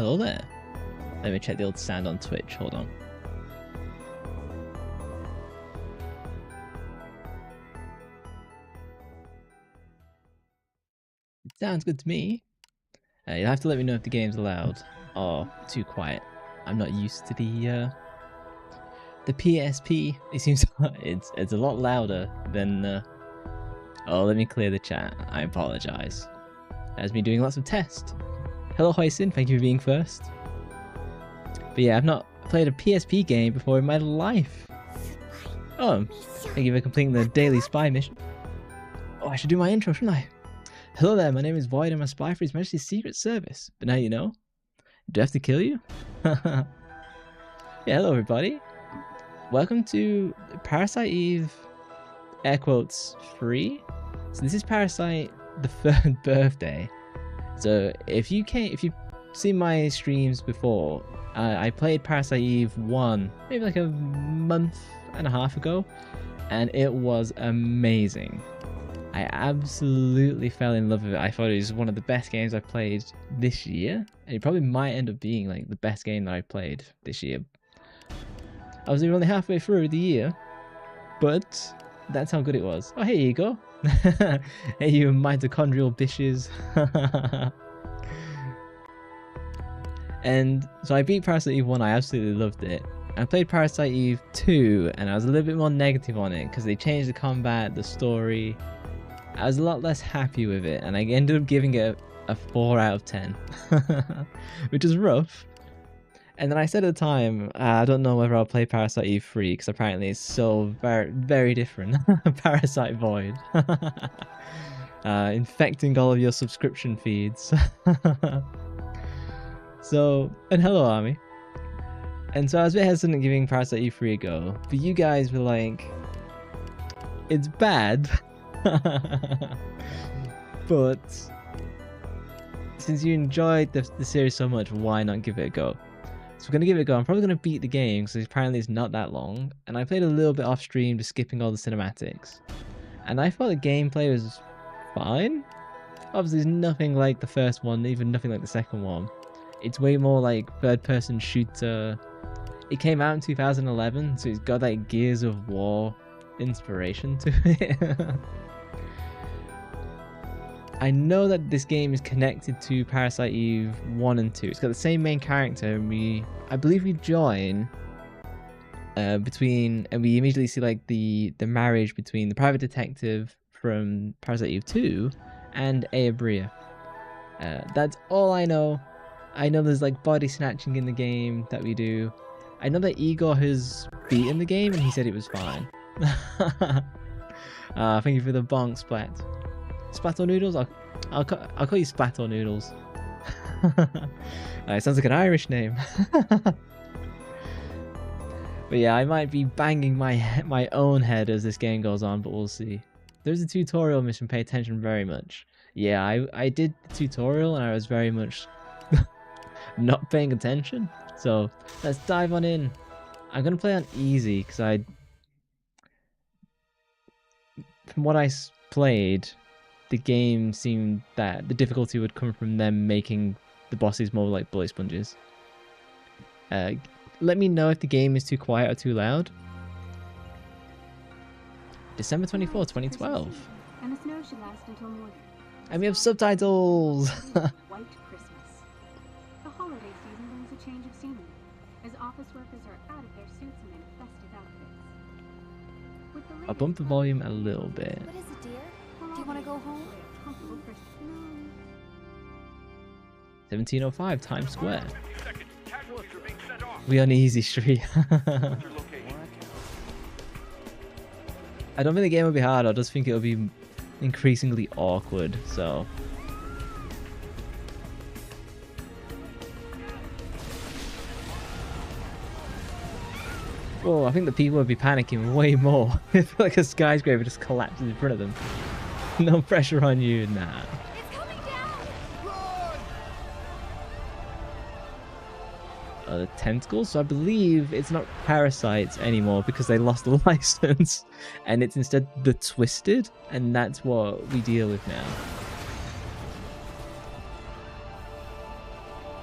hello there. Let me check the old sound on Twitch, hold on. It sounds good to me. You'll have to let me know if the game's loud or too quiet. I'm not used to the PSP. It seems it's a lot louder than oh, let me clear the chat. I apologize. That's me doing lots of tests. Hello Hoisin, thank you for being first. But yeah, I've not played a PSP game before in my life. Oh, thank you for completing the daily spy mission. Oh, I should do my intro, shouldn't I? Hello there, my name is Void. I'm a spy for His Majesty's Secret Service. But now you know. Do I have to kill you? Yeah, hello everybody. Welcome to Parasite Eve, air quotes, free. So this is Parasite, the third birthday. So if you've seen my streams before, I played Parasite Eve 1, maybe like a month and a half ago, and it was amazing. I absolutely fell in love with it. I thought it was one of the best games I've played this year, and it probably might end up being like the best game that I played this year. I was only halfway through the year, but that's how good it was. Oh, hey, you go. Hey, you mitochondrial bitches. And so I beat Parasite Eve 1, I absolutely loved it. I played Parasite Eve 2, and I was a little bit more negative on it, because they changed the combat, the story. I was a lot less happy with it, and I ended up giving it a 4 out of 10. Which is rough. And then I said at the time, I don't know whether I'll play Parasite Eve 3, because apparently it's so very different. Parasite Void. Infecting all of your subscription feeds. So, and hello Army. And so I was a bit hesitant giving Parasite Eve 3 a go, but you guys were like, it's bad. But since you enjoyed the series so much, why not give it a go? So we're going to give it a go. I'm probably going to beat the game because apparently it's not that long. And I played a little bit off stream, just skipping all the cinematics. And I thought the gameplay was fine. Obviously there's nothing like the first one, even nothing like the second one. It's way more like third-person shooter. It came out in 2011, so it's got like Gears of War inspiration to it. I know that this game is connected to Parasite Eve 1 and 2. It's got the same main character, and I believe we join and we immediately see like the marriage between the private detective from Parasite Eve 2 and Bria. That's all I know. I know there's like body snatching in the game that we do. I know that Igor has beaten the game and he said it was fine. Thank you for the bonk splat. Splatter noodles? I'll call you Splatter noodles. It sounds like an Irish name. But yeah, I might be banging my own head as this game goes on, but we'll see. There's a tutorial mission, pay attention very much. Yeah, I did the tutorial and I was very much not paying attention. So let's dive on in. I'm gonna play on easy because from what I played, the game seemed that the difficulty would come from them making the bosses more like bullet sponges. Let me know if the game is too quiet or too loud. December 24, 2012. And the snow should last until morning. And we have subtitles. White Christmas. The holiday season brings a change of scenery, as office workers are out of their suits and in festive outfits. With the I'll bump the volume a little bit. What is it, dear? Do you want to go home? 1705 Times Square. We on easy street. I don't think the game will be hard. I just think it'll be increasingly awkward. So. Whoa, I think the people will be panicking way more if like a skyscraper just collapses in front of them. No pressure on you, nah. It's coming down! The tentacles, so I believe it's not parasites anymore because they lost the license, and it's instead the twisted, and that's what we deal with now.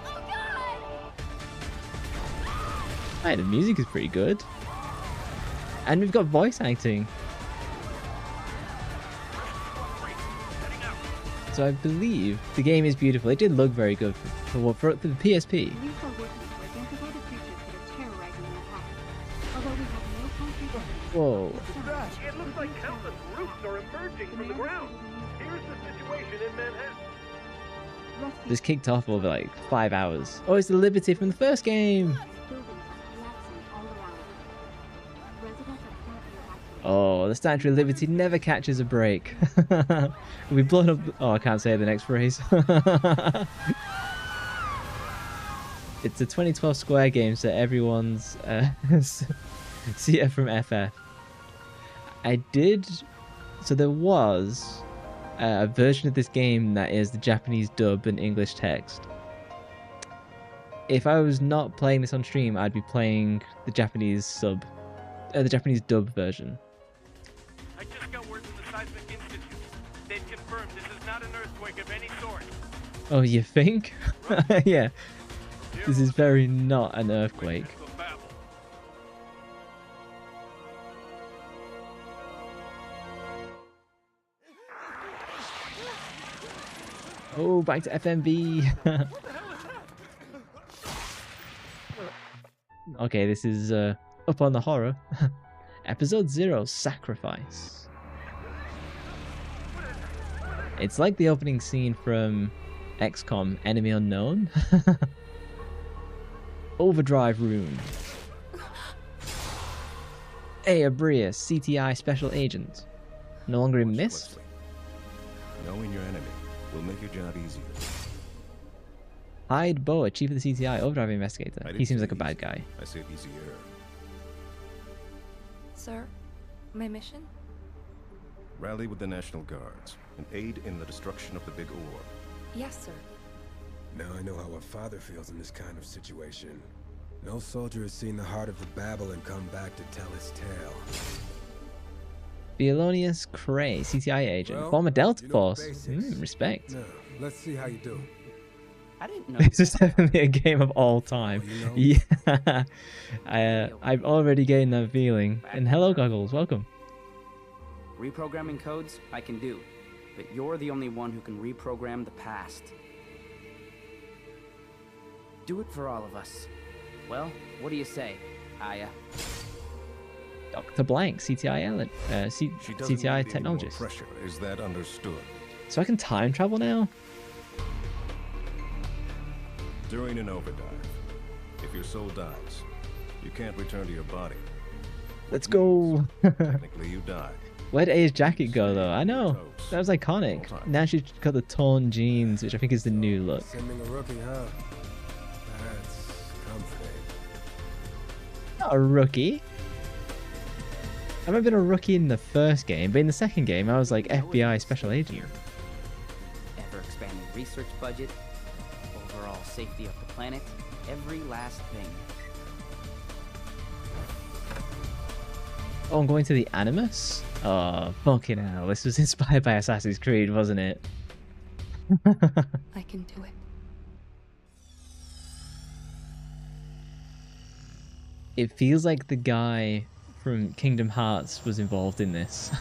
Oh god! Hey, the music is pretty good. And we've got voice acting. So I believe the game is beautiful. It did look very good for the PSP. Youth are working to identify the creatures that are terrorizing Manhattan. Although we have no concrete evidence. Whoa. It looks like countless groups are emerging from the ground. Here's the situation in Manhattan. This kicked off over like 5 hours. Oh, it's the Liberty from the first game. Buildings are collapsing all around. Residents are currently evacuated. Oh, the Statue of Liberty never catches a break. We've blown up. Oh, I can't say the next phrase. It's a 2012 Square game, so everyone's CF from FF. So there was a version of this game that is the Japanese dub and English text. If I was not playing this on stream, I'd be playing the Japanese the Japanese dub version. I just got word from the Seismic Institute. They've confirmed this is not an earthquake of any sort. Oh, you think? Yeah. This is very not an earthquake. Oh, back to FMV. Okay, this is up on the horror. Episode 0, Sacrifice. It's like the opening scene from XCOM, Enemy Unknown. Overdrive Room. Hey, Abria, CTI Special Agent. No longer in Mist? Knowing your enemy will make your job easier. Hyde Boa, Chief of the CTI, Overdrive Investigator. He seems like a bad guy. I said easier. Sir, my mission? Rally with the National Guards and aid in the destruction of the Big Ore. Yes, sir. Now I know how a father feels in this kind of situation. No soldier has seen the heart of the Babel and come back to tell his tale. Violonius Cray, CTI agent. Well, Former Delta you know Force. basics. Respect. Now, let's see how you do. I didn't know. This is definitely a game of all time. Oh, you know? Yeah. I'm already getting that feeling. And hello, Goggles. Welcome. Reprogramming codes, I can do. But you're the only one who can reprogram the past. Do it for all of us. Well, what do you say, Aya? Dr. Blank, CTI Ellen, She doesn't CTI need any more technologist. pressure. Is that understood? So I can time travel now? During an overdive, if your soul dies, you can't return to your body. Let's go. Technically, you die. Where'd A's jacket go though? I know. That was iconic. Now she's got the torn jeans, which I think is the new look. Sending a rookie, huh? That's comforting. Not a rookie. I might have been a rookie in the first game, but in the second game I was like FBI special agent. Ever expanding research budget, overall safety of the planet, every last thing. Oh, I'm going to the Animus? Oh, fucking hell. This was inspired by Assassin's Creed, wasn't it? I can do it. It feels like the guy from Kingdom Hearts was involved in this.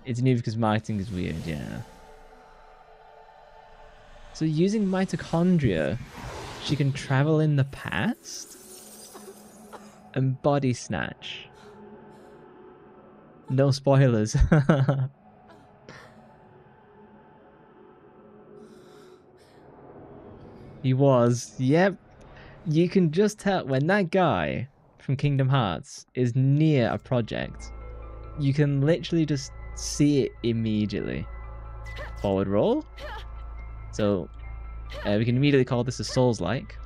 It's new because marketing is weird, yeah. So using mitochondria, she can travel in the past? And body snatch. No spoilers. He was, yep. You can just tell when that guy from Kingdom Hearts is near a project. You can literally just see it immediately. Forward roll. So we can immediately call this a Souls-like.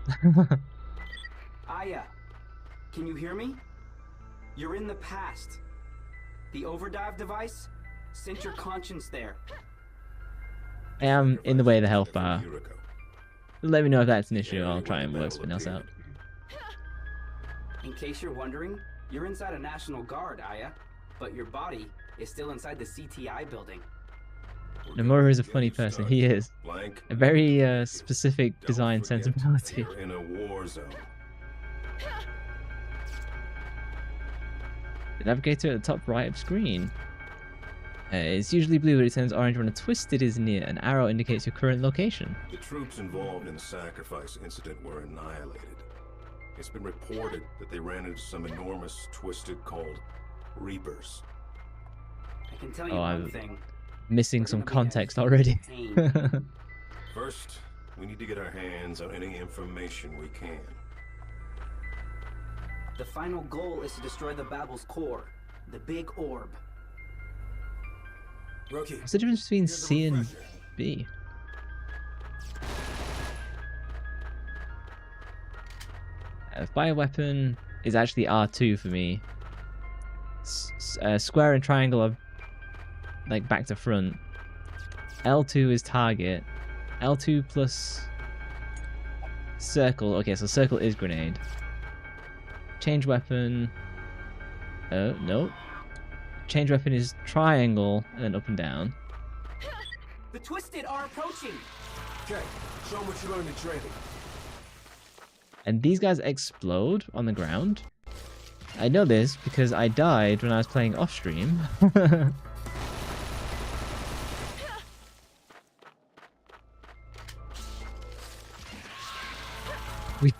Aya, can you hear me? You're in the past. The overdrive device sent your conscience there. I am in the way of the health bar. A year ago. Let me know if that's an issue. I'll try and work something else out. In case you're wondering, you're inside a National Guard, Aya, but your body is still inside the CTI building. Nomura is a funny person. He is. Blank. A very specific Don't design forget, sensibility. You're in a war zone. The navigator at the top right of screen. It's usually blue, but it turns orange when a twisted is near. An arrow indicates your current location. The troops involved in the sacrifice incident were annihilated. It's been reported that they ran into some enormous twisted called Reapers. I can tell you Oh, one I'm thing. missing We're some gonna be context at already. pain. First, we need to get our hands on any information we can. The final goal is to destroy the Babel's core, the big orb. Rookie, What's the difference between here's a C and refresher. B? Bioweapon is actually R2 for me. Square and triangle are like back to front. L2 is target. L2 plus circle. Okay, so circle is grenade. Change weapon. No. Change weapon is triangle and then up and down. The Twisted are approaching! Okay, show them what you learned in training. And these guys explode on the ground. I know this because I died when I was playing off stream.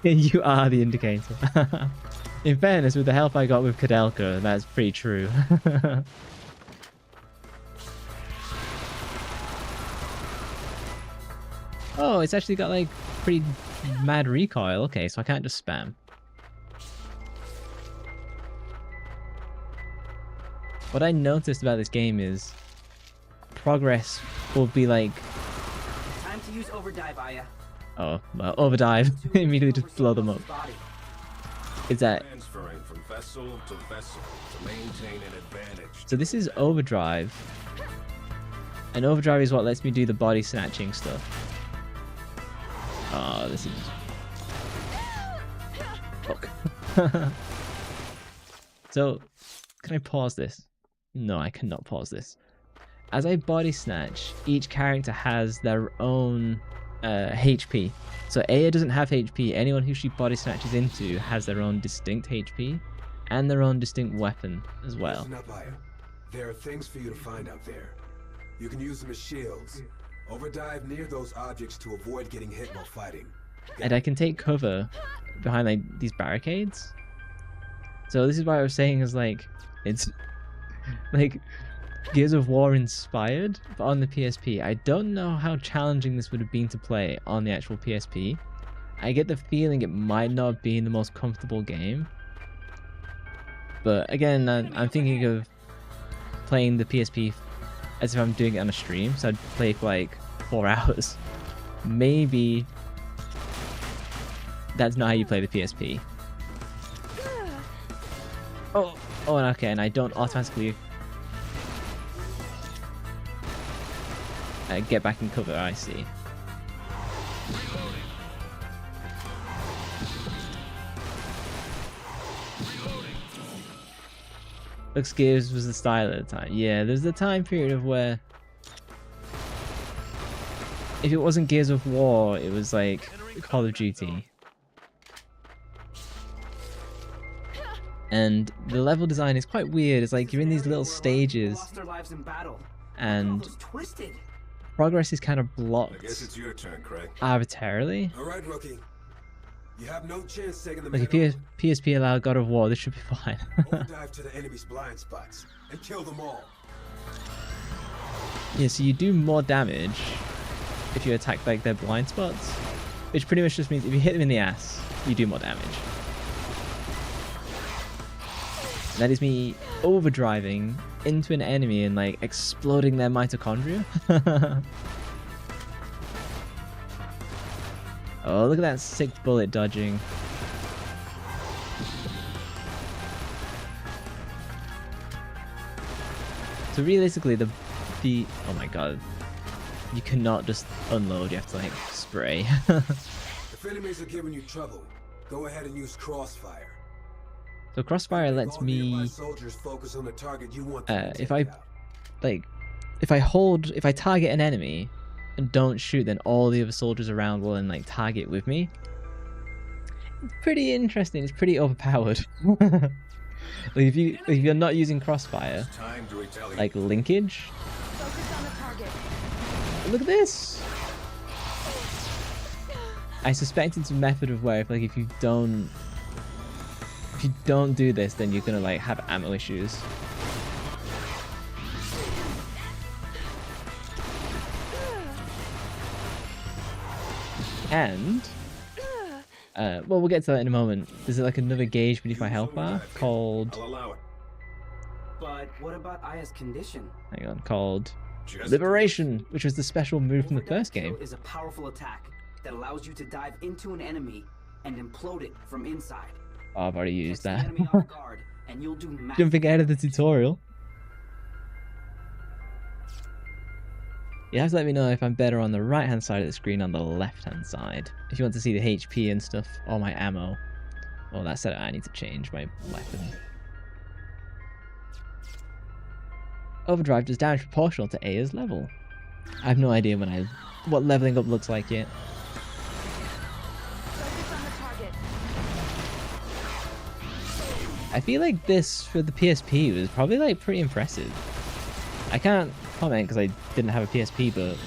You are the indicator. In fairness, with the help I got with Kadelka, that's pretty true. Oh, it's actually got like pretty mad recoil. Okay, so I can't just spam. What I noticed about this game is progress will be like, Time to use Overdive, Aya. oh, well, overdive, immediately just blow them up. Body. Is that, Transferring from vessel to vessel to maintain an advantage. so this is overdrive. And overdrive is what lets me do the body snatching stuff. Oh, this is... Fuck. So, can I pause this? No, I cannot pause this. As I body snatch, each character has their own HP. So Aya doesn't have HP. Anyone who she body snatches into has their own distinct HP and their own distinct weapon as well. Listen up, Aya. There are things for you to find out there. You can use them as shields. Overdive near those objects to avoid getting hit while fighting. And I can take cover behind like these barricades. So this is why I was saying is like, it's like Gears of War inspired, but on the PSP. I don't know how challenging this would have been to play on the actual PSP. I get the feeling it might not have been the most comfortable game. But again, I'm thinking of playing the PSP as if I'm doing it on a stream, so I'd play for like 4 hours. Maybe that's not how you play the PSP. Oh, and okay, and I don't automatically get back in cover, I see. Looks Gears was the style at the time. Yeah, there's the time period of where if it wasn't Gears of War, it was like Call of Duty. And the level design is quite weird. It's like you're in these little stages Lost their lives in battle. and Those Twisted. progress is kind of I blocked guess it's your turn, Craig. arbitrarily. All right, rookie. You have no chance taking the Like if man PSP allowed God of War, this should be fine. Overdive to the enemy's blind spots and kill them all. Yeah, so you do more damage if you attack like their blind spots, which pretty much just means if you hit them in the ass, you do more damage. That is me overdriving into an enemy and like exploding their mitochondria. Oh, look at that sick bullet dodging. So realistically, the oh my god, you cannot just unload. You have to like spray. If enemies are giving you trouble, go ahead and use crossfire. So crossfire lets All nearby me, soldiers focus on the target you want them to if take I out. like if I target an enemy and don't shoot, then all the other soldiers around will then like target with me. It's pretty interesting. It's pretty overpowered. Like if you're not using crossfire, like linkage. Focus on the target. Look at this. I suspect it's a method of where if you don't do this, then you're gonna like have ammo issues. And well, we'll get to that in a moment. There's like another gauge beneath my health bar called. I'll allow it. But what about Aya's condition? Hang on, called Liberation, which was the special move from the first game. Is a powerful attack that allows you to dive into an enemy and implode it from inside. Oh, I've already used Catch the that. enemy off guard, and you'll do massive Jumping ahead of the tutorial. You have to let me know if I'm better on the right hand side of the screen or on the left hand side. If you want to see the HP and stuff, or my ammo. Oh, that's it. I need to change my weapon. Overdrive does damage proportional to Aya's level. I have no idea what leveling up looks like yet. Focus on the target. I feel like this for the PSP was probably like pretty impressive. I can't comment because I didn't have a PSP, but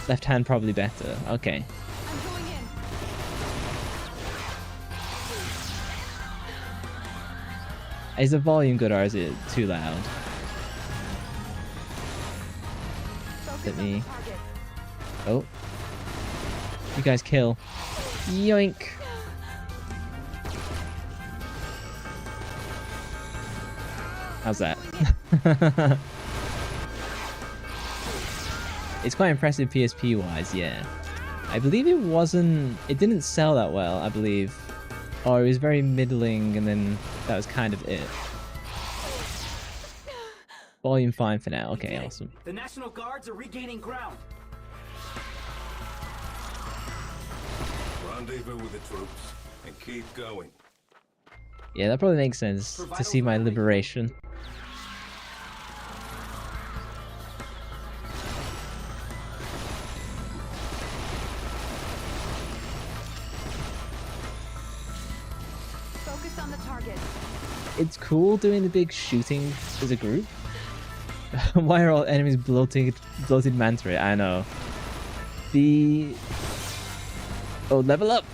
left hand probably better. Okay. I'm going in. Is the volume good or is it too loud? Focus Let on me. the target. Oh. You guys kill. Yoink. How's that? It's quite impressive PSP wise, yeah. I believe it didn't sell that well, I believe. Or it was very middling and then that was kind of it. Volume fine for now, okay, awesome. The National Guards are regaining ground. Rendezvous with the troops and keep going. Yeah, that probably makes sense to see my liberation. Focus on the target. It's cool doing the big shooting as a group. Why are all enemies bloated manta? I know. Oh, level up!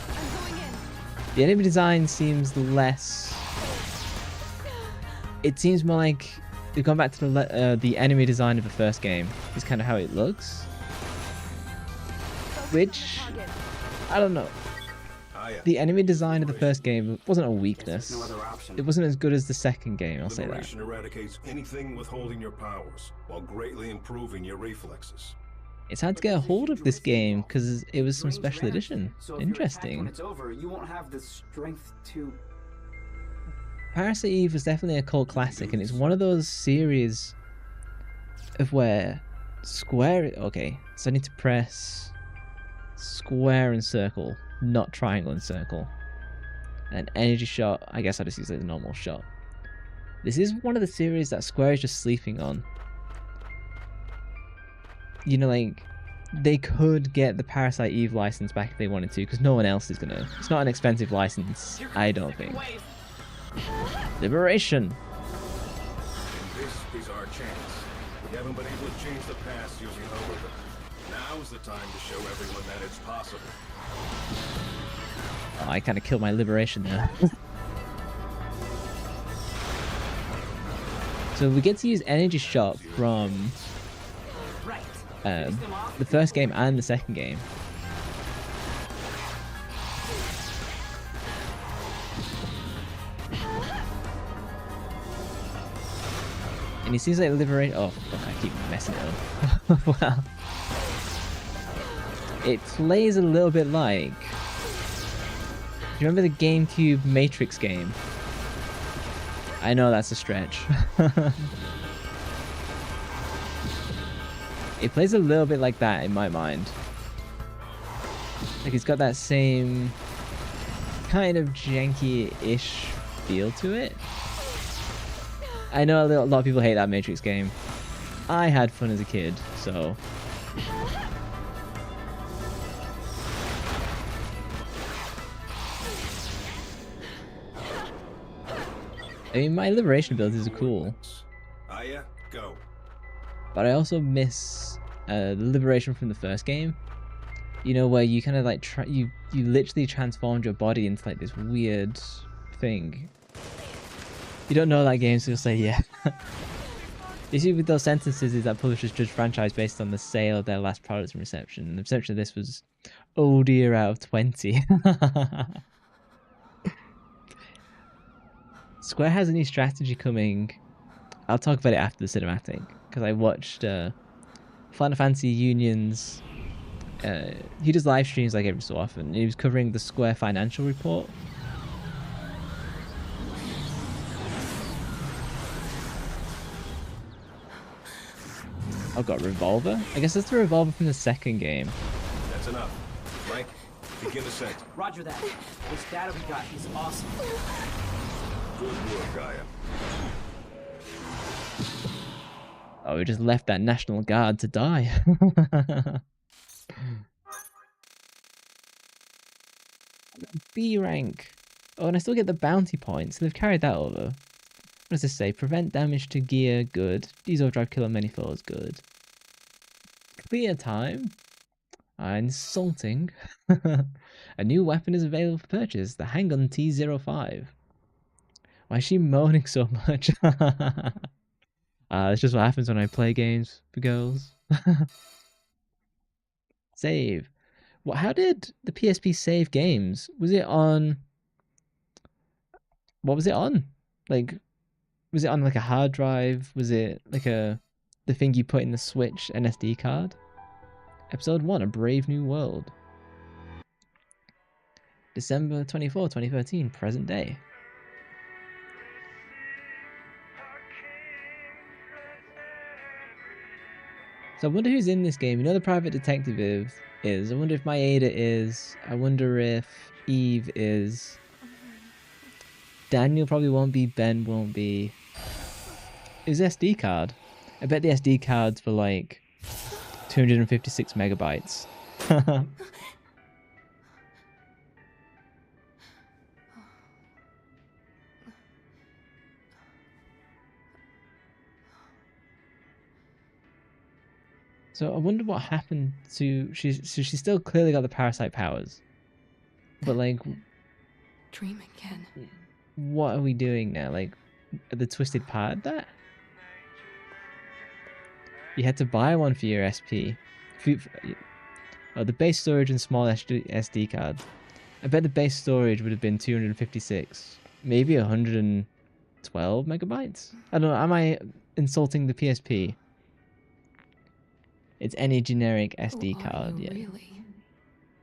I'm going in. The enemy design seems less... It seems more like they've gone back to the enemy design of the first game. Is kind of how it looks. Focus Which... on the target. I don't know. The enemy design of the first game wasn't a weakness. No other option. It wasn't as good as the second game, I'll say that. Liberation eradicates anything withholding your powers, while greatly improving your reflexes. It's hard to get a hold of this game because it was some Drains special your energy, edition. so if you're attacked when Interesting. it's over, you won't have the strength to. Parasite Eve was definitely a cult classic, and it's one of those series of where square... Okay, so I need to press square and circle, not triangle and circle. An energy shot, I guess I'll just use it as a normal shot. This is one of the series that Square is just sleeping on. You know, like, they could get the Parasite Eve license back if they wanted to, because no one else is gonna. It's not an expensive license, I don't think. Liberation! And this is our chance. We haven't been able to change the past using overtime. Now's the time to show everyone that it's possible. Oh, I kind of killed my liberation there. So we get to use energy shot from the first game and the second game. And it seems like liberation. Oh, fuck, I keep messing it up. Wow. It plays a little bit like. Do you remember the GameCube Matrix game? I know that's a stretch. It plays a little bit like that in my mind. Like it's got that same kind of janky-ish feel to it. I know a lot of people hate that Matrix game. I had fun as a kid, so... I mean, my liberation abilities are cool. Yeah, go. But I also miss the liberation from the first game. You know, where you kind of like you literally transformed your body into like this weird thing. You don't know that game, so you'll say yeah. The issue with those sentences is that publishers judge franchise based on the sale of their last products and reception. And the reception of this was, oh dear, out of 20. Square has a new strategy coming. I'll talk about it after the cinematic, because I watched Final Fantasy Union's... he does live streams like every so often. He was covering the Square financial report. I've got Revolver. I guess that's the Revolver from the second game. That's enough. Mike, begin ascent. Roger that. This data we got is awesome. Good work, Gaia. Oh, we just left that National Guard to die. B rank. Oh, and I still get the bounty points. So they've carried that over. What does this say? Prevent damage to gear, good. Use overdrive, kill on many foes, good. Clear time. Insulting. A new weapon is available for purchase. The Handgun T05. Why is she moaning so much? That's just what happens when I play games for girls. Save. What? How did the PSP save games? Was it on... What was it on? Like, was it on like a hard drive? Was it like the thing you put in the Switch, an SD card? Episode 1, A Brave New World. December 24, 2013, present day. So I wonder who's in this game. You know the private detective is. I wonder if Maeda is. I wonder if Eve is. Daniel probably won't be. Ben won't be. His SD card. I bet the SD card's for like 256 megabytes. So I wonder what happened to... She's still clearly got the Parasite powers. But like... Dream again. What are we doing now? Like, the Twisted part of that? You had to buy one for your SP. Oh, the base storage and small SD card. I bet the base storage would have been 256. Maybe 112 megabytes? I don't know, am I insulting the PSP? It's any generic SD card, yeah. Really?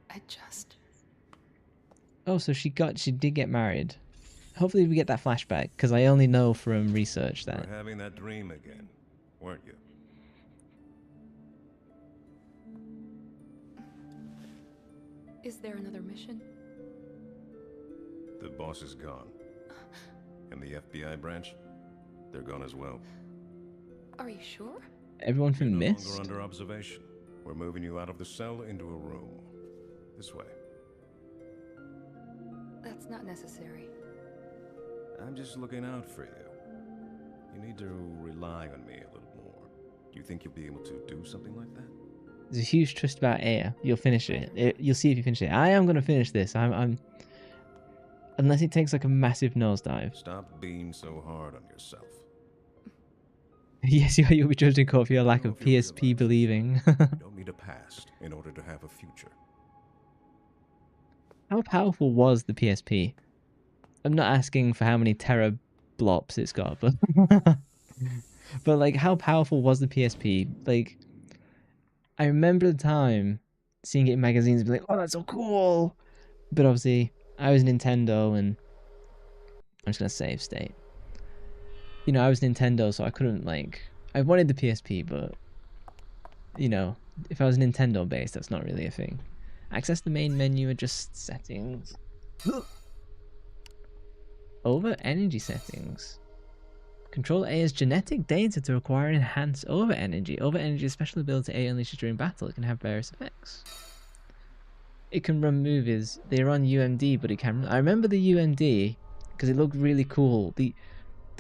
I just... Oh, so she did get married. Hopefully we get that flashback, because I only know from research that... You're having that dream again, weren't you? Is there another mission? The boss is gone. And the FBI branch? They're gone as well. Are you sure? Everyone from You're no Mist? longer under observation. We're moving you out of the cell into a room. This way. That's not necessary. I'm just looking out for you. You need to rely on me a little more. Do you think you'll be able to do something like that? There's a huge twist about Aya. You'll finish it. You'll see if you finish it. I am going to finish this. I'm... Unless it takes like a massive nosedive. Stop being so hard on yourself. Yes, you'll be judged in court for your lack of PSP believing. You don't need a past in order to have a future. How powerful was the PSP? I'm not asking for how many terablops it's got, but... but like, how powerful was the PSP? Like, I remember the time seeing it in magazines and being like, oh, that's so cool! But obviously, I was Nintendo, and I'm just gonna save state. You know, I was Nintendo, so I couldn't, like... I wanted the PSP, but... You know, if I was Nintendo-based, that's not really a thing. Access the main menu, adjust settings. Over energy settings. Control A's genetic data to acquire enhanced over energy. Over energy is a special ability A unleashes during battle. It can have various effects. It can run movies. They run UMD, but it can. I remember the UMD because it looked really cool. The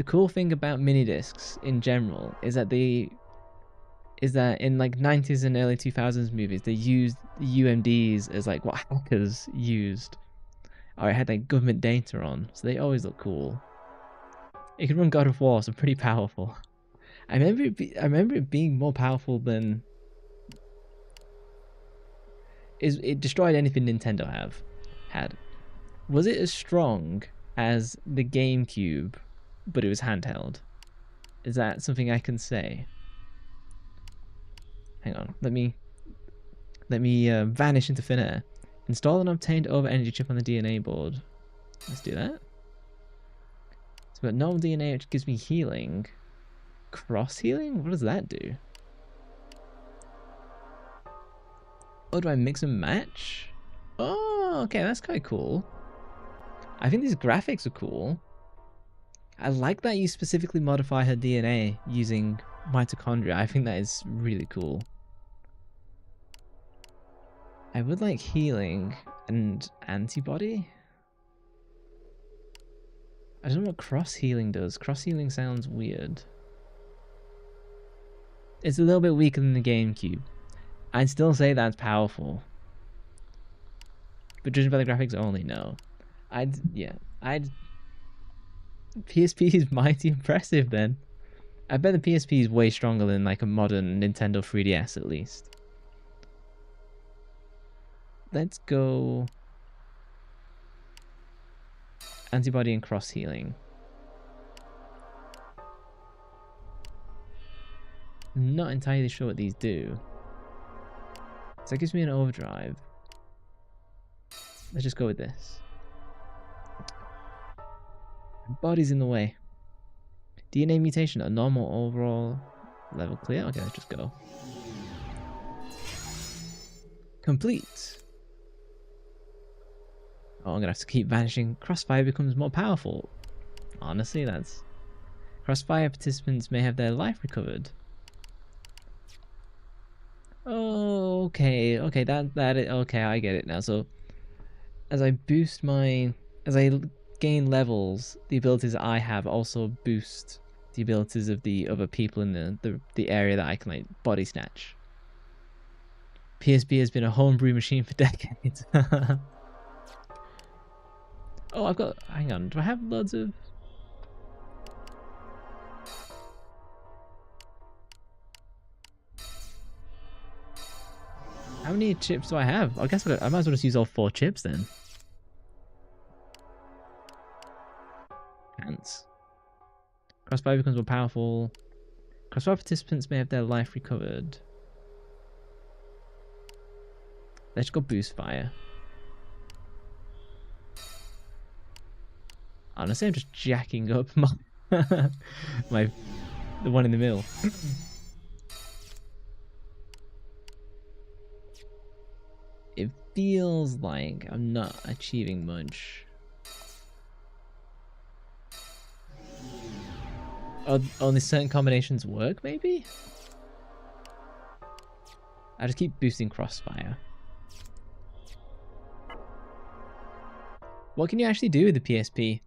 cool thing about mini discs in general is that in like 90s and early 2000s movies they used UMDs as like what hackers used, or it had like government data on, so they always look cool. It can run God of War, so pretty powerful. I remember it being more powerful than it destroyed anything Nintendo had. Was it as strong as the GameCube, but it was handheld? Is that something I can say? Hang on, let me vanish into thin air. Install an obtained over energy chip on the DNA board. Let's do that. So we've got normal DNA, which gives me healing. Cross healing? What does that do? Oh, do I mix and match? Oh, okay, that's kind of cool. I think these graphics are cool. I like that you specifically modify her DNA using mitochondria. I think that is really cool. I would like healing and antibody. I don't know what cross healing does. Cross healing sounds weird. It's a little bit weaker than the GameCube. I'd still say that's powerful. But judging by the graphics only, no. PSP is mighty impressive then. I bet the PSP is way stronger than like a modern Nintendo 3DS at least. Let's go antibody and cross healing. I'm not entirely sure what these do. So that gives me an overdrive. Let's just go with this. Body's in the way. DNA mutation, a normal overall level clear. Okay, let's just go. Complete. Oh, I'm gonna have to keep vanishing. Crossfire becomes more powerful. Honestly, that's... Crossfire participants may have their life recovered. Oh, okay, okay, okay, I get it now. So, as I gain levels, the abilities I have also boost the abilities of the other people in the area that I can like body snatch. PSP has been a homebrew machine for decades. Oh, I've got... Hang on, do I have loads of... How many chips do I have? I guess I might as well just use all 4 chips then. Pants. Crossfire becomes more powerful. Crossfire participants may have their life recovered. Let's go boost fire. Honestly, I'm just jacking up the one in the middle. It feels like I'm not achieving much. Only certain combinations work, maybe? I just keep boosting crossfire. What can you actually do with the PSP?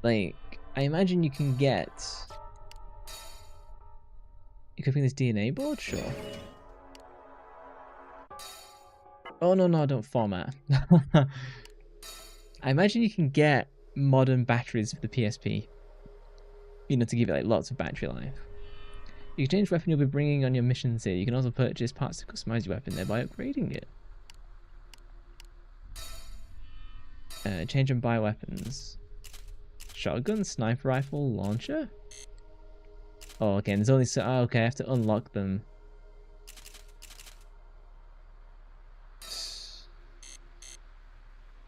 Like, I imagine you can get... Equipping this DNA board? Sure. Oh, no, don't format. I imagine you can get modern batteries for the PSP. You know, to give it like lots of battery life. You can change weapon you'll be bringing on your missions here. You can also purchase parts to customize your weapon, thereby upgrading it. Change and buy weapons. Shotgun, sniper rifle, launcher? Oh, okay, and there's only so... Oh, okay, I have to unlock them.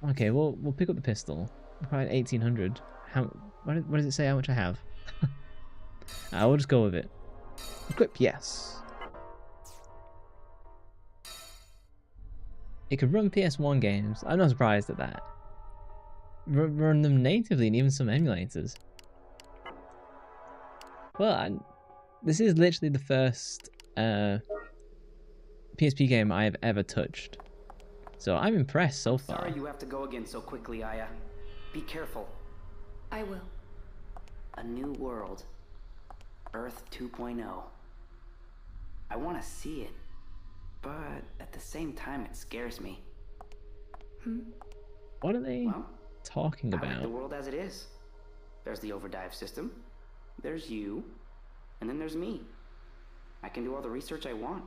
Okay, we'll pick up the pistol. Required 1800. What does it say how much I have? I will just go with it. Equip, yes. It could run PS1 games. I'm not surprised at that. run them natively and even some emulators. Well, this is literally the first PSP game I have ever touched. So I'm impressed so far. Sorry you have to go again so quickly, Aya. Be careful. I will. A new world. Earth 2.0. I want to see it, but at the same time it scares me. What are they Well, talking I like the about? world as it is. There's the overdive system, there's you, and then there's me. I can do all the research I want.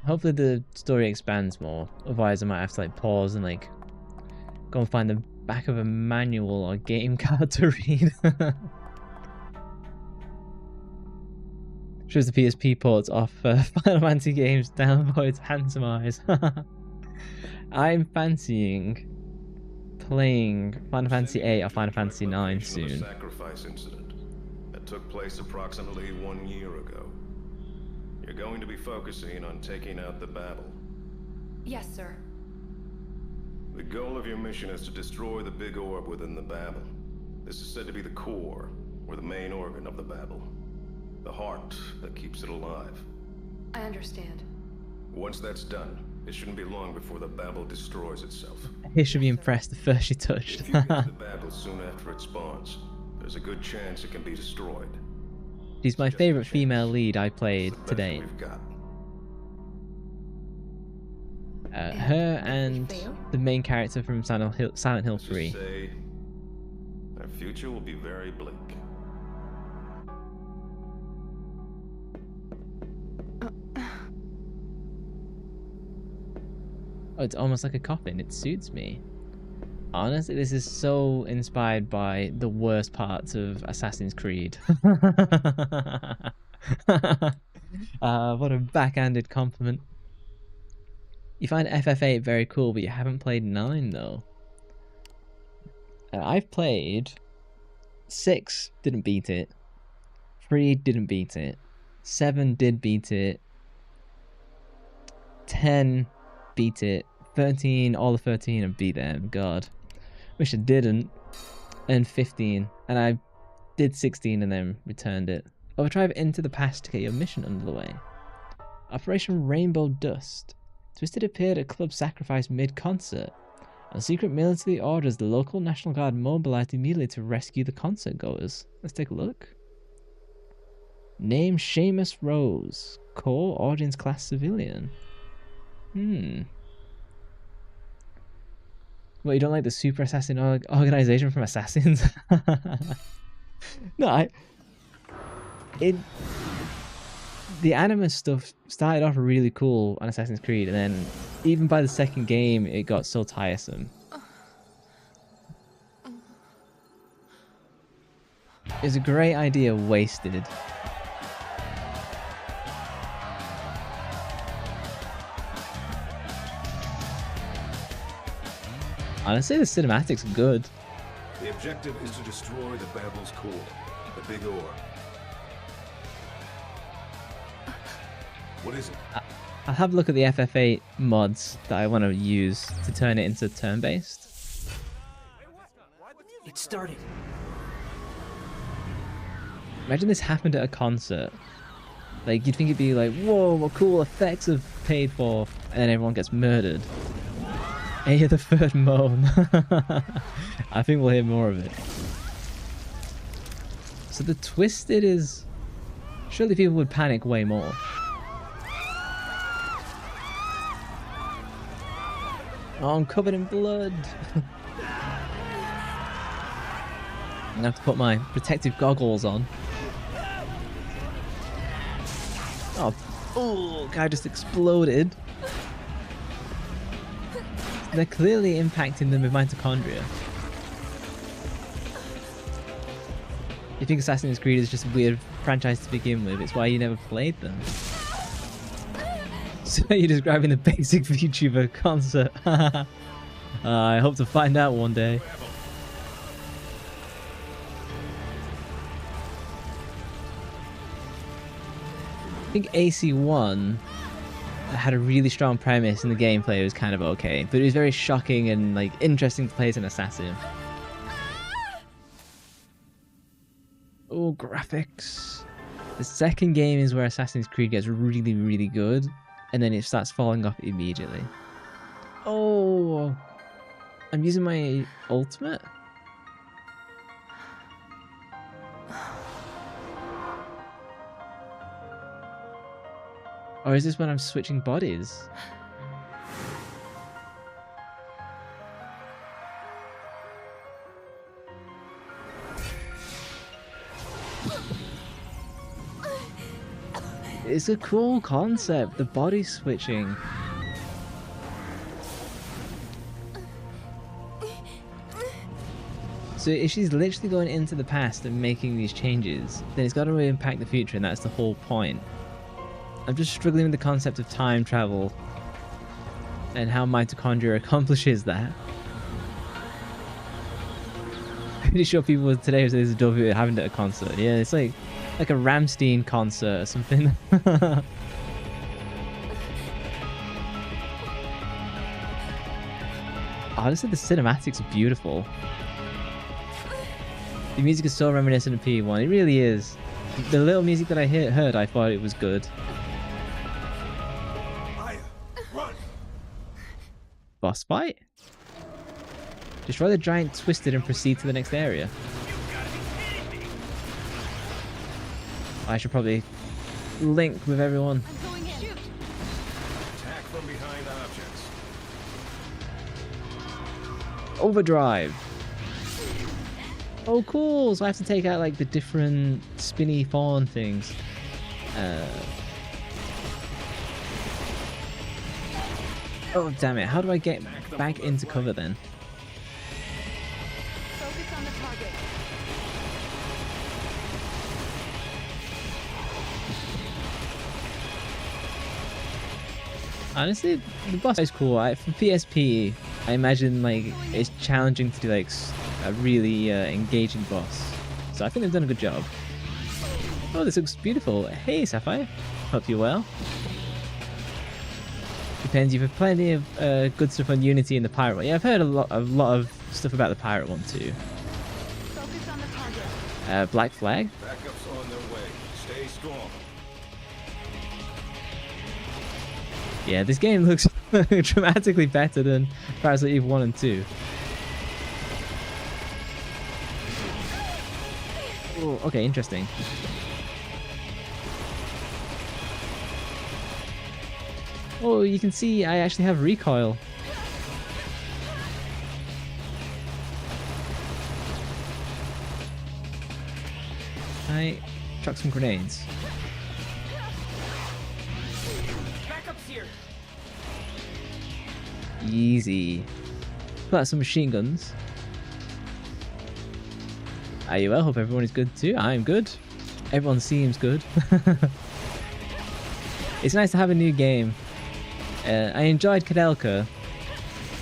Hopefully the story expands more. Otherwise I might have to like pause and like go and find the back of a manual or game card to read. Shows the PSP ports off Final Fantasy games, downvoids, handsome eyes. I'm fancying playing Final Fantasy VIII or Final Fantasy IX soon. Sacrifice incident that took place approximately 1 year ago. You're going to be focusing on taking out the Babel. Yes, sir. The goal of your mission is to destroy the big orb within the Babel. This is said to be the core, or the main organ of the Babel. The heart that keeps it alive. I understand. Once that's done, it shouldn't be long before the Babel destroys itself. He should be impressed the first she touched. If you get to the Babel soon after it spawns, there's a good chance it can be destroyed. She's my favorite female lead I played It's the best today. we've got. Her and the main character from Silent Hill Let's 3. just say, our future will be very bleak. Oh, it's almost like a coffin. It suits me. Honestly, this is so inspired by the worst parts of Assassin's Creed. What a backhanded compliment. You find FF8 very cool, but you haven't played 9 though. I've played 6, didn't beat it. 3 didn't beat it. 7 did beat it. 10 beat it. 13, all the 13 have beat them. God. Wish I didn't. And 15. And I did 16 and then returned it. Overdrive into the past to get your mission under the way. Operation Rainbow Dust. Twisted appeared at Club Sacrifice mid-concert. On secret military orders, the local National Guard mobilized immediately to rescue the concert goers. Let's take a look. Name Seamus Rose. Core audience class civilian. Well, you don't like the Super Assassin organization from Assassins? No, the Animus stuff started off really cool on Assassin's Creed, and then even by the second game, it got so tiresome. It's a great idea wasted. Honestly, the cinematics are good. The objective is to destroy the Babel's core, the big orb. What is it? I'll have a look at the FF8 mods that I want to use to turn it into turn-based. It started. Imagine this happened at a concert. Like, you'd think it'd be like, whoa, what cool effects have paid for, and then everyone gets murdered. I hear the third moan. I think we'll hear more of it. So the Twisted is... Surely people would panic way more. Oh, I'm covered in blood. I'm gonna have to put my protective goggles on. Oh, guy just exploded. They're clearly impacting them with mitochondria. You think Assassin's Creed is just a weird franchise to begin with, it's why you never played them. So you're describing the basic VTuber concert. I hope to find out one day. I think AC1 had a really strong premise and the gameplay was kind of okay, but it was very shocking and like interesting to play as an assassin. Oh, graphics. The second game is where Assassin's Creed gets really, really good, and then it starts falling off immediately. Oh, I'm using my ultimate? Or is this when I'm switching bodies? It's a cool concept, the body switching. So if she's literally going into the past and making these changes, then it's got to impact the future, and that's the whole point. I'm just struggling with the concept of time travel and how mitochondria accomplishes that. Pretty sure people today would say there's a dove having at a concert. Yeah, it's like a Rammstein concert or something. Honestly, the cinematics are beautiful. The music is so reminiscent of P1. It really is. The little music that I heard, I thought it was good. Boss fight? Destroy the giant twisted and proceed to the next area. I should probably link with everyone. Attack from behind objects. Overdrive. Oh, cool! So I have to take out like the different spinny fawn things. Oh, damn it! How do I get back into cover then? Focus on the target. Honestly, the boss is cool. For PSP, I imagine like it's challenging to do like a really engaging boss. So I think they've done a good job. Oh, this looks beautiful. Hey, Sapphire. Hope you're well. Depends. You've had plenty of good stuff on Unity and the Pirate one. Yeah, I've heard a lot of stuff about the Pirate one too. Focus on the target. Black Flag. Backups on their way. Stay strong. Yeah, this game looks dramatically better than Parasite Eve 1 and 2. Oh, okay, interesting. Oh, you can see I actually have recoil. I chuck some grenades. Backups here. Easy. Got some machine guns. Are you well? Hope everyone is good too. I'm good. Everyone seems good. It's nice to have a new game. I enjoyed Kadelka,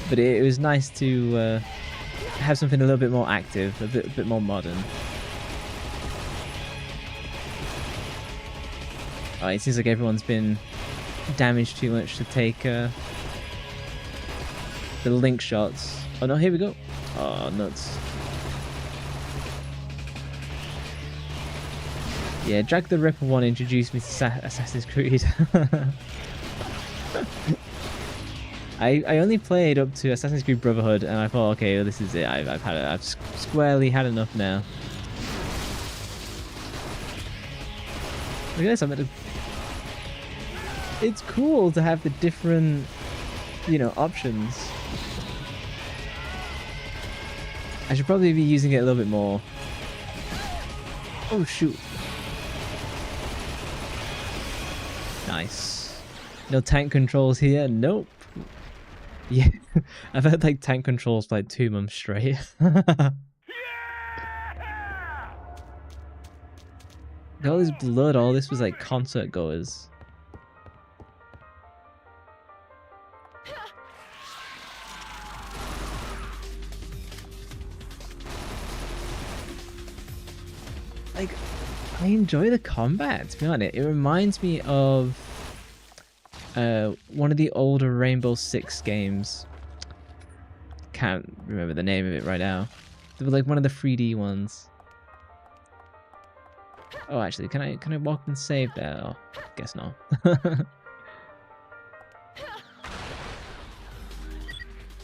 but it was nice to have something a little bit more active, a bit more modern. Oh, it seems like everyone's been damaged too much to take the link shots. Oh no, here we go. Oh, nuts. Yeah, Jack the Ripper one introduced me to Assassin's Creed. I only played up to Assassin's Creed Brotherhood, and I thought, okay, well, this is it. I've squarely had enough now. Look at this. It's cool to have the different, options. I should probably be using it a little bit more. Oh shoot. Nice. No tank controls here. Nope. Yeah, I've had like tank controls for like 2 months straight. All this blood, all this was like concert goers. Like, I enjoy the combat, to be honest. It reminds me of one of the older Rainbow Six games. Can't remember the name of it right now. They were like one of the 3D ones. Oh, actually, can I walk and save there? Oh, guess not.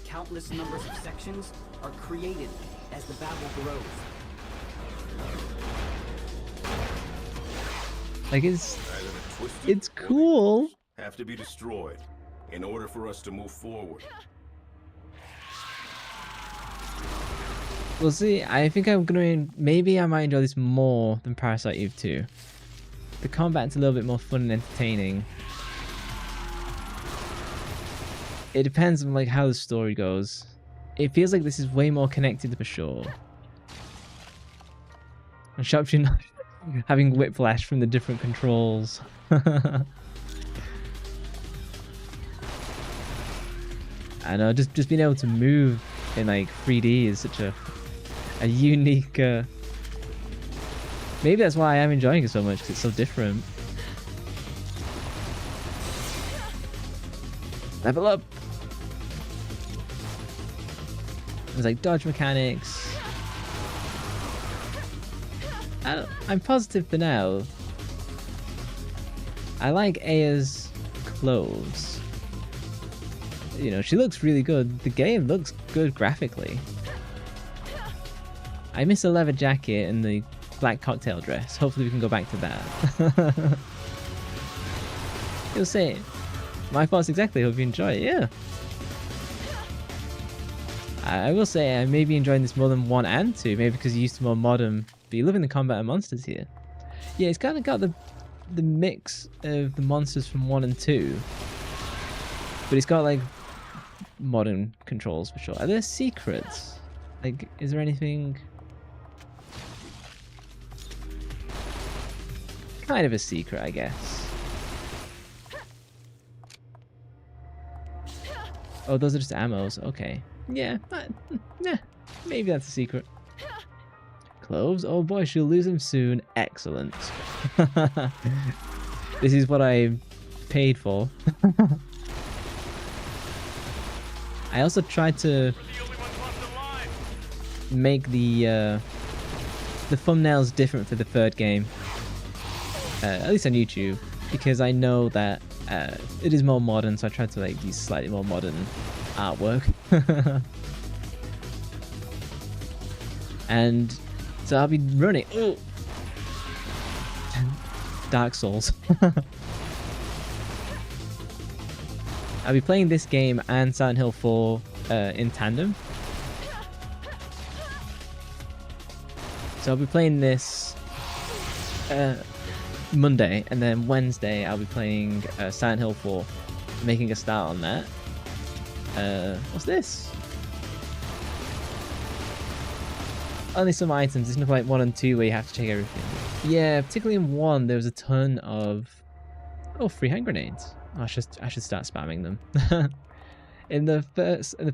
Countless numbers of sections are created as the Babel grows. Like it's cool. Have to be destroyed in order for us to move forward. We'll see. I think I'm gonna maybe I might enjoy this more than Parasite Eve 2. The combat's a little bit more fun and entertaining. It depends on like how the story goes. It feels like this is way more connected for sure. And Sharpshooter having whiplash from the different controls. I know, just being able to move in like 3D is such a unique. Maybe that's why I am enjoying it so much, because it's so different. Level up. There's like dodge mechanics. I'm positive for now. I like Aya's clothes. You know, she looks really good. The game looks good graphically. I miss a leather jacket and the black cocktail dress. Hopefully we can go back to that. You'll see. My thoughts exactly. Hope you enjoy it. Yeah. I will say I may be enjoying this more than 1 and 2. Maybe because you're used to more modern. But you're loving the combat and monsters here. Yeah, it's kind of got the mix of the monsters from 1 and 2. But it's got like modern controls for sure. Are there secrets? Like, is there anything? Kind of a secret, I guess. Oh, those are just ammos. Okay. Yeah. Yeah. Maybe that's a secret. Cloves? Oh boy, she'll lose them soon. Excellent. This is what I paid for. I also tried to make the thumbnails different for the third game, at least on YouTube, because I know that it is more modern, so I tried to like use slightly more modern artwork. And so I'll be running. Ooh. Dark Souls. I'll be playing this game and Silent Hill 4 in tandem. So I'll be playing this Monday, and then Wednesday I'll be playing Silent Hill 4, making a start on that. What's this? Only some items. It's not like 1 and 2 where you have to check everything. Yeah, particularly in 1 there was a ton of free hand grenades. I should start spamming them. In the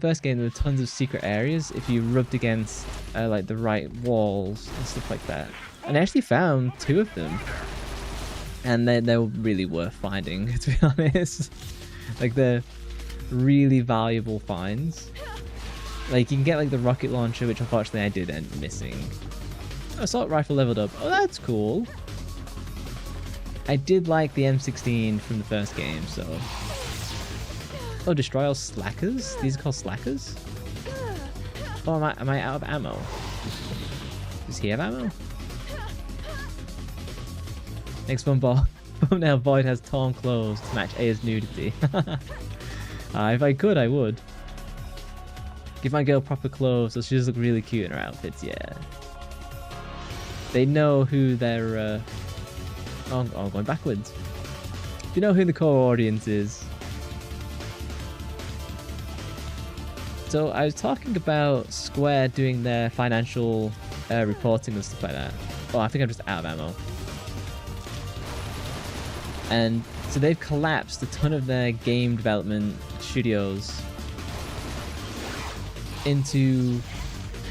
first game there were tons of secret areas if you rubbed against like the right walls and stuff like that. And I actually found 2 of them, and they were really worth finding, to be honest. Like, they're really valuable finds. Like, you can get like the rocket launcher, which unfortunately I did end up missing. Assault rifle leveled up. Oh, that's cool. I did like the M16 from the first game, so. Oh, destroy all slackers? These are called slackers? Oh, am I out of ammo? Does he have ammo? Next thumbnail Void has torn clothes to match Aya's nudity. If I could, I would. Give my girl proper clothes so she does look really cute in her outfits, yeah. They know who their oh, I'm going backwards. You know who the core audience is. So I was talking about Square doing their financial reporting and stuff like that. Oh, I think I'm just out of ammo. And so they've collapsed a ton of their game development studios into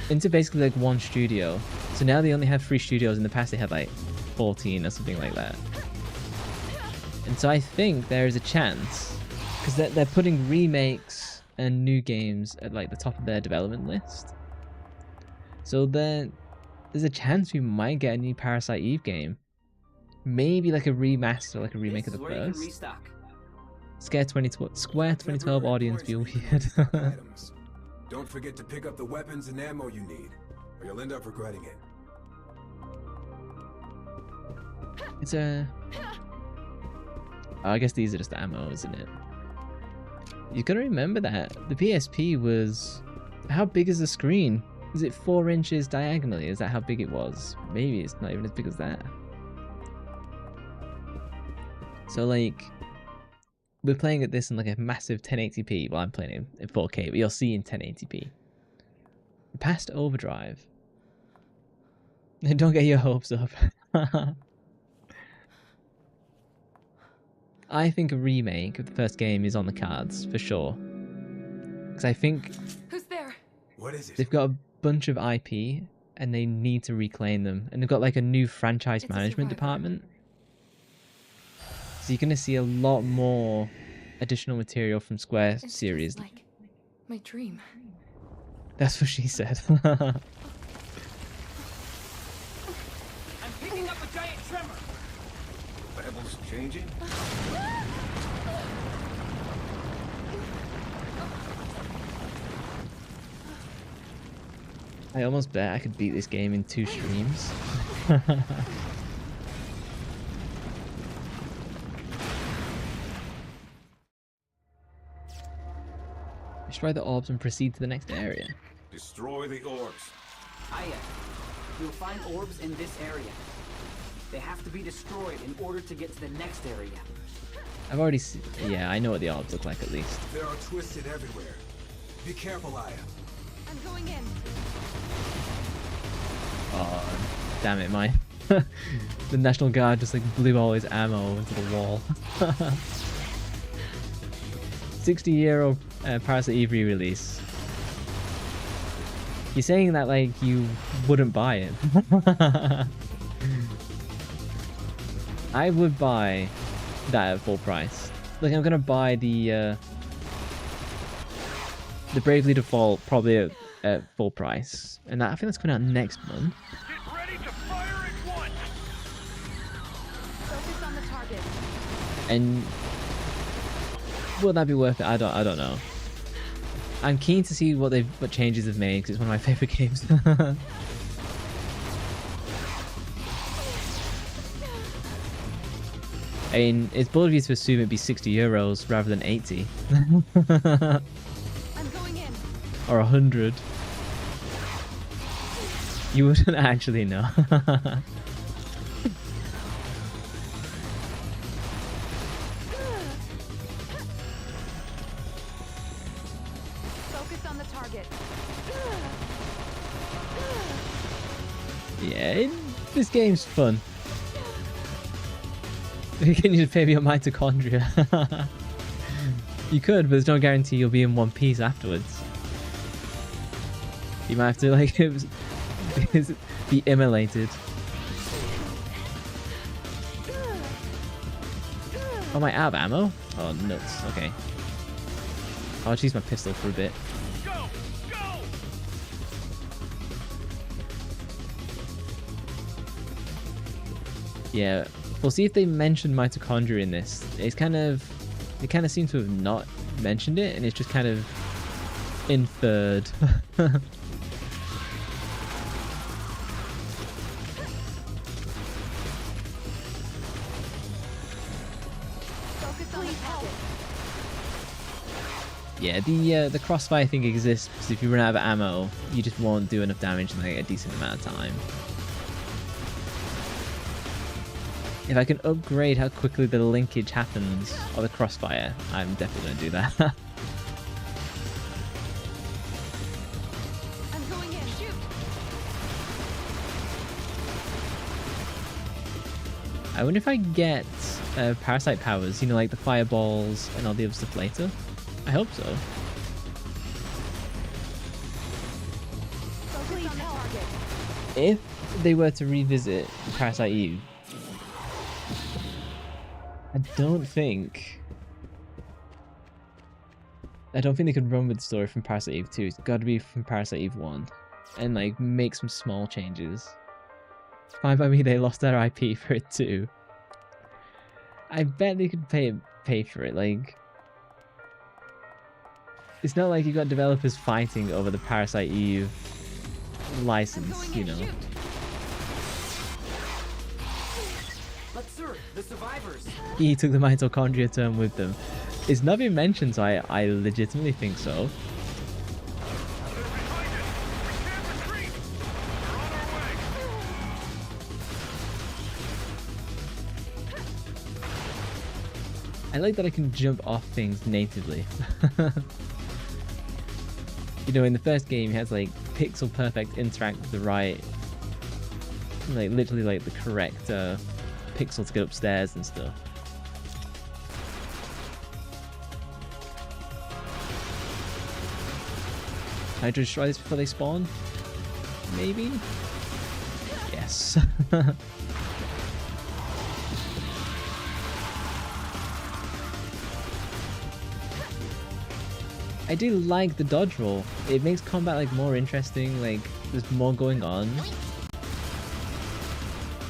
basically like 1 studio. So now they only have 3 studios. In the past they had like 14 or something like that. And so I think there is a chance, because they're putting remakes and new games at like the top of their development list. So there's a chance we might get a new Parasite Eve game. Maybe like a remaster, like a remake of the first. Square 2012 audience feel weird. Items. Don't forget to pick up the weapons and ammo you need, or you'll end up regretting it. It's a... Oh, I guess these are just ammo, isn't it? You gotta remember that the PSP was... How big is the screen? Is it 4 inches diagonally? Is that how big it was? Maybe it's not even as big as that. So like, we're playing at this in like a massive 1080p. Well, I'm playing it in 4K, but you'll see in 1080p. Past Overdrive. Don't get your hopes up. I think a remake of the first game is on the cards, for sure. Because I think... Who's there? What is it? They've got a bunch of IP, and they need to reclaim them. And they've got like a new franchise management department. So you're going to see a lot more additional material from Square It's series. just like my dream. That's what she said. I'm picking up a giant tremor. Babel's changing? I almost bet I could beat this game in 2 streams. Destroy the orbs and proceed to the next area. Destroy the orbs. Aya, you'll find orbs in this area. They have to be destroyed in order to get to the next area. I've already seen... Yeah, I know what the orbs look like at least. There are twisted everywhere. Be careful, Aya. I'm going in. Oh, damn it, my... the National Guard just like blew all his ammo into the wall. 60-year-old Parasite Eve re-release. You're saying that like you wouldn't buy it. I would buy that at full price. Like I'm gonna buy the Bravely Default probably at full price, and that, I think that's coming out next month. Get ready to fire at once. Focus on the target. And will that be worth it? I don't know. I'm keen to see what changes they've made because it's one of my favorite games. I mean, it's bold of you to assume it'd be €60 rather than 80. I'm going in. Or 100. You wouldn't actually know. Focus on the target. Yeah, this game's fun. You can just pay me your mitochondria. You could, but there's no guarantee you'll be in one piece afterwards. You might have to like be immolated. Oh, am I out of ammo? Oh, nuts. Okay. I'll just use my pistol for a bit. Go! Go! Yeah, we'll see if they mention mitochondria in this. They kind of seem to have not mentioned it, and it's just kind of inferred. Focus on the target. Yeah, the crossfire thing exists because if you run out of ammo, you just won't do enough damage in like a decent amount of time. If I can upgrade how quickly the linkage happens or the crossfire, I'm definitely going to do that. I'm going in. Shoot. I wonder if I get parasite powers, you know, like the fireballs and all the other stuff later. I hope so. Focus on the target. If they were to revisit Parasite Eve, I don't think they could run with the story from Parasite Eve 2. It's got to be from Parasite Eve 1, and like make some small changes. Fine by me, they lost their IP for it too. I bet they could pay for it. Like, it's not like you got developers fighting over the Parasite Eve license, you know. But sir, the survivors. He took the mitochondria term with them. It's not been mentioned, so I legitimately think so. I like that I can jump off things natively. You know, in the first game, it has like pixel perfect interact with the right, like literally like the correct pixel to get upstairs and stuff. Can I just try this before they spawn? Maybe? Yes. I do like the dodge roll. It makes combat like more interesting, like there's more going on.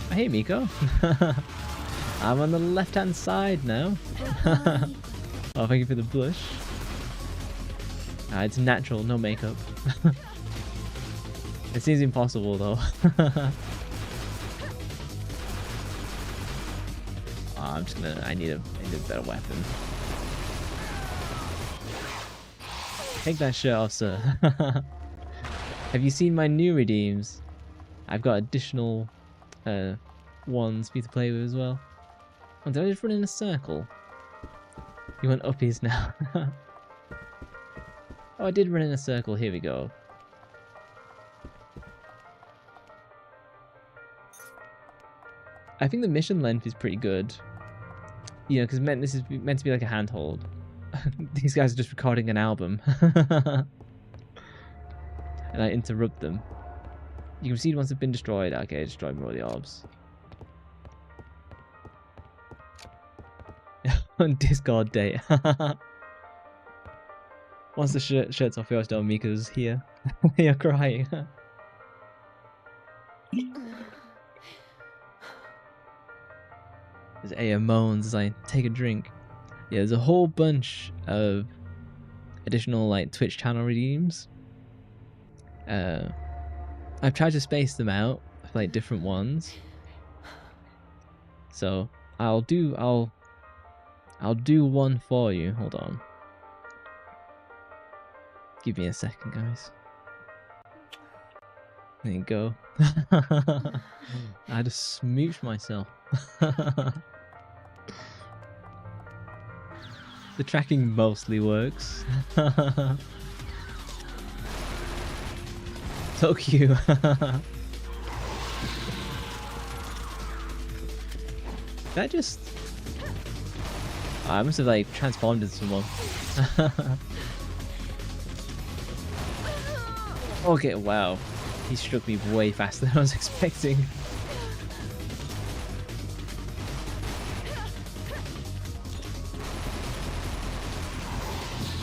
Oh, hey Miko. I'm on the left hand side now. Oh, thank you for the blush. It's natural, no makeup. It seems impossible though. Oh, I need a better weapon. Take that shirt off, sir. Have you seen my new redeems? I've got additional ones for you to play with as well. Oh, did I just run in a circle? You want uppies now? Oh, I did run in a circle. Here we go. I think the mission length is pretty good. You know, because this is meant to be like a handhold. These guys are just recording an album. And I interrupt them. You can see once they've been destroyed. Okay, destroy more of the orbs. On Discord date. Once the shirt's off, you always know Mika's here. You're crying. There's Aya moans as I take a drink. Yeah, there's a whole bunch of additional like Twitch channel redeems. I've tried to space them out for like different ones. So I'll do one for you. Hold on. Give me a second, guys. There you go. I just smooched myself. The tracking mostly works. So cute. That just... Oh, I must have like transformed into someone. Okay, wow. He struck me way faster than I was expecting.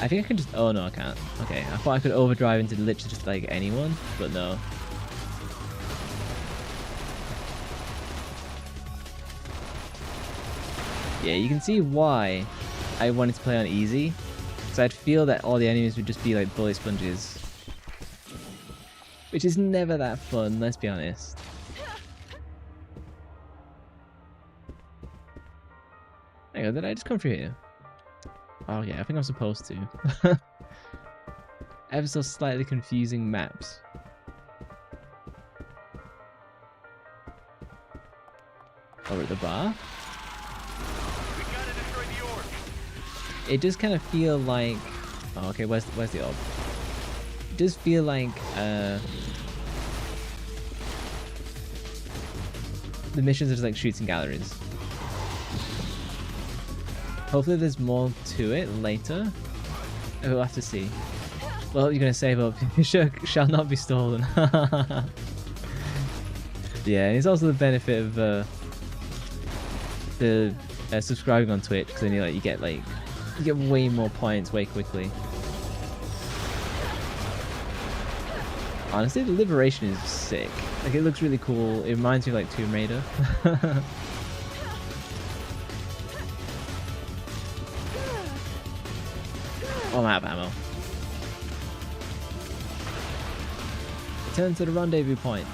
I think I can just... Oh no, I can't. Okay, I thought I could overdrive into literally just like anyone, but no. Yeah, you can see why I wanted to play on easy. Because I'd feel that all the enemies would just be like bullet sponges. Which is never that fun, let's be honest. Hang on, did I just come through here? Oh yeah, I think I'm supposed to. Ever so slightly confusing maps. Over at the bar? We gotta destroy the orb. It does kind of feel like... Oh, okay, where's the orb? It does feel like the missions are just like shooting galleries. Hopefully there's more to it later. We'll have to see. Well, you're gonna save up. Shall not be stolen. Yeah, it's also the benefit of the subscribing on Twitch, because then you get way more points way quickly. Honestly, the Liberation is sick. Like, it looks really cool. It reminds me of like Tomb Raider. Oh, I'm out of ammo. Return to the rendezvous point.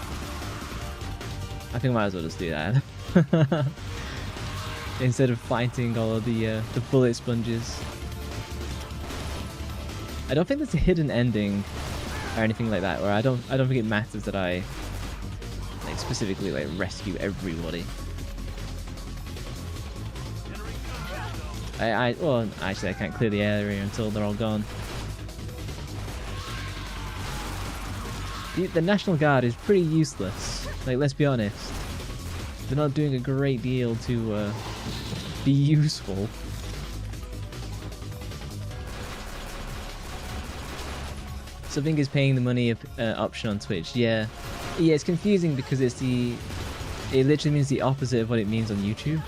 I think I might as well just do that. Instead of fighting all of the bullet sponges. I don't think there's a hidden ending or anything like that, where I don't think it matters that I like specifically like rescue everybody. Well, actually I can't clear the area until they're all gone. The National Guard is pretty useless. Like, let's be honest. They're not doing a great deal to be useful. Something is paying the money option on Twitch. Yeah, it's confusing because it literally means the opposite of what it means on YouTube.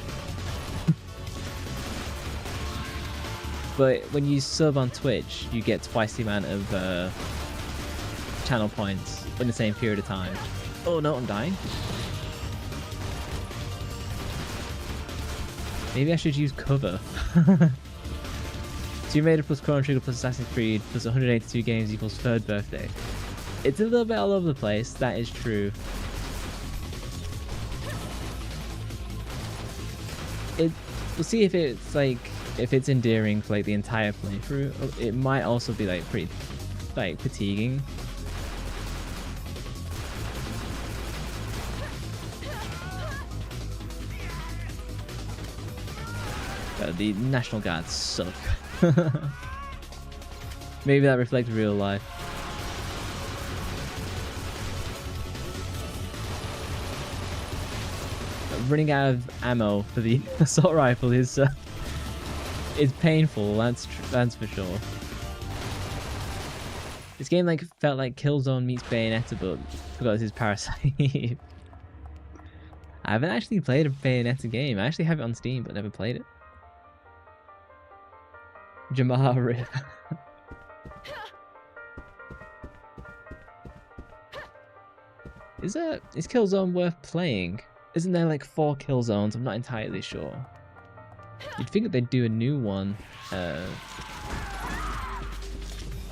But when you sub on Twitch, you get twice the amount of channel points in the same period of time. Oh no, I'm dying. Maybe I should use cover. Tomb Raider plus Chrono Trigger plus Assassin's Creed plus 182 games equals third birthday. It's a little bit all over the place, that is true. We'll see if it's endearing for like the entire playthrough. It might also be like pretty like fatiguing. The National Guard suck. Maybe that reflects real life. Running out of ammo for the assault rifle is painful. That's for sure. This game like felt like Killzone meets Bayonetta, but forgot this is Parasite. I haven't actually played a Bayonetta game. I actually have it on Steam, but never played it. Jamal Rip. Is Killzone worth playing? Isn't there like 4 Killzones? I'm not entirely sure. You'd think that they'd do a new one. Oh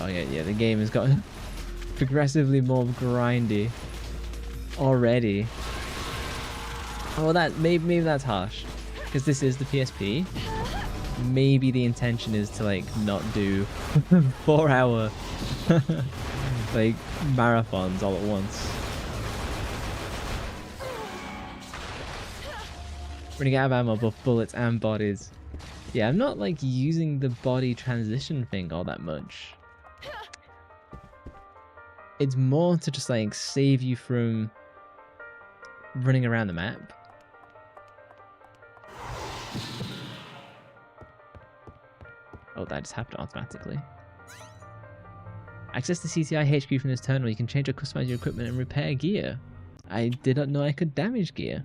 yeah, the game has gotten progressively more grindy already. Oh, maybe that's harsh, because this is the PSP. Maybe the intention is to like not do 4-hour like marathons all at once. Running out of ammo, both bullets and bodies. Yeah, I'm not like using the body transition thing all that much. It's more to just like save you from running around the map. Oh, that just happened automatically. Access the CTI HQ from this terminal. You can change or customize your equipment and repair gear. I did not know I could damage gear.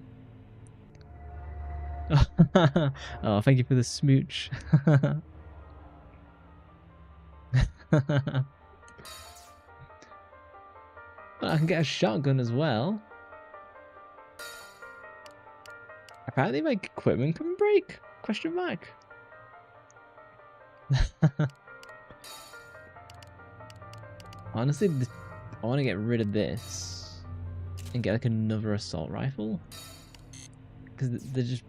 Oh, thank you for the smooch. Well, I can get a shotgun as well. Apparently my equipment can break? Question mark. Honestly, I want to get rid of this and get like another assault rifle, because they're just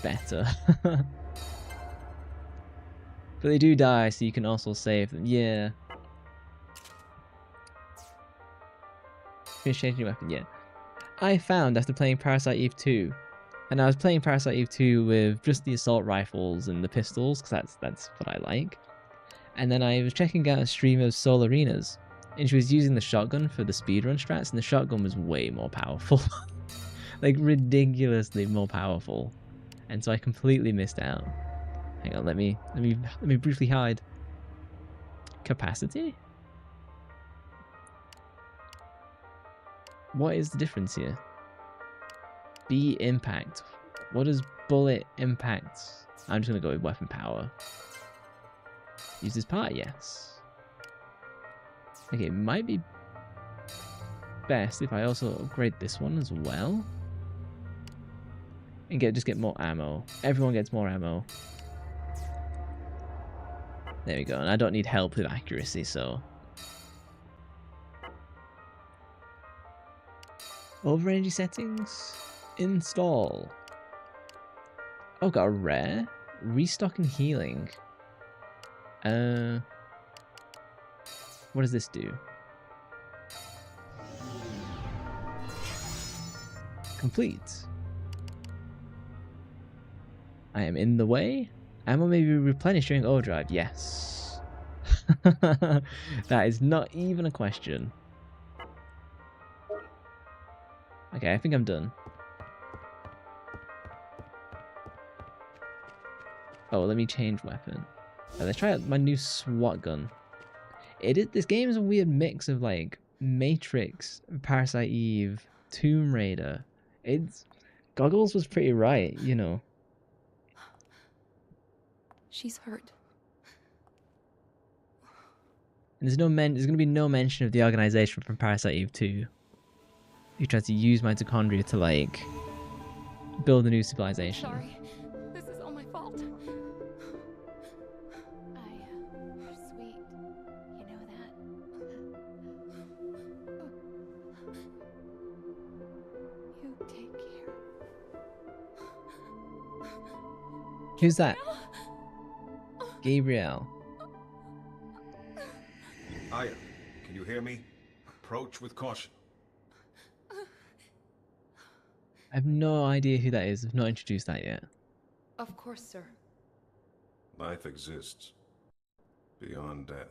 better. But they do die, so you can also save them. Yeah. Finish changing your weapon. Yeah. I found after playing Parasite Eve 2, and I was playing Parasite Eve 2 with just the assault rifles and the pistols, because that's what I like. And then I was checking out a stream of Soul Arenas, and she was using the shotgun for the speedrun strats, and the shotgun was way more powerful. Like, ridiculously more powerful. And so I completely missed out. Hang on, let me briefly hide. Capacity? What is the difference here? B impact. What does bullet impact? I'm just gonna go with weapon power. Use this part, yes. Okay, might be best if I also upgrade this one as well. And just get more ammo. Everyone gets more ammo. There we go, and I don't need help with accuracy, so... Over energy settings? Install. Oh, got a rare? Restock and healing. What does this do? Complete. I am in the way. Ammo may be replenished during overdrive. Yes. That is not even a question. Okay, I think I'm done. Oh, let me change weapon. Let's try out my new SWAT gun. This game is a weird mix of like Matrix, Parasite Eve, Tomb Raider. Goggles was pretty right, you know. She's hurt. And there's going to be no mention of the organization from Parasite Eve 2. Who tried to use mitochondria to like build a new civilization. Sorry. This is all my fault. You're sweet. You know that? You take care. Who's that? Gabriel. Aya, can you hear me? Approach with caution. I have no idea who that is. I've not introduced that yet. Of course, sir. Life exists beyond death.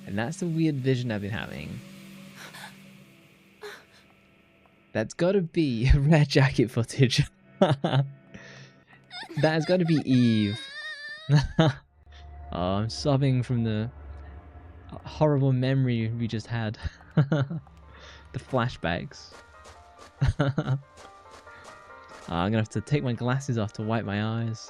And that's the weird vision I've been having. That's gotta be red jacket footage. That has gotta be Eve. Oh, I'm sobbing from the horrible memory we just had. The flashbacks. I'm gonna have to take my glasses off to wipe my eyes.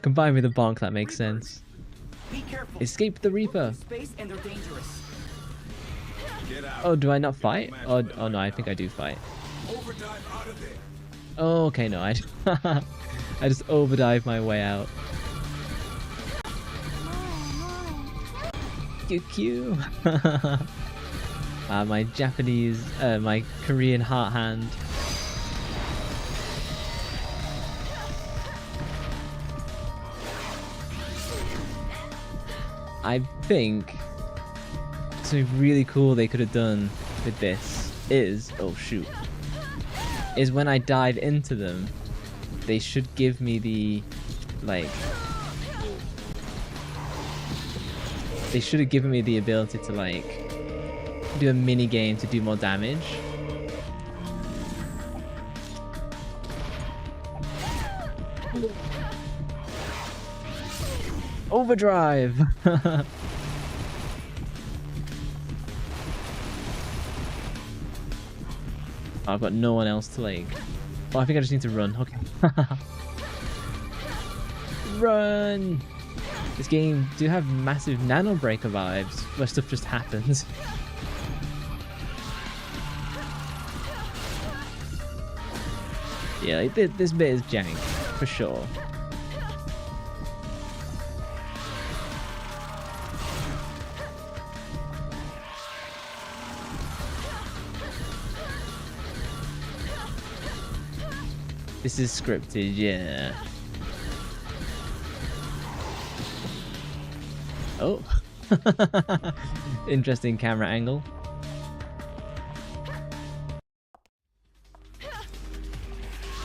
Combined with a bonk, that makes sense. Be careful. Escape the Reaper. Space and they're dangerous. Oh, do I not fight? Oh no, I think I do fight. Overdive out of there. Oh, okay, no, I just overdive my way out. QQ. My Japanese, my Korean heart hand. I think something really cool they could have done with this is, oh shoot, is when I dive into them, they should give me the, like, they should have given me the ability to like do a mini game to do more damage. Overdrive. I've got no one else to like. Oh, I think I just need to run. Okay. Run! This game do have massive nano breaker vibes where stuff just happens. Yeah, like, this bit is jank for sure. This is scripted, yeah. Oh. Interesting camera angle.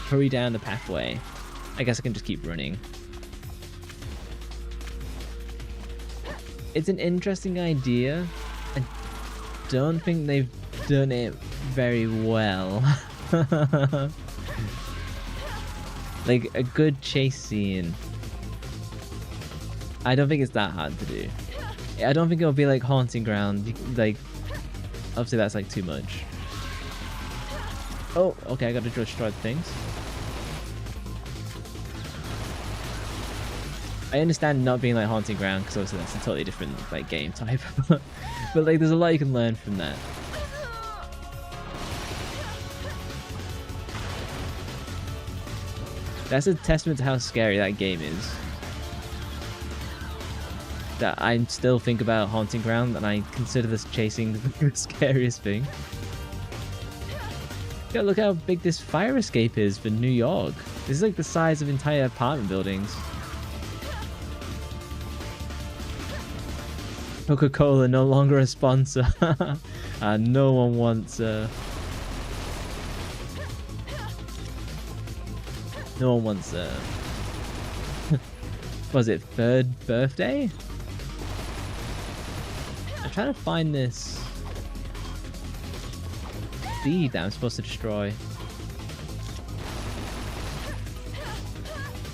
Hurry down the pathway. I guess I can just keep running. It's an interesting idea. I don't think they've done it very well. Like a good chase scene. I don't think it's that hard to do. I don't think it'll be like Haunting Ground. Like, obviously that's like too much. Oh, okay, I gotta destroy the things. I understand not being like Haunting Ground because obviously that's a totally different like game type, but like there's a lot you can learn from that. That's a testament to how scary that game is. That I still think about Haunting Ground and I consider this chasing the scariest thing. Yo, look how big this fire escape is for New York. This is like the size of entire apartment buildings. Coca-Cola no longer a sponsor. No one wants no one wants was it third birthday? I'm trying to find this seed that I'm supposed to destroy.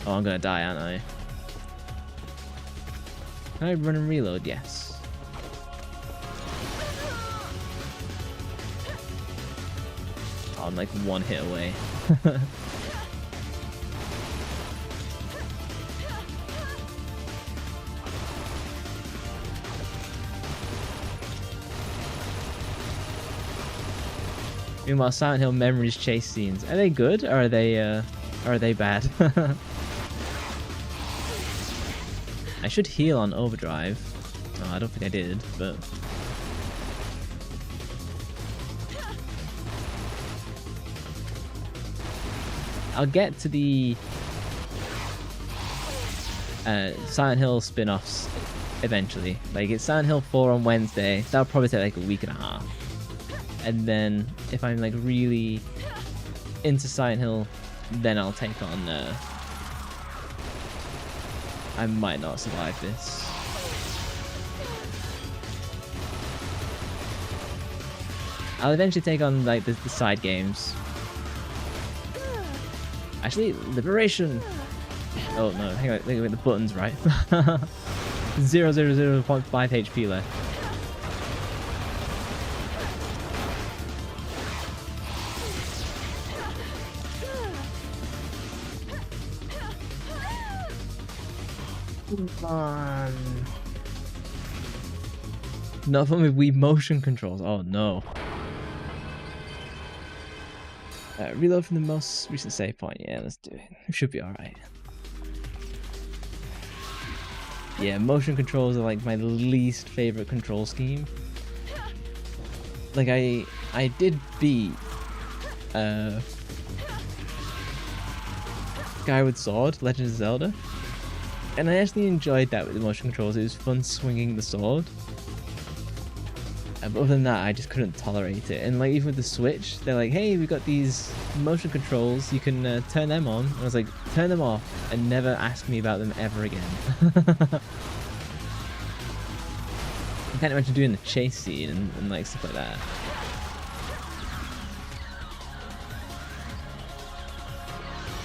Oh, I'm gonna die, aren't I? Can I run and reload? Yes. Oh, I'm like one hit away. Meanwhile, Silent Hill Memories chase scenes. Are they good or are they bad? I should heal on overdrive. Oh, I don't think I did, but I'll get to the Silent Hill spin-offs eventually. Like, it's Silent Hill 4 on Wednesday. That'll probably take like a week and a half. And then if I'm like really into Silent Hill, then I'll take on I might not survive this. I'll eventually take on like the side games. Actually, Liberation! Oh no, hang on, think about the buttons right. 0.5 HP left. Come on. Not fun with Wii motion controls. Oh no. Reload from the most recent save point. Yeah, let's do it. It should be alright. Yeah, motion controls are like my least favorite control scheme. Like I did beat Skyward Sword, Legend of Zelda. And I actually enjoyed that with the motion controls. It was fun swinging the sword. But other than that, I just couldn't tolerate it. And like even with the Switch, they're like, "Hey, we've got these motion controls. You can turn them on." And I was like, "Turn them off and never ask me about them ever again." I can't imagine doing the chase scene and like stuff like that.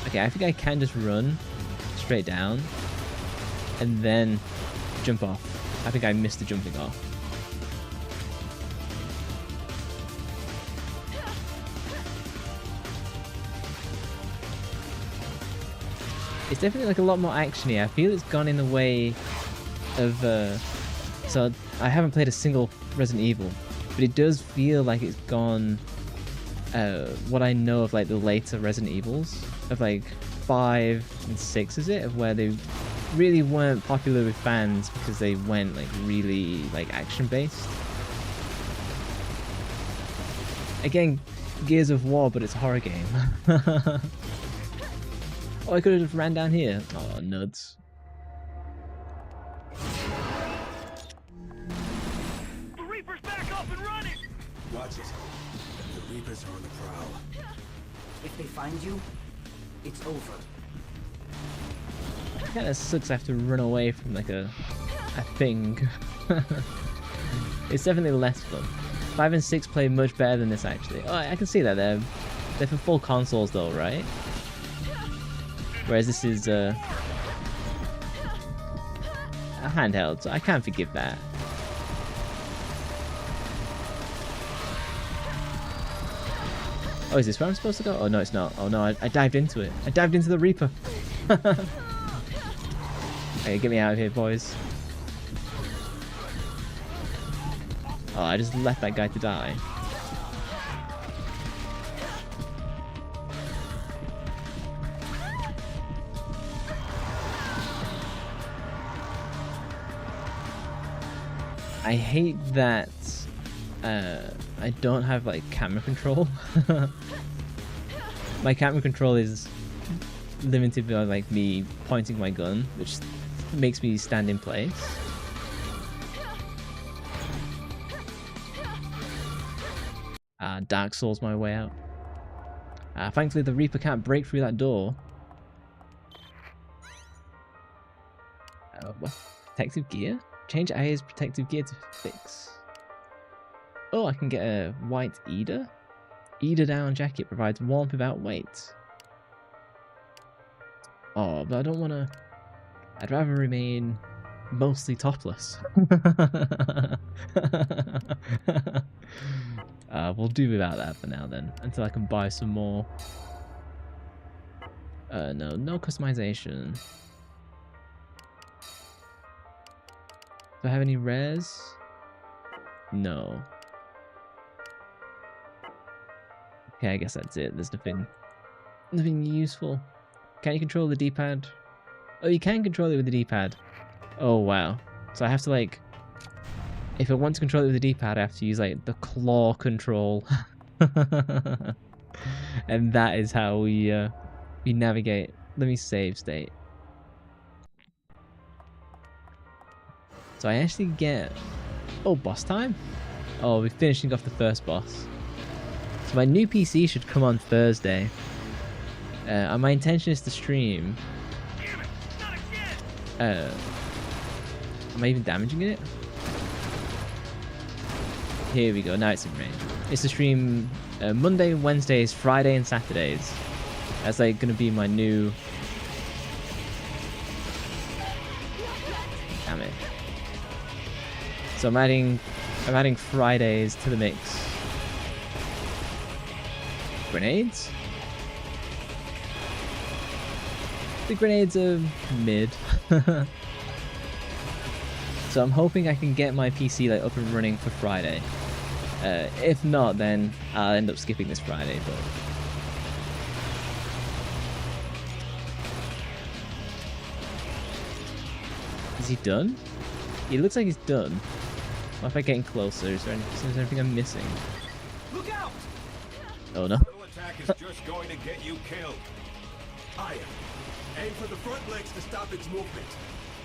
Okay, I think I can just run straight down and then jump off. I think I missed the jumping off. It's definitely like a lot more actiony. I feel it's gone in the way of so I haven't played a single Resident Evil, but it does feel like it's gone what I know of like the later Resident Evils of like 5 and 6, is it, of where they really weren't popular with fans because they went like really like action based. Again, Gears of War, but it's a horror game. Oh, I could have just ran down here. Oh, nuts. The Reaper's back up and running! Watch it. The Reapers are on the prowl. If they find you, it's over. It kind of sucks I have to run away from like a thing. It's definitely less fun. 5 and 6 play much better than this actually. Oh, I can see that they're for full consoles though, right? Whereas this is a handheld, so I can forgive that. Oh, is this where I'm supposed to go? Oh no, it's not. Oh no, I dived into it. I dived into the Reaper. Okay, get me out of here, boys. Oh, I just left that guy to die. I hate that I don't have like camera control. My camera control is limited by like me pointing my gun, which makes me stand in place. Dark Souls my way out. Thankfully the Reaper can't break through that door. What? Protective gear? Change Aya's protective gear to fix. Oh, I can get a white Eder? Eder down jacket provides warmth without weight. Oh, but I don't want to... I'd rather remain mostly topless. We'll do without that for now then, until I can buy some more. No customization. Do I have any rares? No. Okay, I guess that's it. There's nothing useful. Can you control the D-pad? Oh, you can control it with the D-pad. Oh, wow. So I have to, like... If I want to control it with the D-pad, I have to use, like, the claw control. And that is how we navigate. Let me save state. So I actually get... Oh, boss time? Oh, we're finishing off the first boss. So my new PC should come on Thursday. My intention is to stream... am I even damaging it? Here we go, now it's in range. It's to stream Monday, Wednesdays, Friday and Saturdays. That's like gonna be my new... Damn it. So I'm adding Fridays to the mix. Grenades? The grenades are mid. So I'm hoping I can get my PC like up and running for Friday. If not, then I'll end up skipping this Friday, but... Is he done? He looks like he's done. What if I get in closer? Is there anything I'm missing? Look out! Oh no. Little attack is just going to get you killed. Aya, aim for the front legs to stop its movement.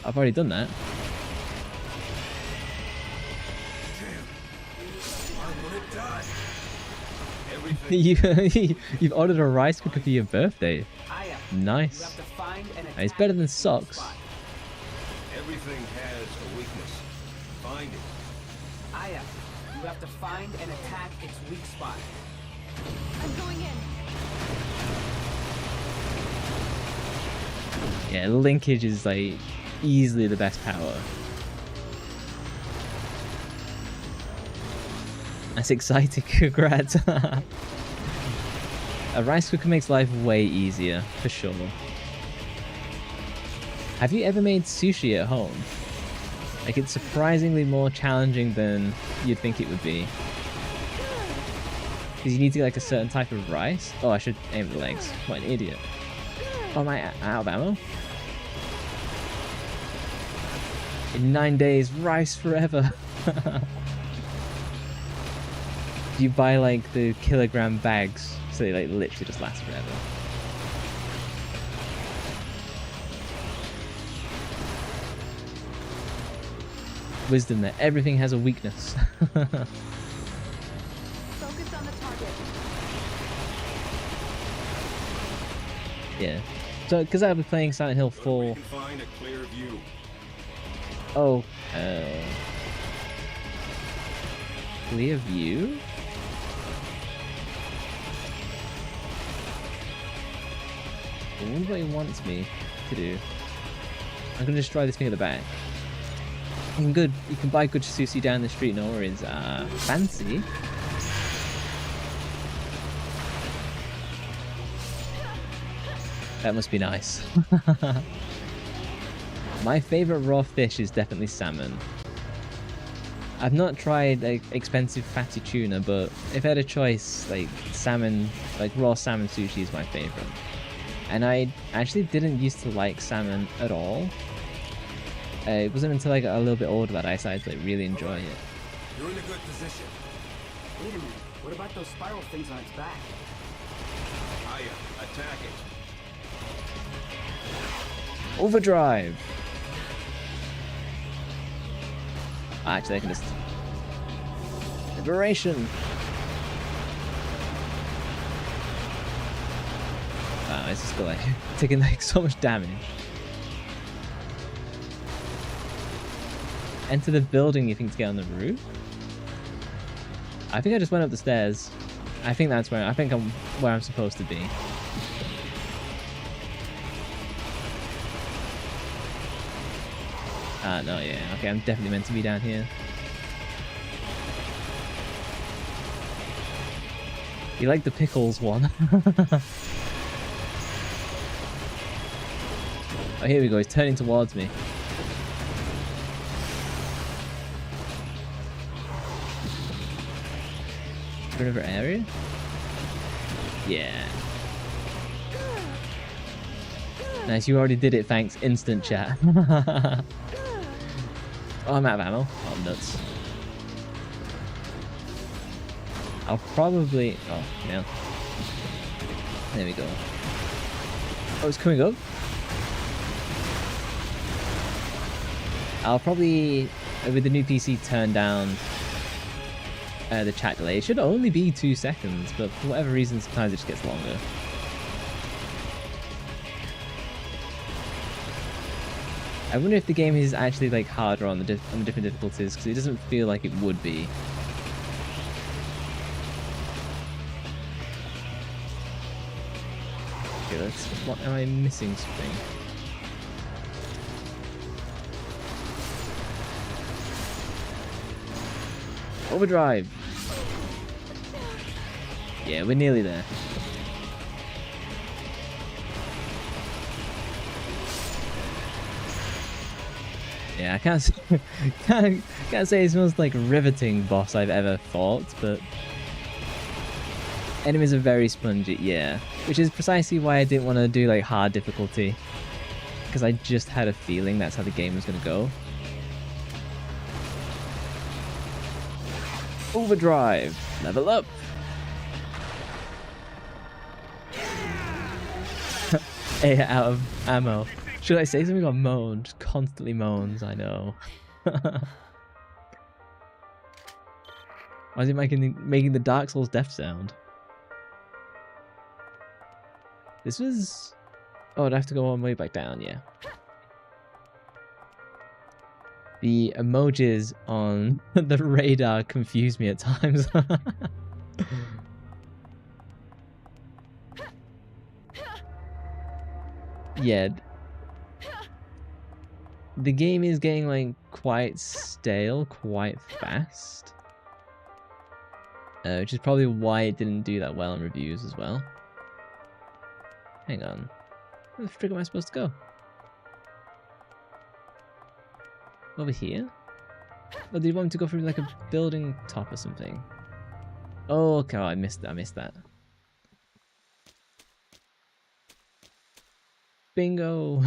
I've already done that. You've ordered a rice cooker for your birthday. Nice. It's better than socks. Everything has a weakness. Find it. Aya, you have to find and attack its weak spot. I'm going in. Yeah, linkage is like easily the best power. That's exciting, congrats. A rice cooker makes life way easier, for sure. Have you ever made sushi at home? Like, it's surprisingly more challenging than you'd think it would be. Because you need to get like a certain type of rice. Oh, I should aim at the legs. What an idiot. Oh, am I out of ammo? In 9 days, rice forever. You buy like the kilogram bags, so they like literally just last forever. Wisdom there. Everything has a weakness. Focus on the target. Yeah. So, because I'll be playing Silent Hill 4. Find a clear view. Oh. Clear view? I wonder what he wants me to do. I'm gonna destroy this thing at the back. You can buy good sushi down the street, no worries. Fancy. That must be nice. My favorite raw fish is definitely salmon. I've not tried like expensive fatty tuna, but if I had a choice, like salmon, like raw salmon sushi is my favorite. And I actually didn't used to like salmon at all. It wasn't until I got a little bit older that I decided to like really enjoy it. You're in a good position. Wait a minute. What about those spiral things on its back? Aya, attack it. Overdrive! Actually, I can just... Liberation! Wow, it's just like taking like so much damage. Enter the building you think to get on the roof? I think I just went up the stairs. I think that's where I'm where I'm supposed to be. No, yeah, okay, I'm definitely meant to be down here. You like the pickles one? Oh, here we go, he's turning towards me. Another area? Yeah. Nice, you already did it, thanks. Instant chat. Oh, I'm out of ammo. Oh, I'm nuts. I'll probably... Oh, yeah. There we go. Oh, it's coming up. I'll probably, with the new PC, turn down the chat delay. It should only be 2 seconds, but for whatever reason, sometimes it just gets longer. I wonder if the game is actually like harder on the different difficulties, because it doesn't feel like it would be. Okay, let's. What am I missing? Something. Overdrive. Yeah, we're nearly there. Yeah, I can't say it's the most like riveting boss I've ever fought, but enemies are very spongy, yeah. Which is precisely why I didn't want to do like hard difficulty, because I just had a feeling that's how the game was gonna go. Overdrive, level up. Hey, out of ammo. Should I say something or moan? Just constantly moans, I know. Why is it making the Dark Souls death sound? This was... Oh, I'd have to go all the way back down, yeah. The emojis on the radar confuse me at times. Yeah. The game is getting like quite stale quite fast, which is probably why it didn't do that well in reviews as well. Hang on, where the frick am I supposed to go? Over here? Or did you want me to go through like a building top or something? Oh, okay, I missed that. Bingo!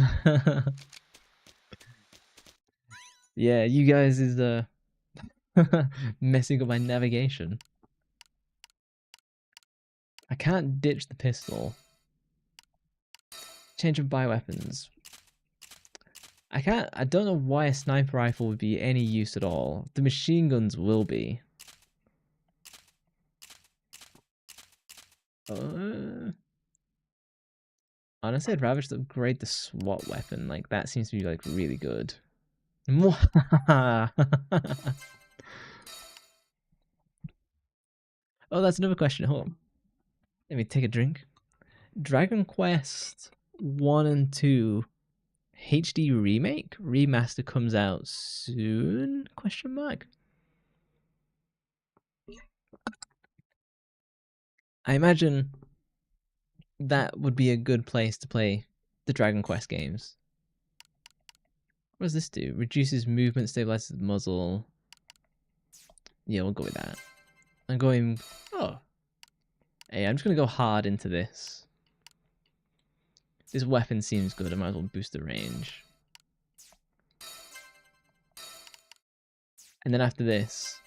Yeah, you guys is messing up my navigation. I can't ditch the pistol. Change of bioweapons. I don't know why a sniper rifle would be any use at all. The machine guns will be. Honestly, I'd rather just upgrade the SWAT weapon. Like, that seems to be like really good. Oh, that's another question. Hold on. Let me take a drink. Dragon Quest 1 and 2 HD remake? Remaster comes out soon? Question mark. I imagine that would be a good place to play the Dragon Quest games. What does this do? Reduces movement, stabilizes the muzzle. Yeah, we'll go with that. I'm going... Oh. Hey, I'm just going to go hard into this. This weapon seems good. I might as well boost the range. And then after this,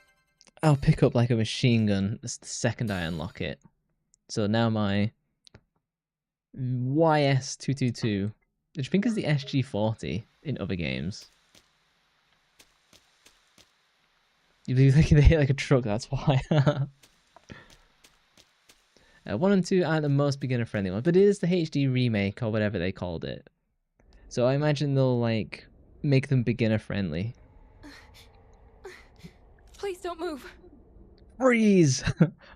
I'll pick up like a machine gun. That's the second I unlock it. So now my YS222, which I think is the SG40 in other games. You believe they hit like a truck, that's why. 1 and 2 aren't the most beginner friendly ones, but it is the HD remake or whatever they called it. So I imagine they'll like make them beginner friendly. Please don't move. Freeze!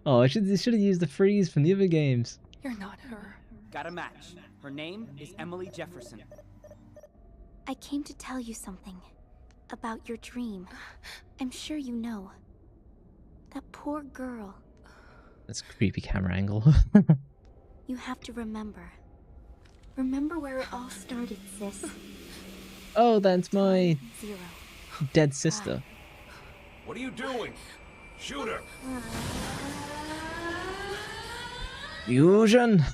Oh, they should have used the freeze from the other games. You're not her. Got a match. Her name is Emily Jefferson. I came to tell you something about your dream. I'm sure you know. That poor girl. That's a creepy camera angle. You have to remember. Remember where it all started, sis. Oh, that's my 0. dead sister. What are you doing? Shoot her! Fusion!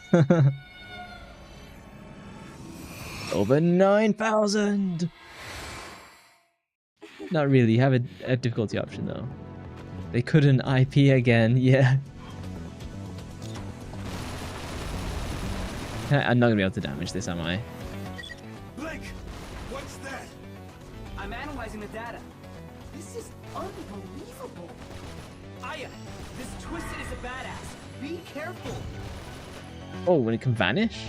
Over 9,000! Not really, you have a difficulty option though. They couldn't IP again, yeah. I'm not gonna be able to damage this, am I? Blake! What's that? I'm analyzing the data. This is unbelievable. Aya, this Twisted is a badass. Be careful. Oh, when it can vanish?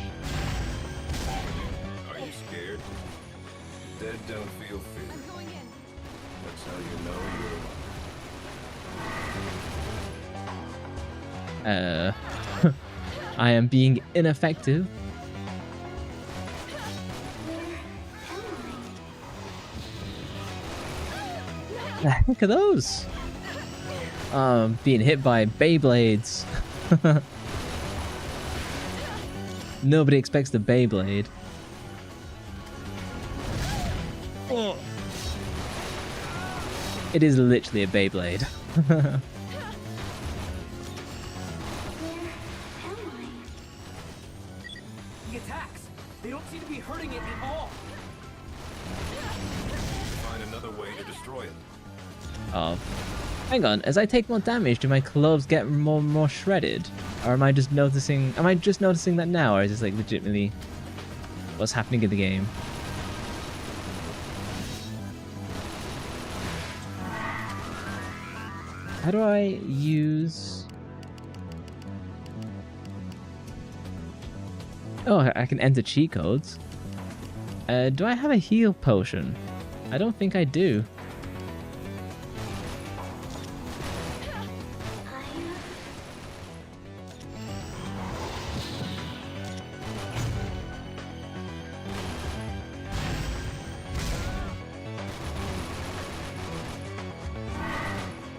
Are you scared? Dead don't feel fear. I'm going in. That's how you know you're... I am being ineffective. The heck are those? Being hit by Beyblades. Nobody expects the Beyblade. Oh. It is literally a Beyblade. The attacks. They don't seem to be hurting it at all. Find another way to destroy it. Oh. Hang on, as I take more damage, do my clothes get more shredded? Or am I just noticing that now, or is this like legitimately what's happening in the game? How do I use... Oh, I can enter cheat codes. Do I have a heal potion? I don't think I do.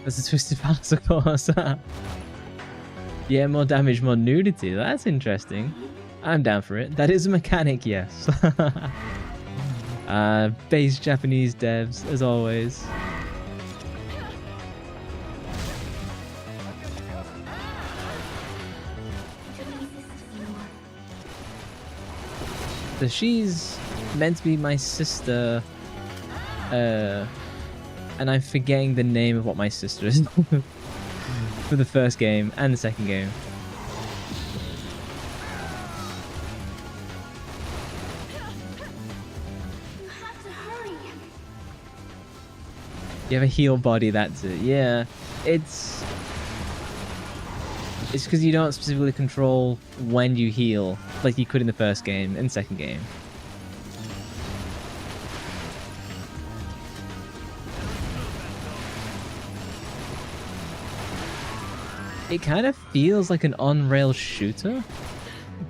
There's a twisted palace, of course. Yeah, more damage, more nudity. That's interesting. I'm down for it. That is a mechanic, yes. Base Japanese devs, as always. So she's meant to be my sister, and I'm forgetting the name of what my sister is for the first game and the second game. You have to hurry. You have a heal body, that's it. Yeah, it's because you don't specifically control when you heal like you could in the first game and second game. It kind of feels like an on-rail shooter,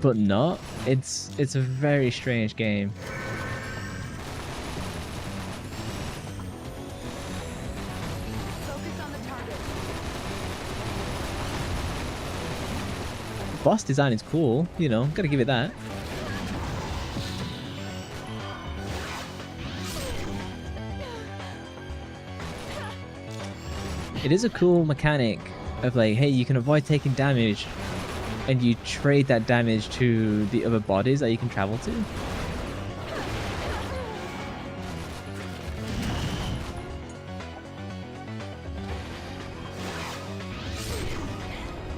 but not. It's a very strange game. Focus on the target. Boss design is cool, you know, gotta give it that. It is a cool mechanic of like, hey, you can avoid taking damage and you trade that damage to the other bodies that you can travel to.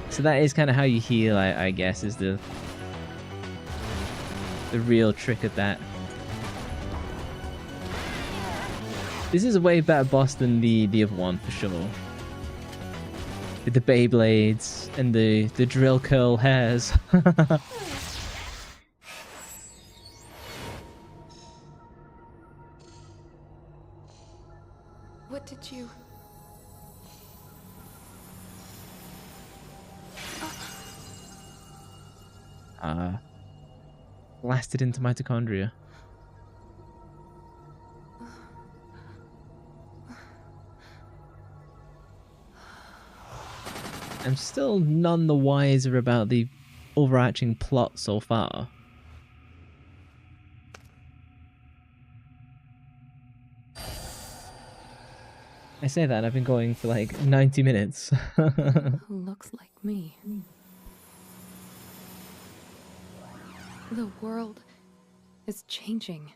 So that is kind of how you heal, I guess, is the real trick of that. This is a way better boss than the other one, for sure. With the Beyblades and the drill curl hairs. What did you... Blasted into mitochondria. I'm still none the wiser about the overarching plot so far. I say that, I've been going for like 90 minutes. Who looks like me? The world is changing.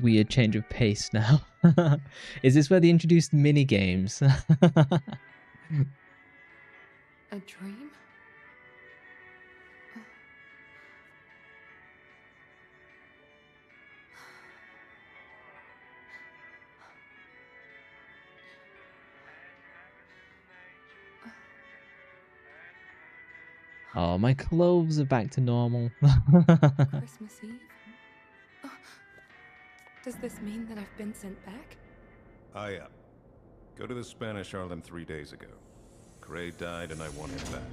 Weird change of pace now. Is this where they introduced mini games? A dream? Oh, my clothes are back to normal. Christmas Eve? Does this mean that I've been sent back? Yeah. Go to the Spanish Harlem 3 days ago. Gray died and I want him back.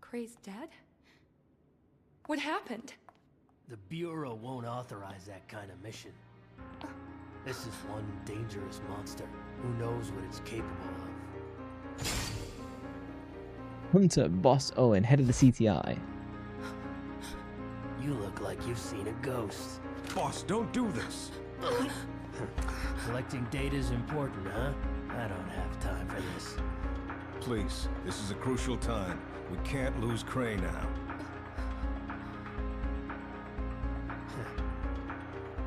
Gray's dead? What happened? The Bureau won't authorize that kind of mission. This is one dangerous monster. Who knows what it's capable of? Hunter Boss Owen, head of the CTI. You look like you've seen a ghost. Boss, don't do this! Collecting data is important, huh? I don't have time for this. Please, this is a crucial time. We can't lose Cray now.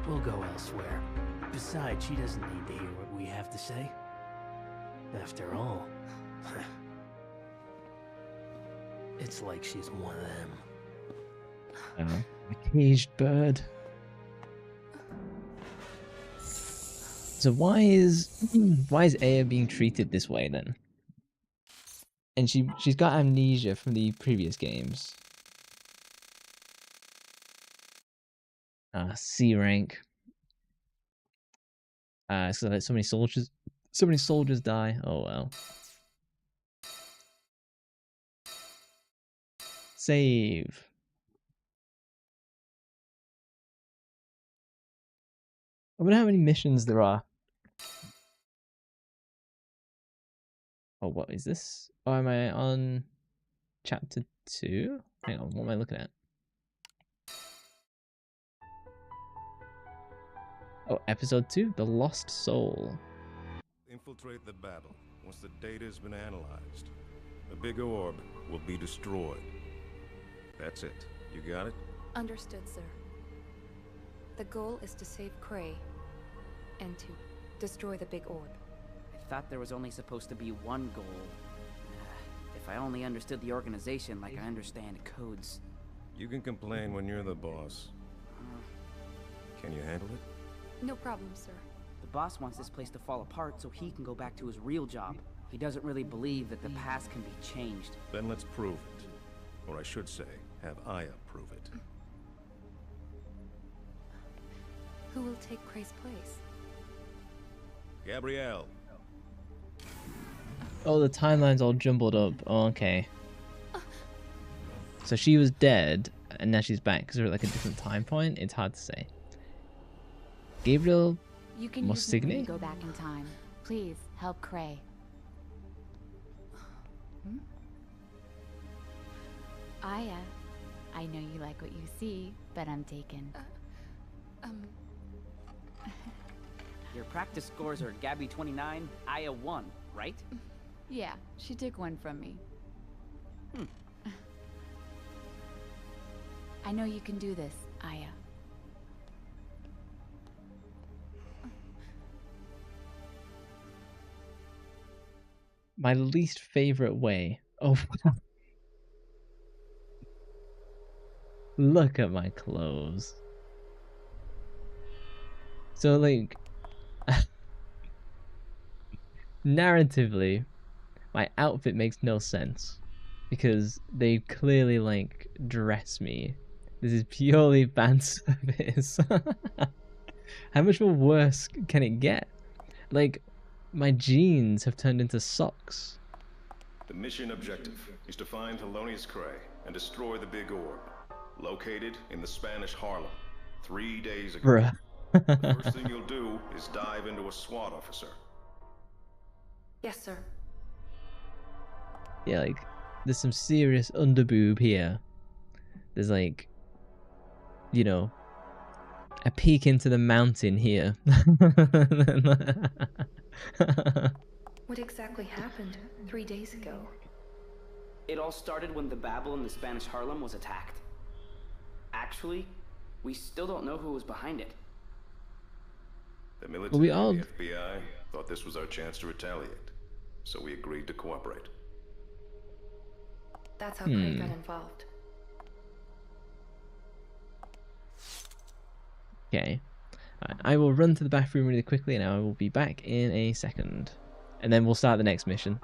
We'll go elsewhere. Besides, she doesn't need to hear what we have to say. After all, it's like she's one of them. A caged bird. So why is Aya being treated this way then? And she's got amnesia from the previous games. C rank. So that so many soldiers die. Oh well. Save. I wonder how many missions there are. Oh, what is this? Oh, am I on chapter 2? Hang on, what am I looking at? Oh, episode 2, The Lost Soul. Infiltrate the battle. Once the data has been analyzed, the big orb will be destroyed. That's it. You got it? Understood, sir. The goal is to save Cray and to destroy the big orb. I thought there was only supposed to be one goal. If I only understood the organization like I understand codes. You can complain when you're the boss. Can you handle it? No problem, sir. The boss wants this place to fall apart so he can go back to his real job. He doesn't really believe that the past can be changed. Then let's prove it. Or I should say, have Aya prove it. Who will take Cray's place? Gabrielle. Oh, the timeline's all jumbled up. Oh, okay. So she was dead, and now she's back because we're at like a different time point. It's hard to say. Gabriel You can use me when you go back in time. Please help Cray. Aya, I know you like what you see, but I'm taken. Your practice scores are Gabby 29, Aya 1, right? Yeah, she took one from me. I know you can do this, Aya. My least favorite way. Oh, look at my clothes. So, like, narratively, my outfit makes no sense because they clearly like dress me. This is purely fan service. How much more worse can it get? Like, my jeans have turned into socks. The mission objective is to find Thelonious Cray and destroy the big orb, located in the Spanish Harlem, 3 days ago. Bruh. The first thing you'll do is dive into a SWAT officer. Yes, sir. Yeah, like, there's some serious underboob here. There's like, you know, a peek into the mountain here. What exactly happened 3 days ago? It all started when the Babel in the Spanish Harlem was attacked. Actually, we still don't know who was behind it. The military and the FBI thought this was our chance to retaliate, so we agreed to cooperate. That's how Cray got involved. Okay. I will run to the bathroom really quickly and I will be back in a second. And then we'll start the next mission.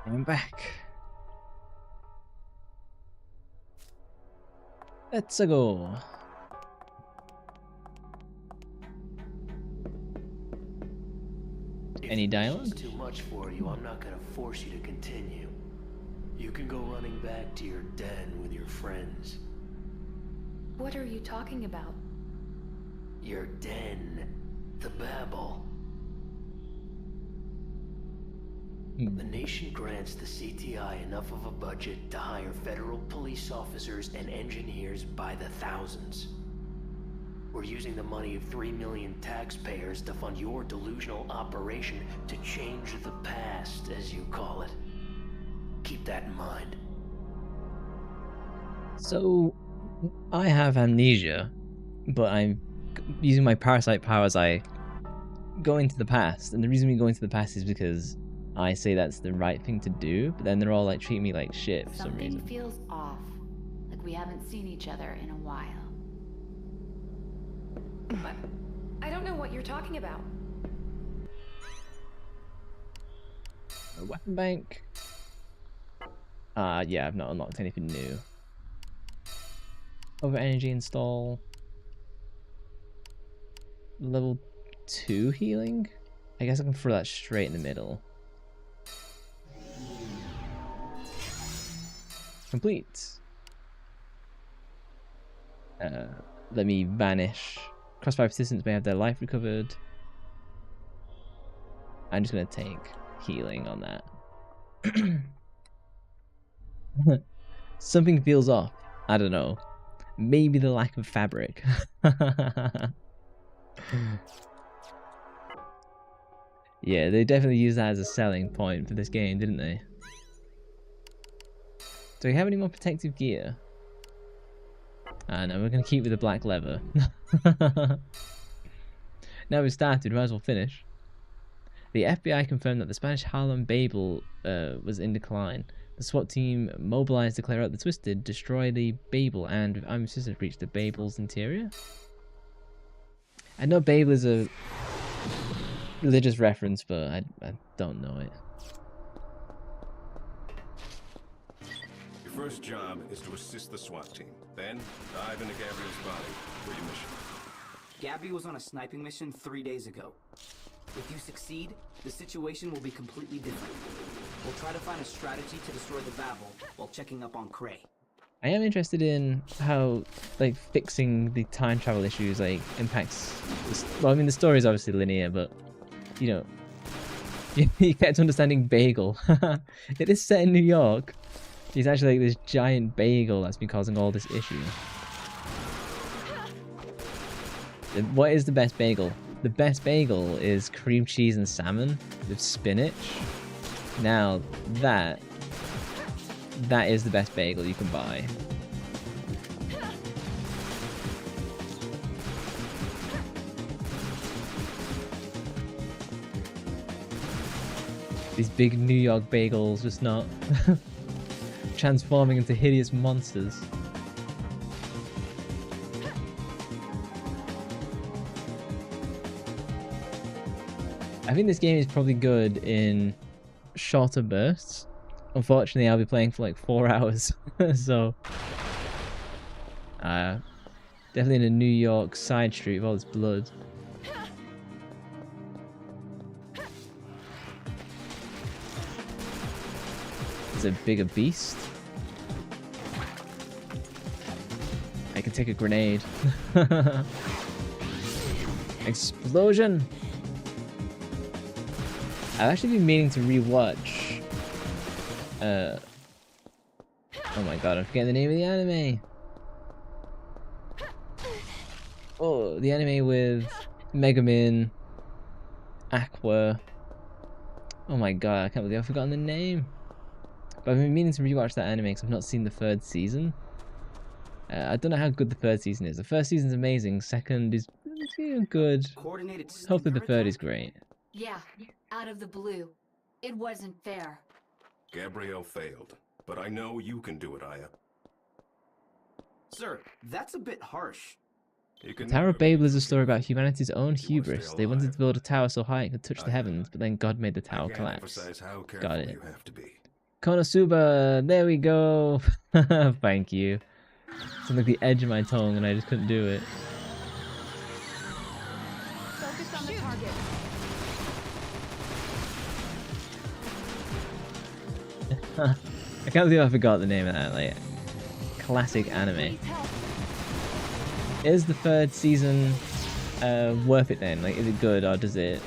I'm back. Let's go. Any dialogue? If it's too much for you, I'm not gonna force you to continue. You can go running back to your den with your friends. What are you talking about? Your den. The Babel. The nation grants the CTI enough of a budget to hire federal police officers and engineers by the thousands. We're using the money of 3 million taxpayers to fund your delusional operation to change the past, as you call it. Keep that in mind. So, I have amnesia, but I'm using my Parasite powers. I go into the past, and the reason we go into the past is because I say that's the right thing to do, but then they're all like treat me like shit for some reason. Something feels off, like we haven't seen each other in a while. But I don't know what you're talking about. A weapon bank. Yeah, I've not unlocked anything new. Over energy install. Level 2 healing? I guess I can throw that straight in the middle. Complete. Let me vanish. Crossfire participants may have their life recovered. I'm just gonna take healing on that. Something feels off. I don't know. Maybe the lack of fabric. Yeah, they definitely used that as a selling point for this game, didn't they? Do we have any more protective gear? No, we're going to keep with the black leather. Now we've started, we might as well finish. The FBI confirmed that the Spanish Harlem Babel was in decline. The SWAT team mobilized to clear out the Twisted, destroy the Babel, and with armed assistance breach the Babel's interior. I know Babel is a religious reference, but I don't know it. Your first job is to assist the SWAT team. Then, dive into Gabriel's body for your mission. Gabby was on a sniping mission 3 days ago. If you succeed, the situation will be completely different. We'll try to find a strategy to destroy the Babel while checking up on Cray. I am interested in how, like, fixing the time travel issues, like, impacts... Well, I mean, the story is obviously linear, but, you know, you get to understanding Bagel. It is set in New York. He's actually like this giant bagel that's been causing all this issue. What is the best bagel? The best bagel is cream cheese and salmon with spinach. Now, that is the best bagel you can buy. These big New York bagels just not transforming into hideous monsters. I think this game is probably good in shorter bursts. Unfortunately, I'll be playing for like 4 hours. So, definitely in a New York side street with all this blood. There's a bigger beast. I can take a grenade. Explosion! I've actually been meaning to rewatch. Oh my god, I'm forgetting the name of the anime. Oh, the anime with Megamin, Aqua. Oh my god, I can't believe I've forgotten the name. But I've been meaning to rewatch that anime because I've not seen the 3rd season. I don't know how good the 3rd season is. The 1st season's amazing, 2nd is good. Hopefully the 3rd is great. Yeah, out of the blue. It wasn't fair. Gabrielle failed, but I know you can do it, Aya. Sir, that's a bit harsh. The Tower of Babel is a story about humanity's own hubris. They wanted to build a tower so high it could touch the heavens, but then God made the tower collapse. Got it. Konosuba, there we go. Thank you. It's on like the edge of my tongue and I just couldn't do it. Focus on the target. I can't believe I forgot the name of that, like, classic anime. Is the 3rd season worth it then? Like, is it good or does it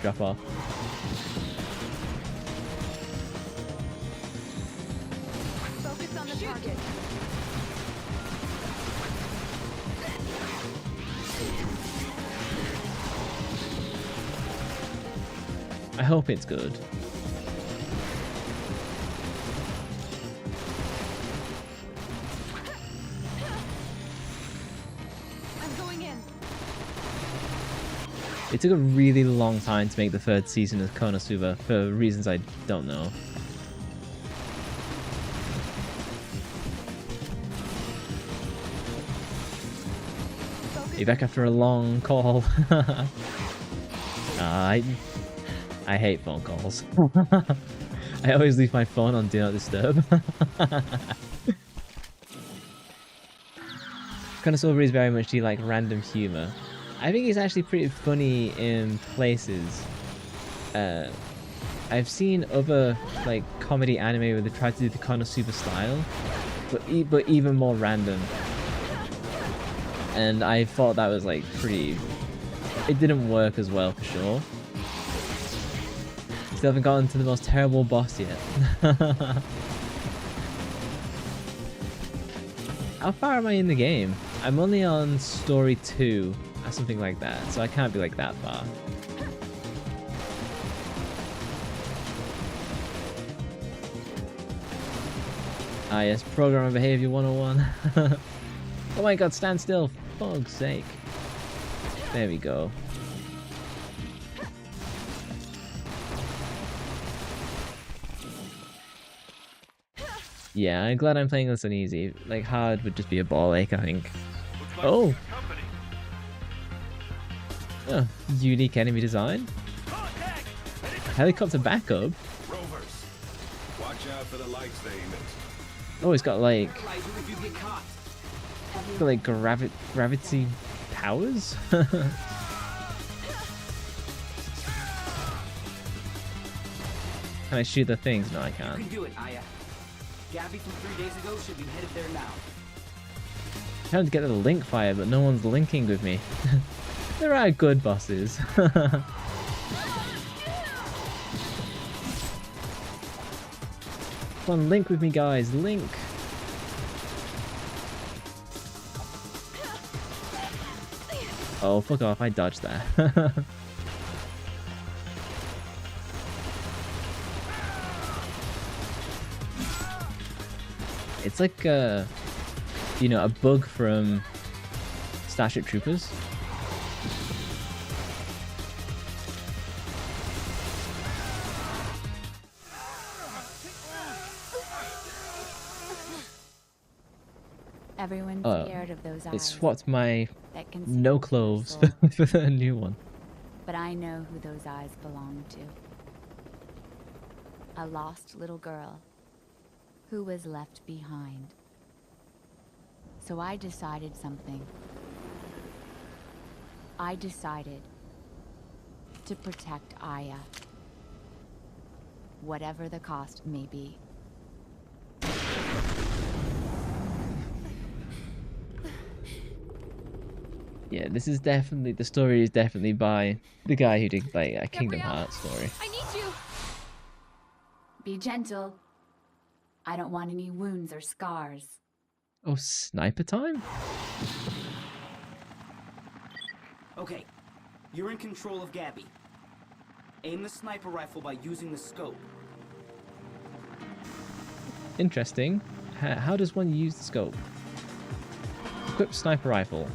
drop off? target. I hope it's good. I'm going in. It took a really long time to make the third season of Konosuba for reasons I don't know. Be back after a long call. I hate phone calls. I always leave my phone on Do Not Disturb. Konosuba is very much like random humor. I think it's actually pretty funny in places. I've seen other like comedy anime where they try to do the Konosuba style, but even more random. And I thought that was like pretty. It didn't work as well for sure. Still haven't gotten to the most terrible boss yet. How far am I in the game? I'm only on story 2 or something like that, so I can't be like that far. Ah yes, Programmer Behavior 101. Oh my god, stand still, for fuck's sake. There we go. Yeah, I'm glad I'm playing this on easy. Like, hard would just be a ball ache, I think. Oh! Oh, unique enemy design. Helicopter backup. Rovers, watch out for the lights they emit. Oh, it's got like... gravity powers? Can I shoot the things? No, I can't. You can do it, Aya. Gabby from 3 days ago should be headed there now. I'm trying to get the link fire, but no one's linking with me. There are good bosses. Come on, link with me, guys. Link. Oh, fuck off. I dodged that. It's like, you know, a bug from Starship Troopers. Everyone's scared of those eyes. It swapped my that can see no clothes for the new one. But I know who those eyes belong to. A lost little girl who was left behind. So I decided something. I decided to protect Aya, whatever the cost may be. Yeah, this is definitely, the story is definitely by the guy who did like a Kingdom Gabrielle, Hearts story. I need you! Be gentle. I don't want any wounds or scars. Oh, sniper time? Okay, you're in control of Gabby. Aim the sniper rifle by using the scope. Interesting. How does one use the scope? Equip sniper rifle.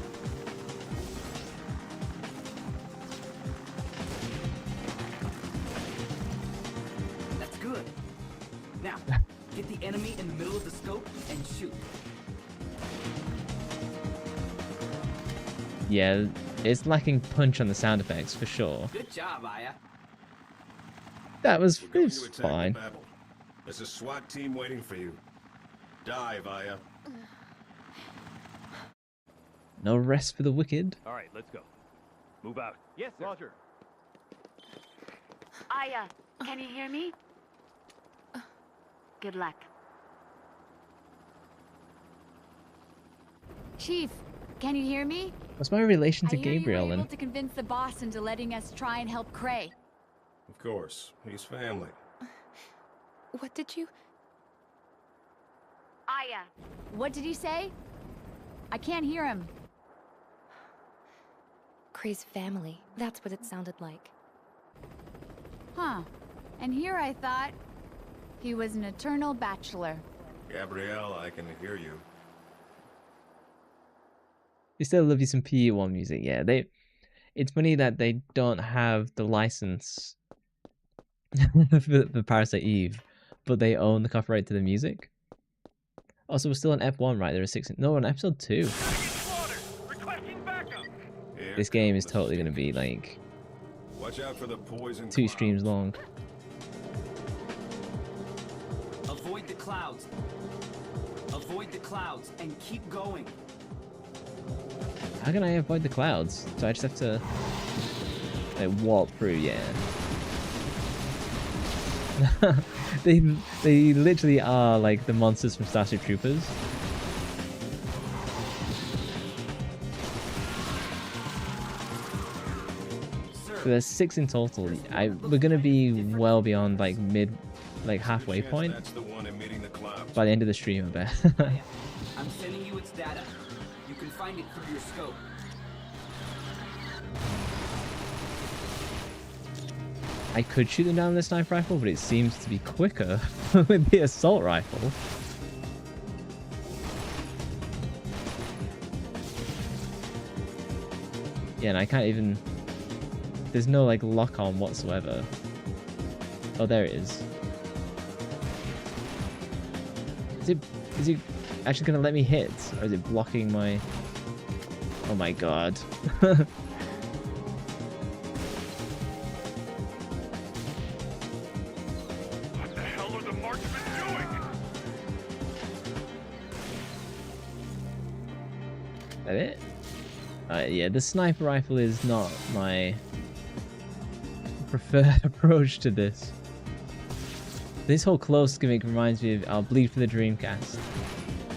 That's good. Now, get the enemy in the middle of the scope and shoot. Yeah, it's lacking punch on the sound effects for sure. Good job, Aya. That was, We're it going was to attack fine. the Babel. There's a SWAT team waiting for you. Dive, Aya. No rest for the wicked. All right, let's go. Move out. Yes, sir. Roger. Aya, can you hear me? Good luck. Chief, can you hear me? What's my relation to I hear Gabriel you were then? able to convince the boss into letting us try and help Cray. Of course, he's family. What did you... Aya. What did he say? I can't hear him. Cray's family. That's what it sounded like. Huh. And here I thought he was an eternal bachelor. Gabrielle, I can hear you. You still love you some PE1 music, yeah. It's funny that they don't have the license for Parasite Eve, but they own the copyright to the music. Also, we're still on F1, right? There are 6. No, we're on episode 2. This game is totally going to be like Watch out for the poison 2 streams long. Avoid the clouds. Avoid the clouds and keep going. How can I avoid the clouds? So I just have to like warp through, yeah. they literally are like the monsters from Starship Troopers. So there's 6 in total. We're gonna be well beyond like halfway point by the end of the stream, I bet. I'm sending you its data. You can find it through your scope. I could shoot them down with a sniper rifle, but it seems to be quicker with the assault rifle. Yeah, and I can't even... There's no like lock on whatsoever. Oh, there it is. Is it actually gonna let me hit? Or is it blocking my... Oh my god. What the hell are the marksmen doing? That it? Yeah, the sniper rifle is not my preferred approach to this. This whole close gimmick reminds me of I'll bleed for the Dreamcast.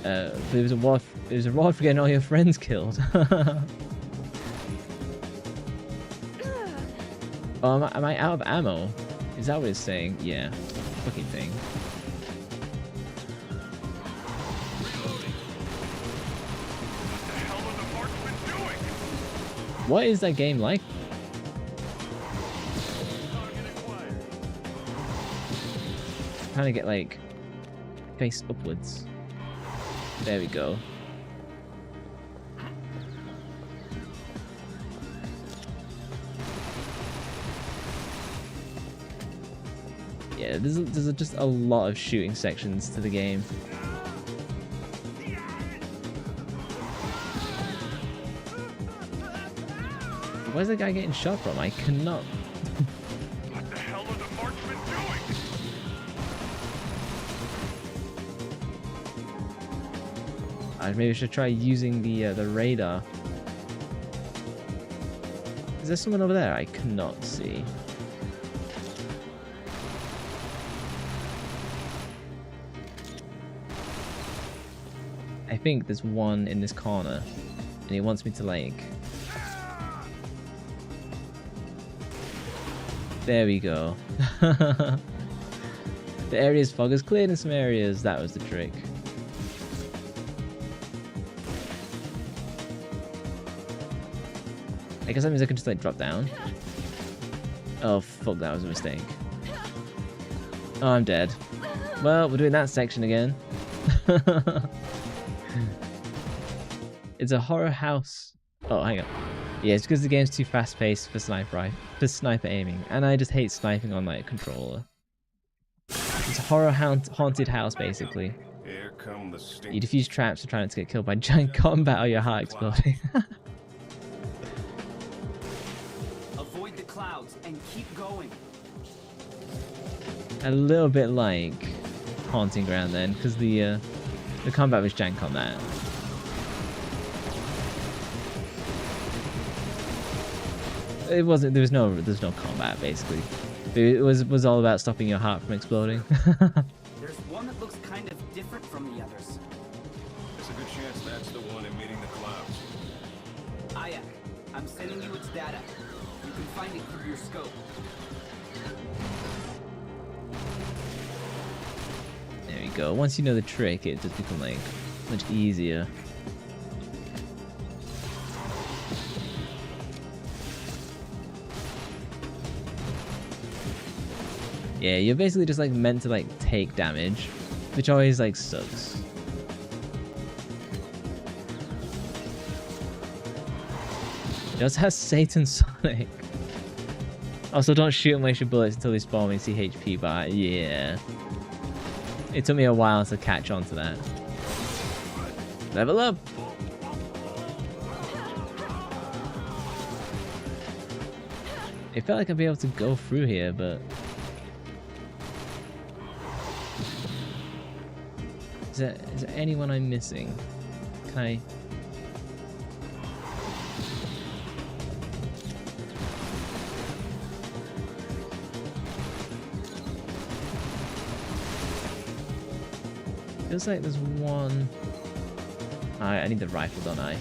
It was a reward for getting all your friends killed. Oh, am I out of ammo? Is that what it's saying? Yeah, fucking thing. What is that game like? I'm trying to get like face upwards. There we go. Yeah, there's just a lot of shooting sections to the game. Where's the guy getting shot from? I cannot. What the hell are the marksmen doing? Maybe I should try using the radar. Is there someone over there? I cannot see. I think there's one in this corner, and he wants me to like. There we go. The area's fog is cleared in some areas. That was the trick. I guess that means I can just like drop down. Oh fuck, that was a mistake. Oh, I'm dead. Well, we're doing that section again. It's a horror house. Oh, hang on. Yeah, it's because the game's too fast-paced for sniper aiming, and I just hate sniping on like a controller. It's a horror haunted house, basically. You defuse traps to try not to get killed by giant combat or your heart exploding. Avoid the clouds and keep going. A little bit like Haunting Ground then, because the combat was jank on that. It wasn't. There's no combat basically. It was all about stopping your heart from exploding. There's one that looks kind of different from the others. There's a good chance that's the one emitting the clouds. Aya, I'm sending you its data. You can find it through your scope. There we go. Once you know the trick, it just becomes like much easier. Yeah, you're basically just like meant to like take damage, which always like sucks. It also has Satan Sonic. Also, don't shoot and waste your bullets until they spawn when you see HP bar. Yeah. It took me a while to catch on to that. Level up! It felt like I'd be able to go through here, but... Is there anyone I'm missing? Can I... Feels like there's one... I need the rifle, don't I?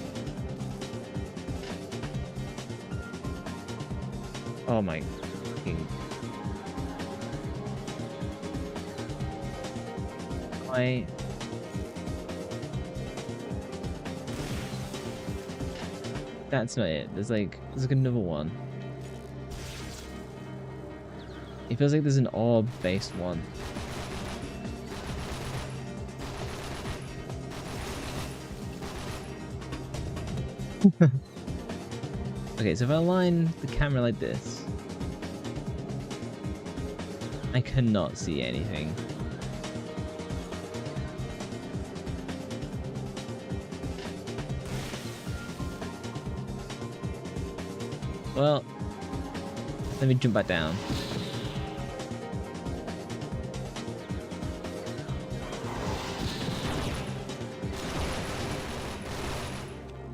Oh my fucking... That's not it. There's like another one. It feels like there's an orb-based one. Okay, so if I align the camera like this, I cannot see anything. Well, let me jump back down.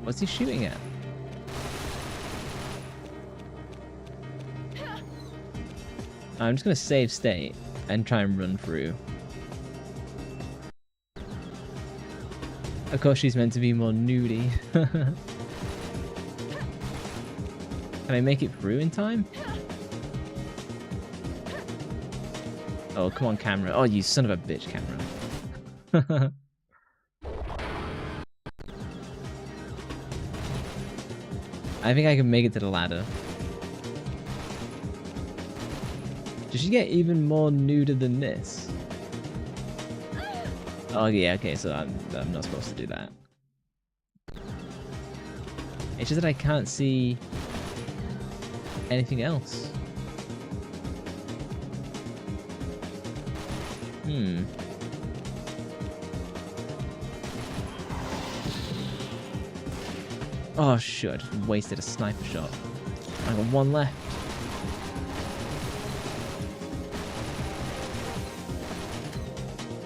What's he shooting at? I'm just gonna save state and try and run through. Of course she's meant to be more nudie. Can I make it through in time? Oh, come on, camera. Oh, you son of a bitch, camera. I think I can make it to the ladder. Did she get even more nuder than this? Oh yeah, okay, so I'm not supposed to do that. It's just that I can't see anything else. Oh shit, I just wasted a sniper shot. I got one left.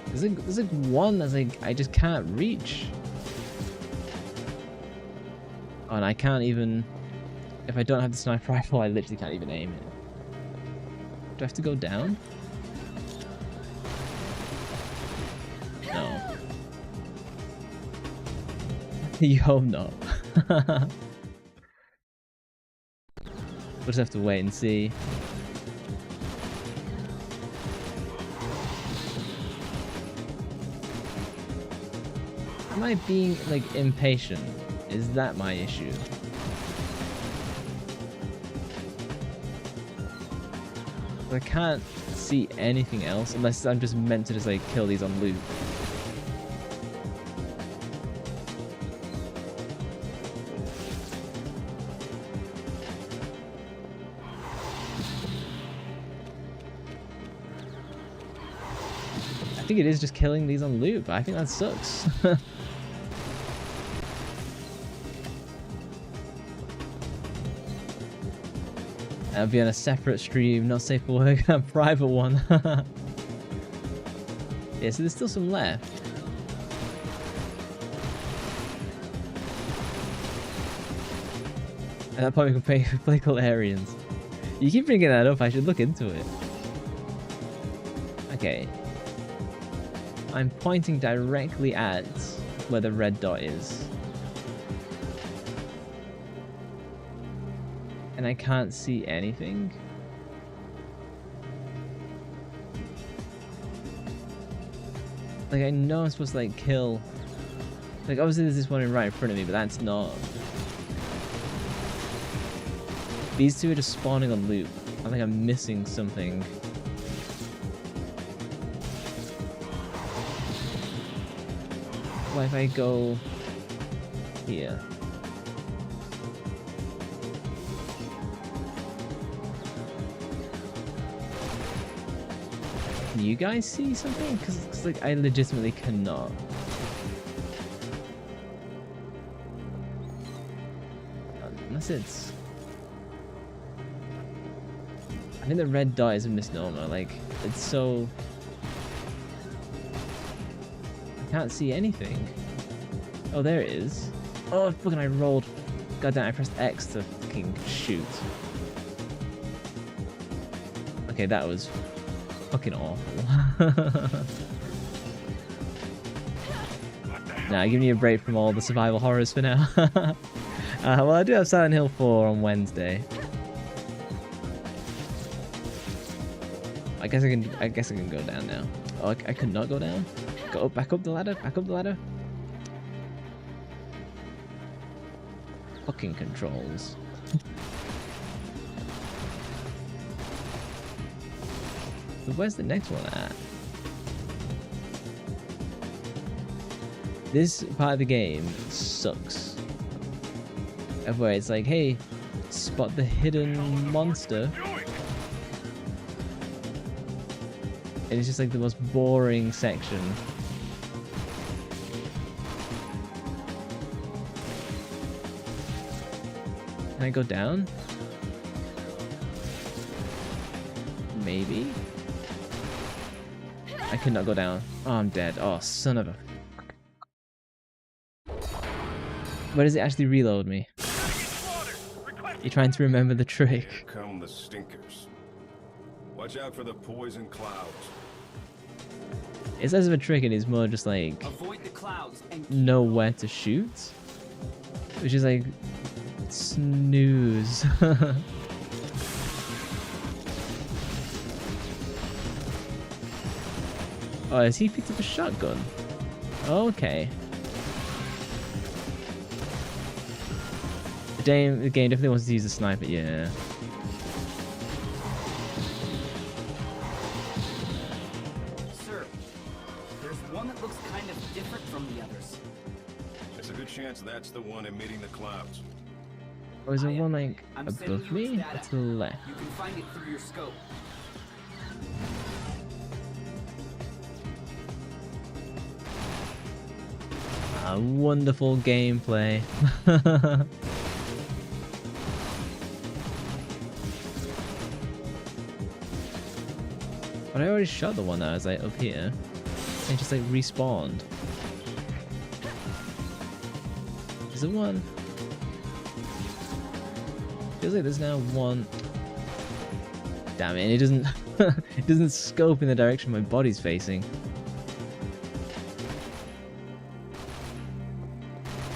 There's like one that's like I just can't reach. Oh, and I can't even... If I don't have the sniper rifle, I literally can't even aim it. Do I have to go down? No. You hope not. We'll just have to wait and see. Am I being, like, impatient? Is that my issue? I can't see anything else unless I'm just meant to just, like, kill these on loop. I think it is just killing these on loop. I think that sucks. I'll be on a separate stream, not safe for work, a private one. Yeah, so there's still some left. At that point we can play Galarians. You keep bringing that up, I should look into it. Okay. I'm pointing directly at where the red dot is. And I can't see anything. Like, I know I'm supposed to, like, kill... Like, obviously there's this one right in front of me, but that's not... These two are just spawning on loop. I think I'm missing something. What if I go... here? Can you guys see something? Because like, I legitimately cannot. Unless it's... I think the red dot is a misnomer. Like, it's so... I can't see anything. Oh, there it is. Oh, fucking I rolled. Goddamn, I pressed X to fucking shoot. Okay, that was fucking awful. Nah, give me a break from all the survival horrors for now. Well, I do have Silent Hill 4 on Wednesday. I guess I can go down now. Oh, I could not go down. Go back up the ladder. Back up the ladder. Fucking controls. So where's the next one at? This part of the game sucks. Of where it's like, hey, spot the hidden monster. And it's just like the most boring section. Can I go down? Maybe? I cannot go down. Oh, I'm dead. Oh, son of a... Where does it actually reload me? You're trying to remember the trick. Here come the stinkers. Watch out for the poison clouds. It's less of a trick, and it's more just like... Avoid the clouds and know where to shoot? Which is like... snooze. Oh, has he picked up a shotgun? Okay. The game definitely wants to use a sniper, yeah. Sir, there's one that looks kind of different from the others. There's a good chance that's the one emitting the clouds. Or is there one like I'm above sending you me? its data. That's to the left. You can find it through your scope. Wonderful gameplay. But I already shot the one that was like up here. And just like respawned. Is there one? Feels like there's now one. Damn it, it doesn't it doesn't scope in the direction my body's facing.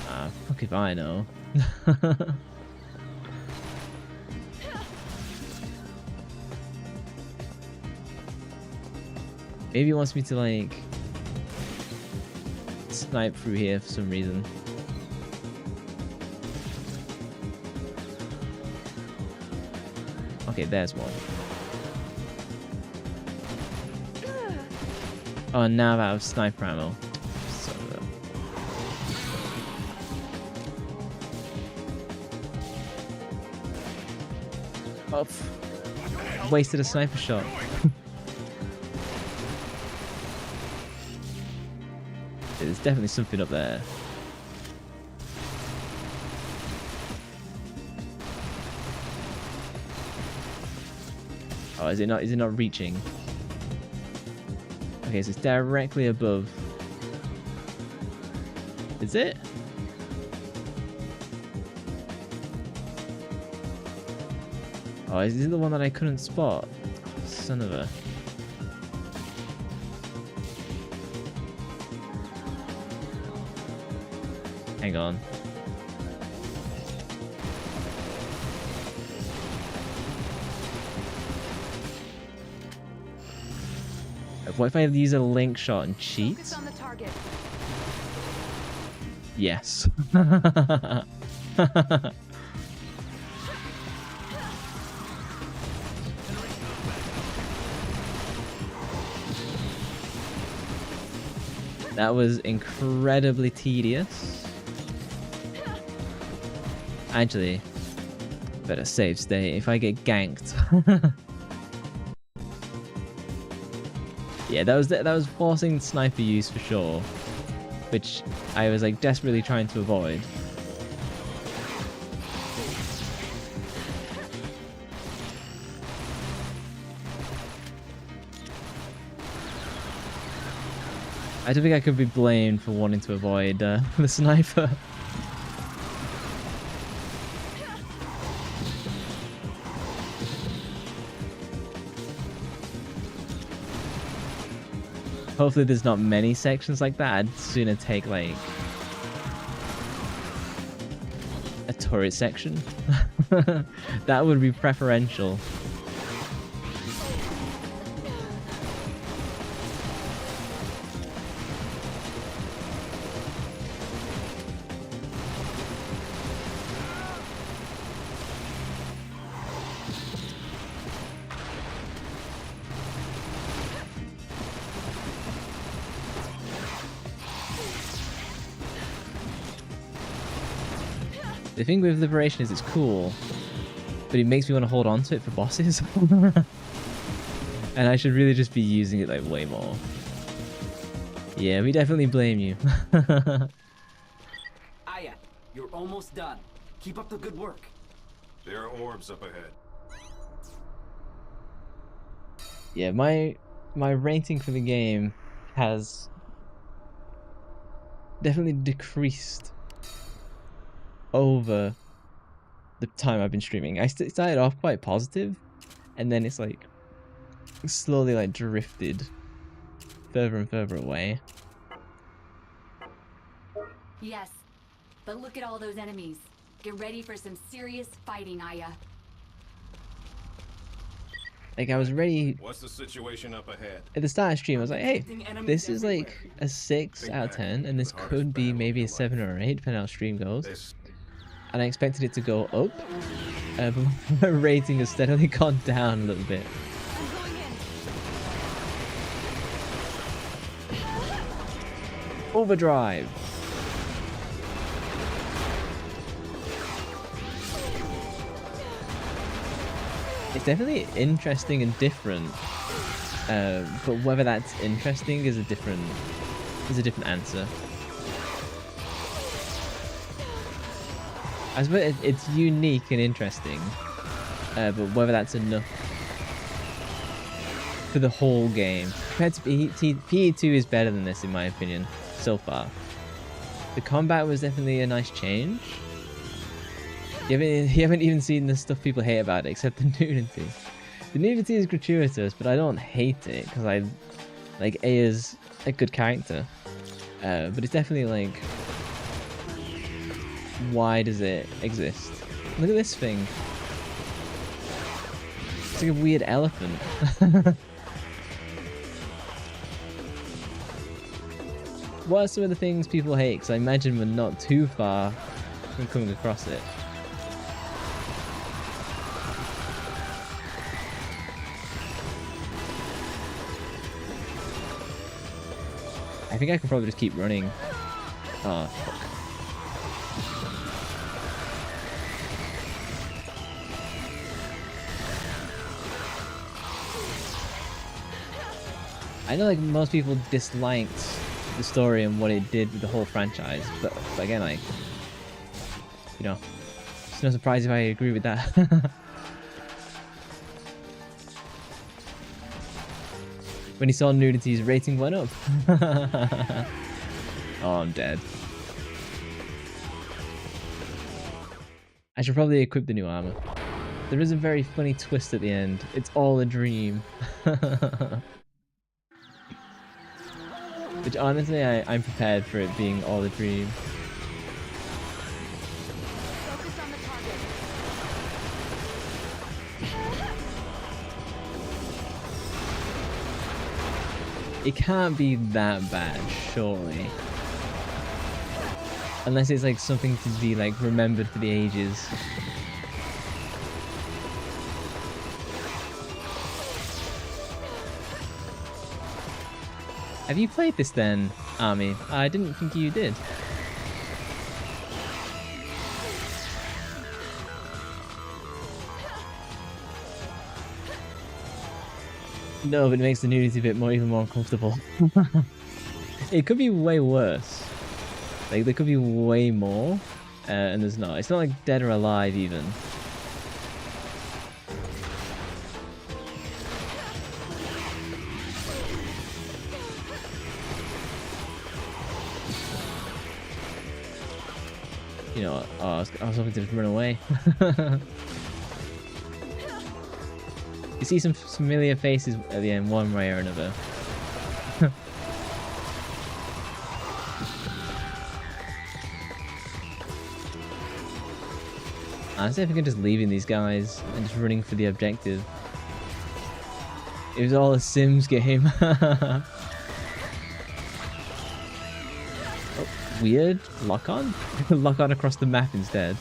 Ah, fuck if I know. Maybe he wants me to like snipe through here for some reason. Okay, there's one. Oh, now I'm out of sniper ammo. So, oh, wasted a sniper shot. There's definitely something up there. Oh, is it not? Is it not reaching? Okay, so it's directly above. Is it? Oh, is it the one that I couldn't spot? Oh, son of a. Hang on. What if I use a link shot and cheat? Focus on the target. Yes. That was incredibly tedious. Actually, better save state if I get ganked. Yeah, that was forcing sniper use for sure, which I was like desperately trying to avoid. I don't think I could be blamed for wanting to avoid the sniper. Hopefully there's not many sections like that. I'd sooner take like a turret section. That would be preferential. The thing with Liberation is it's cool, but it makes me want to hold on to it for bosses. And I should really just be using it like way more. Yeah, we definitely blame you. Aya, you're almost done. Keep up the good work. There are orbs up ahead. Yeah, my rating for the game has definitely decreased over the time I've been streaming. I started off quite positive, and then it's like slowly like drifted further and further away. Yes, but look at all those enemies. Get ready for some serious fighting, Aya. Like I was ready. What's the situation up ahead? At the start of stream, I was like, hey, this is like a 6 out of 10, and this could be maybe a 7 or 8, depending on how stream goes. And I expected it to go up, but my rating has steadily gone down a little bit. Overdrive! It's definitely interesting and different, but whether that's interesting is a different answer. I suppose it's unique and interesting, but whether that's enough for the whole game. Compared to PE2 is better than this in my opinion, so far. The combat was definitely a nice change. You haven't even seen the stuff people hate about it, except the nudity. The nudity is gratuitous, but I don't hate it, because I like Aya's a good character. But it's definitely like, why does it exist? Look at this thing. It's like a weird elephant. What are some of the things people hate? Because I imagine we're not too far from coming across it. I think I could probably just keep running. Oh, fuck. I know like most people disliked the story and what it did with the whole franchise, but again, like, you know, it's no surprise if I agree with that. When he saw nudity, his rating went up. Oh, I'm dead. I should probably equip the new armor. There is a very funny twist at the end. It's all a dream. Which honestly, I'm prepared for it being all a dream. Focus on the target. It can't be that bad, surely. Unless it's like something to be like remembered for the ages. Have you played this then, Army? I didn't think you did. No, but it makes the nudity bit more, even more uncomfortable. It could be way worse. Like, there could be way more, and there's not. It's not like Dead or Alive, even. You know what? Oh, I was hoping to just run away. You see some familiar faces at the end, one way or another. Honestly, if we can just leaving these guys and just running for the objective. It was all a Sims game. Oh, weird lock on? Lock on across the map instead.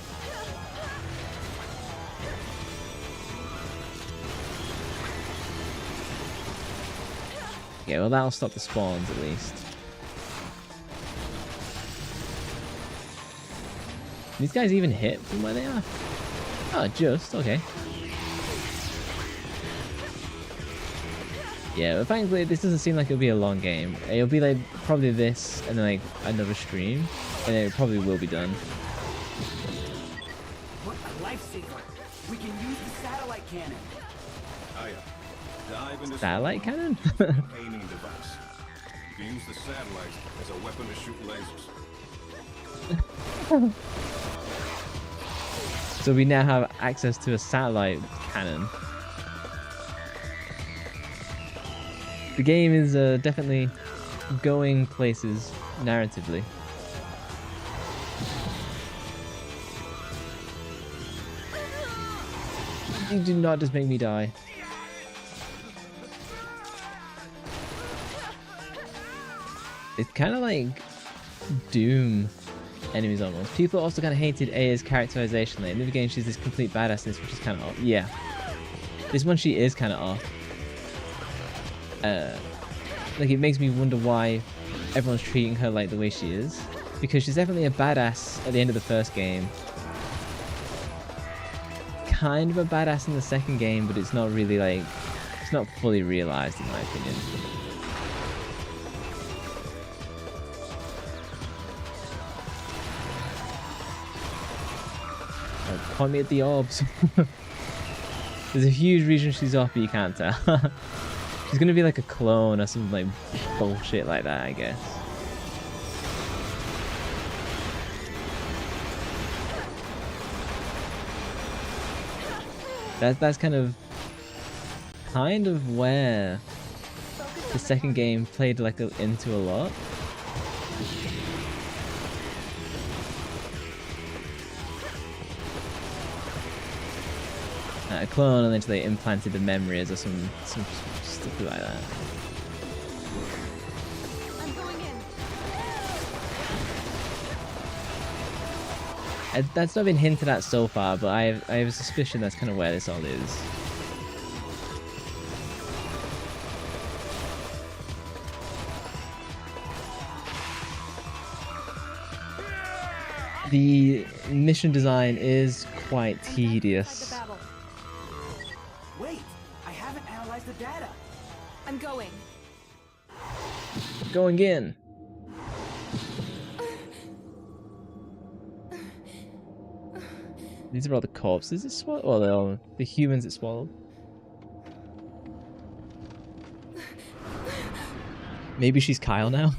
Yeah, well that'll stop the spawns at least. These guys even hit from where they are? Oh, just, okay. Yeah, but thankfully this doesn't seem like it'll be a long game. It'll be like probably this and then like another stream, and then it probably will be done. What a lifesaver! We can use the satellite cannon. Dive into Satellite cannon? aiming device. You can use the satellite as a weapon to shoot lasers. So we now have access to a satellite cannon. The game is definitely going places narratively. You do not just make me die. It's kind of like Doom enemies almost. People also kind of hated Aya's characterization. Like, in the beginning she's this complete badassness, which is kind of off. Yeah. This one she is kind of off. Like, it makes me wonder why everyone's treating her like the way she is. Because she's definitely a badass at the end of the first game. Kind of a badass in the second game, but it's not really like... It's not fully realized in my opinion. Point me at the orbs. There's a huge region she's off, but you can't tell. She's gonna be like a clone or some like bullshit like that, I guess. That's kind of where the second game played like into a lot. A clone, and then they implanted the memories or some stuff like that. I'm going in. That's not been hinted at so far, but I have a suspicion that's kind of where this all is. The mission design is quite tedious. Wait, I haven't analyzed the data. I'm going. Going in. These are all the corpses it swallowed? Or they're all the humans it swallowed? Maybe she's Kyle now?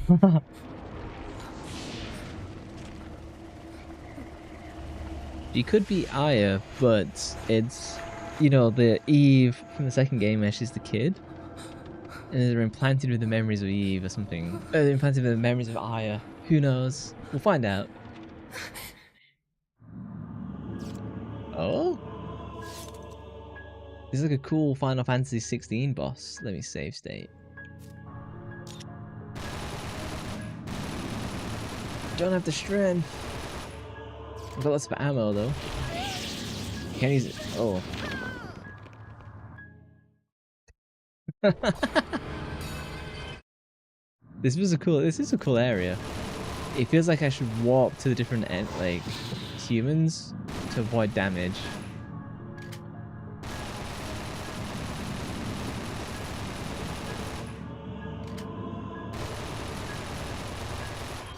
She could be Aya, but it's, you know, the Eve from the second game where she's the kid. And they're implanted with the memories of Eve or something. They're implanted with the memories of Aya. Who knows? We'll find out. Oh? This is like a cool Final Fantasy 16 boss. Let me save state. don't have the strength. I've got lots of ammo though. Can't use it. Oh. This is a cool area. It feels like I should warp to the different like humans to avoid damage.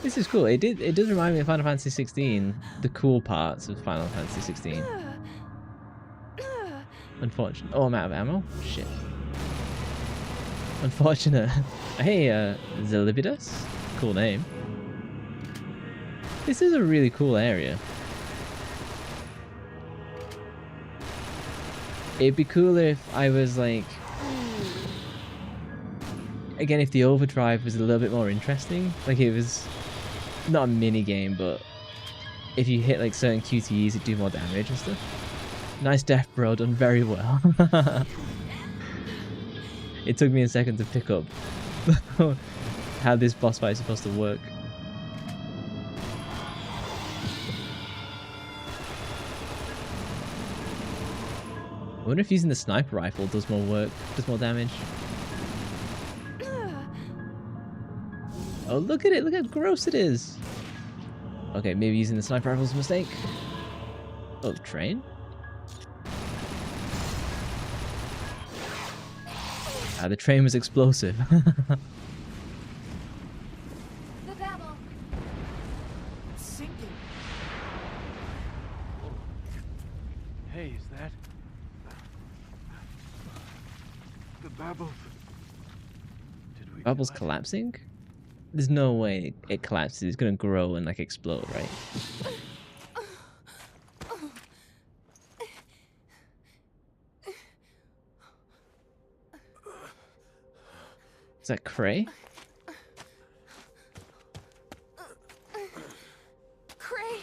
This is cool. It does remind me of Final Fantasy 16, the cool parts of Final Fantasy 16. Unfortunate. Oh, I'm out of ammo? Shit. Unfortunate. Hey, Zelibidus? Cool name. This is a really cool area. It'd be cooler if I was like... Again, if the overdrive was a little bit more interesting. Like it was... Not a mini game, but... If you hit like certain QTEs, it'd do more damage and stuff. Nice death, bro. Done very well. It took me a second to pick up how this boss fight is supposed to work. I wonder if using the sniper rifle does more work, does more damage. Oh, look at it! Look how gross it is! Okay, maybe using the sniper rifle is a mistake. Oh, train? Ah, the train was explosive. The Babel. It's sinking. Hey, is that... the Babel? Bubble's collapsing? There's no way it collapses. It's gonna grow and like explode, right? Is that Cray? Cray.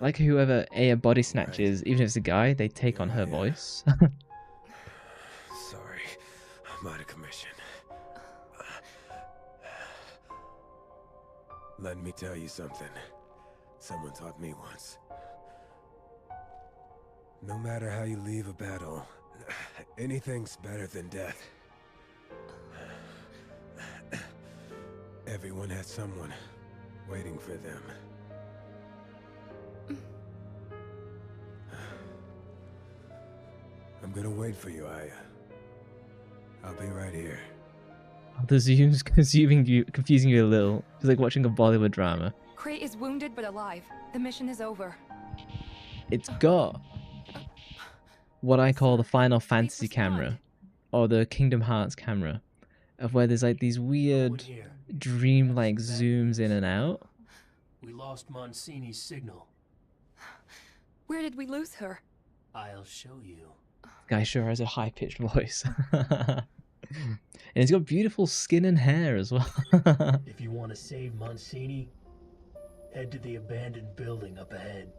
Like whoever Aya Bodysnatchers, even if it's a guy, they take on her voice. Sorry, I'm out of commission. Let me tell you something. Someone taught me once. No matter how you leave a battle, anything's better than death. Everyone has someone waiting for them. I'm gonna wait for you, Aya. I'll be right here. The zoom's confusing you a little. It's like watching a Bollywood drama. Cray is wounded but alive. The mission is over. It's got what I call the Final Fantasy camera, or the Kingdom Hearts camera, of where there's like these weird dream-like zooms in and out. We lost Monsini's signal. Where did we lose her? I'll show you. Guy sure has a high-pitched voice. And he's got beautiful skin and hair as well. If you want to save Monsini, head to the abandoned building up ahead.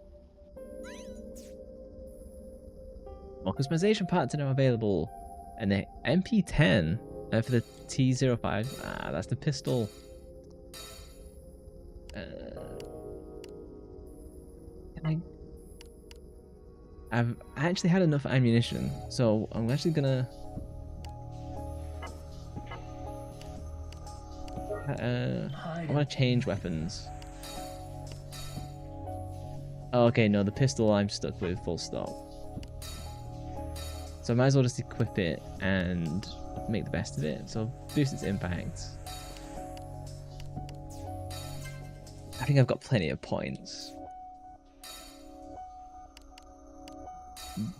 More customization parts are now available. And the MP10 for the T05. Ah, that's the pistol. I've actually had enough ammunition, so I'm actually gonna... I want to change weapons. Oh, okay, no, the pistol I'm stuck with, full stop. So I might as well just equip it and make the best of it. So boost its impact. I think I've got plenty of points.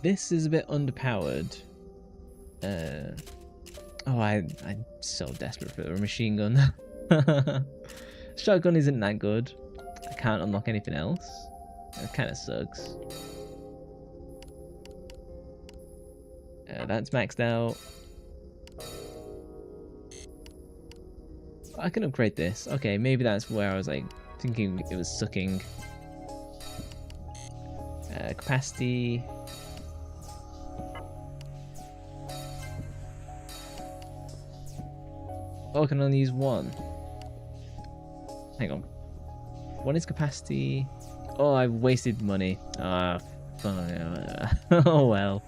This is a bit underpowered. Oh, I'm so desperate for a machine gun. Shotgun isn't that good. I can't unlock anything else. It kind of sucks. That's maxed out. I can upgrade this. Okay, maybe that's where I was like thinking it was sucking. Capacity. Oh, I can only use one. Hang on. One is capacity. Oh, I've wasted money. Ah, oh well.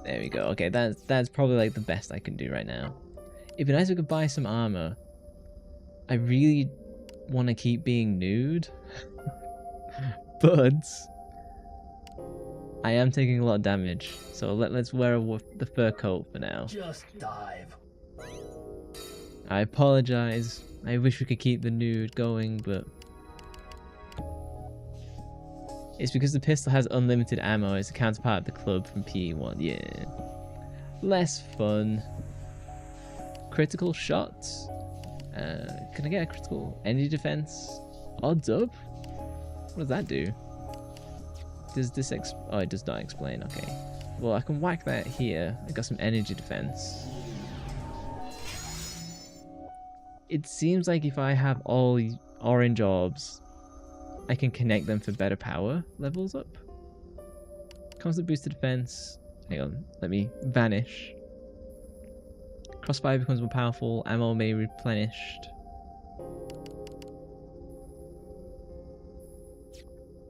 There we go. Okay, that's probably like the best I can do right now. It'd be nice if we could buy some armor. I really want to keep being nude, but I am taking a lot of damage. So let's wear the fur coat for now. Just dive. I apologize. I wish we could keep the nude going, but it's because the pistol has unlimited ammo. It's a counterpart of the club from PE1. Yeah. Less fun. Critical shots. Can I get a critical energy defense? Odds up? What does that do? Does this oh, it does not explain. Okay. Well, I can whack that here. I got some energy defense. It seems like if I have all these orange orbs, I can connect them for better power levels up. Constant boost to defense. Hang on, let me vanish. Crossfire becomes more powerful. Ammo may be replenished.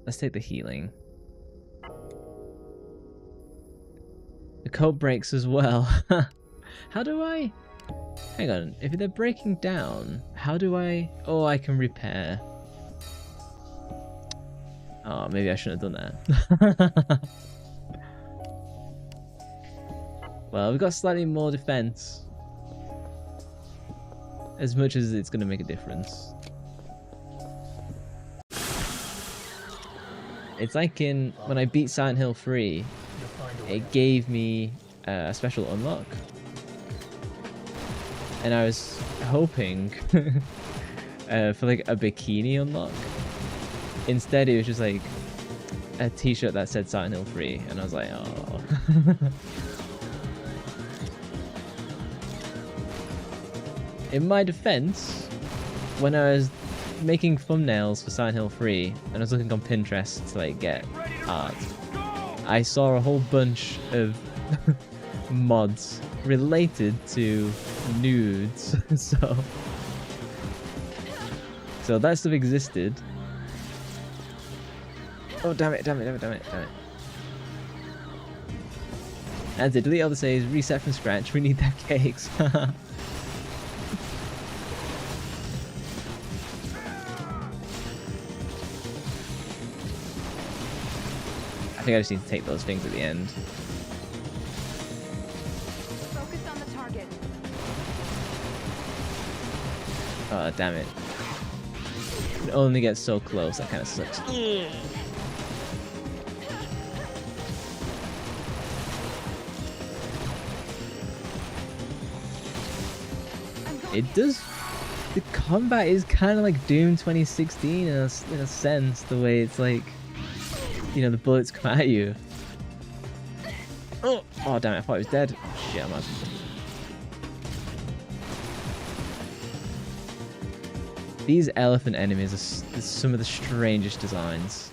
Let's take the healing. The coat breaks as well. How do I... Hang on, if they're breaking down, how do I... Oh, I can repair. Oh, maybe I shouldn't have done that. Well, we've got slightly more defense. As much as it's going to make a difference. It's like when I beat Silent Hill 3, it gave me a special unlock. And I was hoping for like a bikini unlock. Instead, it was just like a t-shirt that said Silent Hill 3, and I was like, oh. In my defense, when I was making thumbnails for Silent Hill 3, and I was looking on Pinterest to like get art, I saw a whole bunch of mods related to nudes. so that stuff existed. Oh, damn it. And to delete all the saves, reset from scratch, we need that cakes. I think I just need to take those things at the end. Focus on the target. Oh, damn it. It only gets so close, that kind of sucks. It does... The combat is kind of like Doom 2016 in a sense, the way it's like... You know, the bullets come at you. Oh damn it, I thought he was dead. Shit, I'm out. These elephant enemies are some of the strangest designs.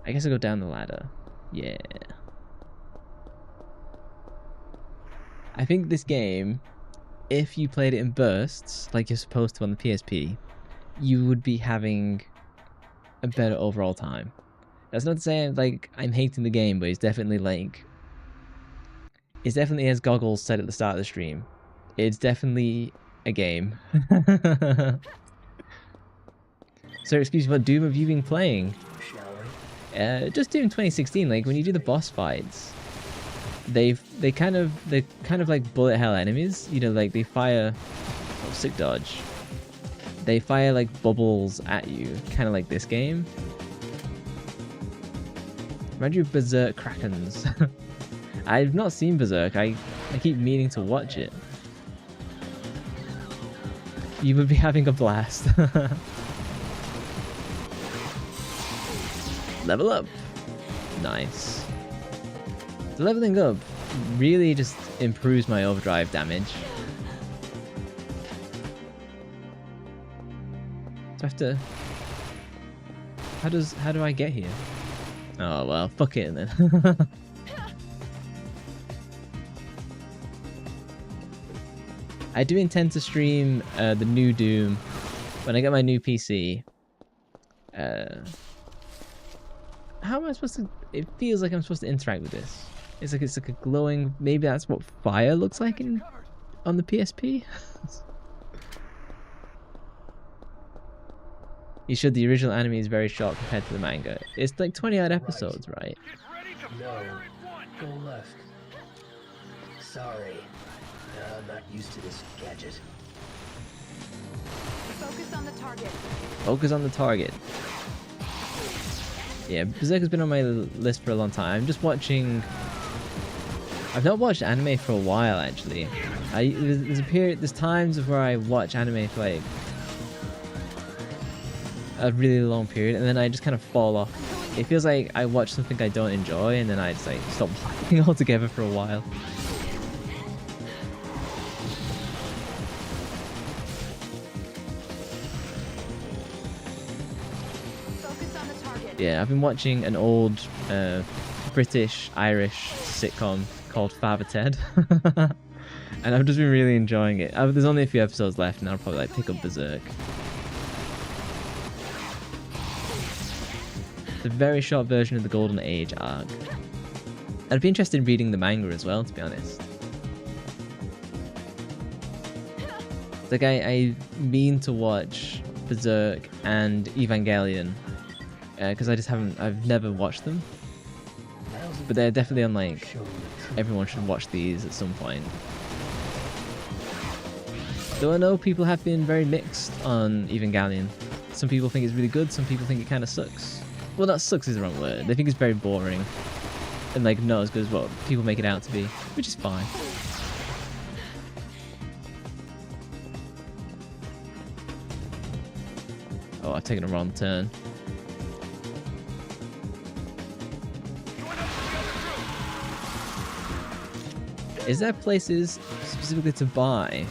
I guess I'll go down the ladder. Yeah. I think this game, if you played it in bursts, like you're supposed to on the PSP, you would be having a better overall time. That's not to say like I'm hating the game, but it's definitely like... It's definitely, as Goggles said at the start of the stream, it's definitely a game. So excuse me, what Doom have you been playing? Just Doom 2016, like when you do the boss fights, they're kind of like bullet hell enemies, you know, like they fire sick dodge. They fire like bubbles at you, kind of like this game. Remind you of Berserk Krakens. I've not seen Berserk. I keep meaning to watch it. You would be having a blast. Level up. Nice. The leveling up really just improves my overdrive damage. I have to... How do I get here? Oh well, fuck it then. I do intend to stream the new Doom when I get my new PC. How am I supposed to... It feels like I'm supposed to interact with this. It's like a glowing... Maybe that's what fire looks like on the PSP? You should. The original anime is very short compared to the manga. It's like 20 odd episodes, right? No. Go left. Sorry. I'm not used to this gadget. Focus on the target. Focus on the target. Yeah, Berserker's been on my list for a long time. I'm just watching... I've not watched anime for a while, actually. There's a period... There's times where I watch anime for like a really long period, and then I just kind of fall off. It feels like I watch something I don't enjoy, and then I just like stop watching altogether for a while. Yeah, I've been watching an old British-Irish sitcom called Father Ted, and I've just been really enjoying it. There's only a few episodes left, and I'll probably like pick up Berserk. It's a very short version of the Golden Age arc. I'd be interested in reading the manga as well, to be honest. Like I mean to watch Berserk and Evangelion. Because I've never watched them, but they're definitely on like, everyone should watch these at some point. Though I know people have been very mixed on Evangelion. Some people think it's really good, some people think it kind of sucks. Well, not sucks is the wrong word. They think it's very boring, and like not as good as what people make it out to be, which is fine. Oh, I've taken a wrong turn. Is there places specifically to buy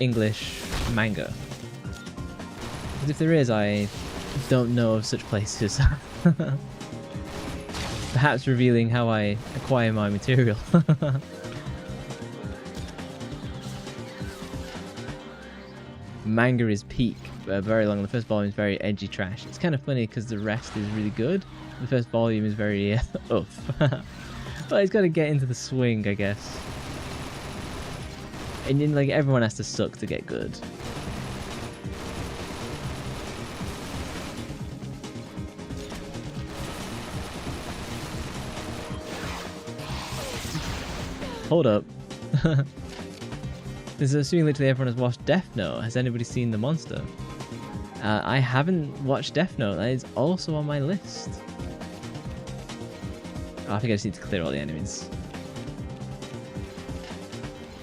English manga? Because if there is, I don't know of such places. Perhaps revealing how I acquire my material. Manga is peak, very long. The first volume is very edgy trash. It's kind of funny because the rest is really good. The first volume is very oof. But he's got to get into the swing, I guess. And then, like, everyone has to suck to get good. Hold up. This is assuming literally everyone has watched Death Note. Has anybody seen The Monster? I haven't watched Death Note. That is also on my list. Oh, I think I just need to clear all the enemies.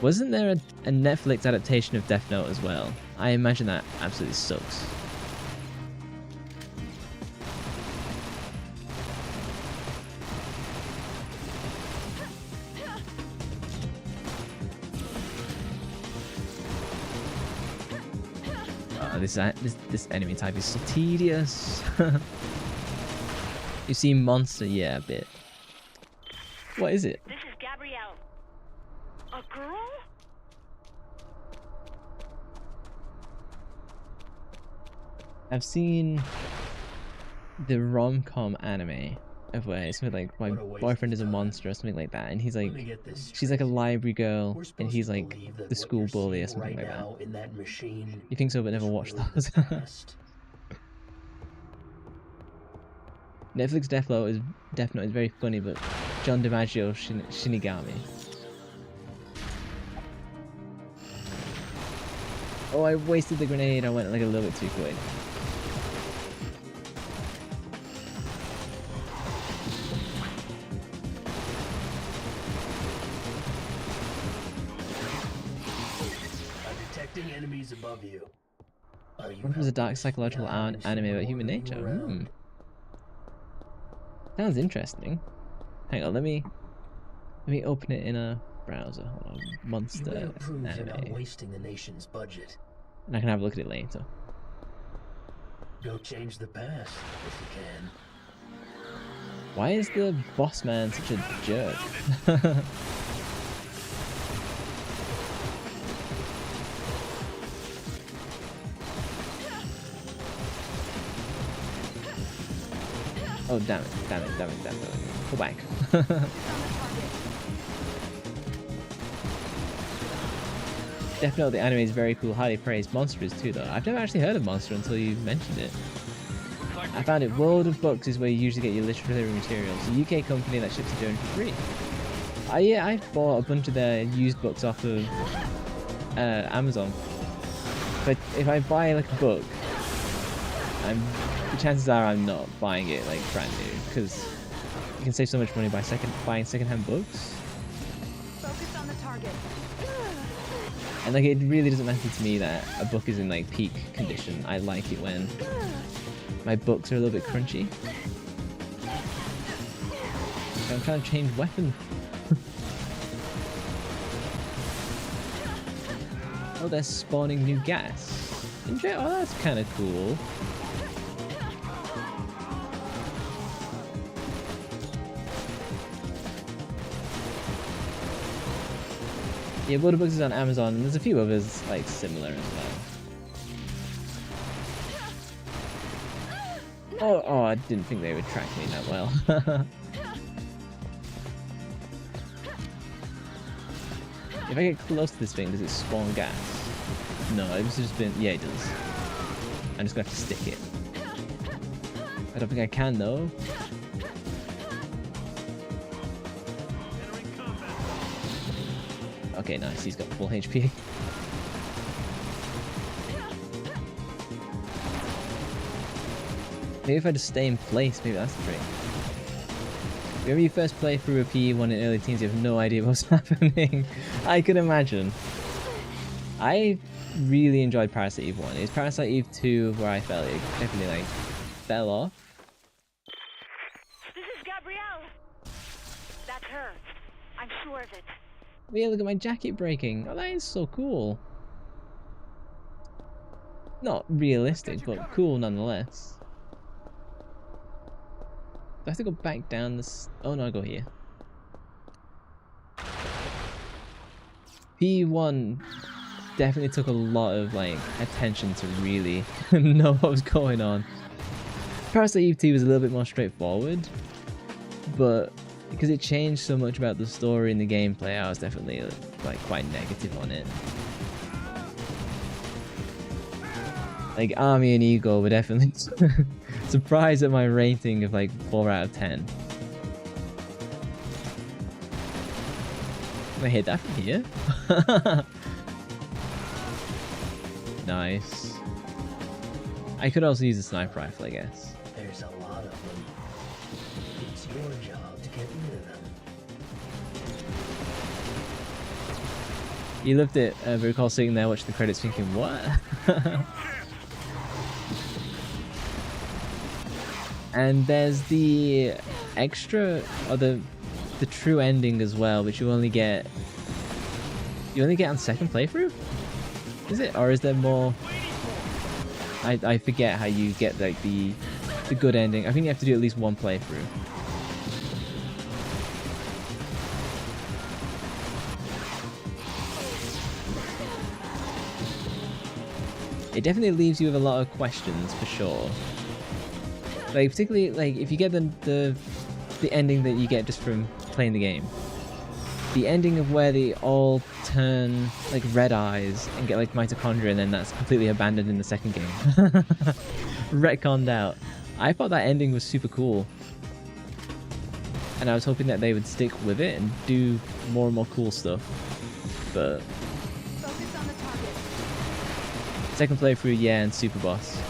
Wasn't there a Netflix adaptation of Death Note as well? I imagine that absolutely sucks. This enemy type is so tedious. You see Monster? Yeah, a bit. What is it? This is Gabrielle. A girl? I've seen the rom-com anime of where it's something like my boyfriend is a monster or something like that, and he's like, she's like a library girl, and he's like the school bully or something like that. You think so, but never watched those. Netflix Death Note is very funny, but John DiMaggio Shinigami. Oh, I wasted the grenade. I went like a little bit too quick. Enemies above you. What was a dark psychological anime about human nature? Sounds interesting. Hang on, let me open it in a browser. Hold on. Monster anime. Wasting the nation's budget. And I can have a look at it later. Go change the past if you can. Why is the boss man such a jerk? Oh, damn it. Pull back. Death Note, the anime is very cool, highly praised. Monster is too, though. I've never actually heard of Monster until you mentioned it. I found it. World of Books is where you usually get your literary materials. A UK company that ships to Germany for free. Yeah, I bought a bunch of their used books off of Amazon. But if I buy like a book, the chances are I'm not buying it like brand new, because you can save so much money by buying secondhand books. Focus on the target. And like, it really doesn't matter to me that a book is in like peak condition. I like it when my books are a little bit crunchy. I'm trying to change weapon. Oh, they're spawning new gas. Oh, that's kind of cool. Yeah, World of Books is on Amazon, and there's a few others like similar as well. Oh, I didn't think they would track me that well. If I get close to this thing, does it spawn gas? No, it's just been... Yeah, it does. I'm just gonna have to stick it. I don't think I can, though. Okay, nice. He's got full HP. Maybe if I just stay in place, maybe that's the trick. Whenever you first play through a PE1 in early teens, you have no idea what's happening. I could imagine. I really enjoyed Parasite Eve 1. It's Parasite Eve 2 where I felt it definitely like fell off. This is Gabrielle. That's her. I'm sure of it. Oh, yeah, look at my jacket breaking. Oh, that is so cool. Not realistic, but cool nonetheless. Do I have to go back down this? Oh no, I go here. P1 definitely took a lot of like attention to really know what was going on. Parasite Eve 2 was a little bit more straightforward, but because it changed so much about the story and the gameplay, I was definitely like quite negative on it. Like Army and Eagle were definitely surprised at my rating of like 4 out of 10. Can I hit that from here? Nice. I could also use a sniper rifle, I guess. There's a lot of them. It's your job to get rid of them. You loved it, but recall sitting there watching the credits thinking, what? And there's the extra, or the true ending as well, which you only get on second playthrough? Is it? Or is there more? I forget how you get like the good ending. I think you have to do at least one playthrough. It definitely leaves you with a lot of questions for sure. Like particularly like if you get the ending that you get just from playing the game. The ending of where they all turn like red eyes and get like mitochondria, and then that's completely abandoned in the second game. Retconned out. I thought that ending was super cool. And I was hoping that they would stick with it and do more and more cool stuff. But Focus on the target. second playthrough, yeah, and super boss.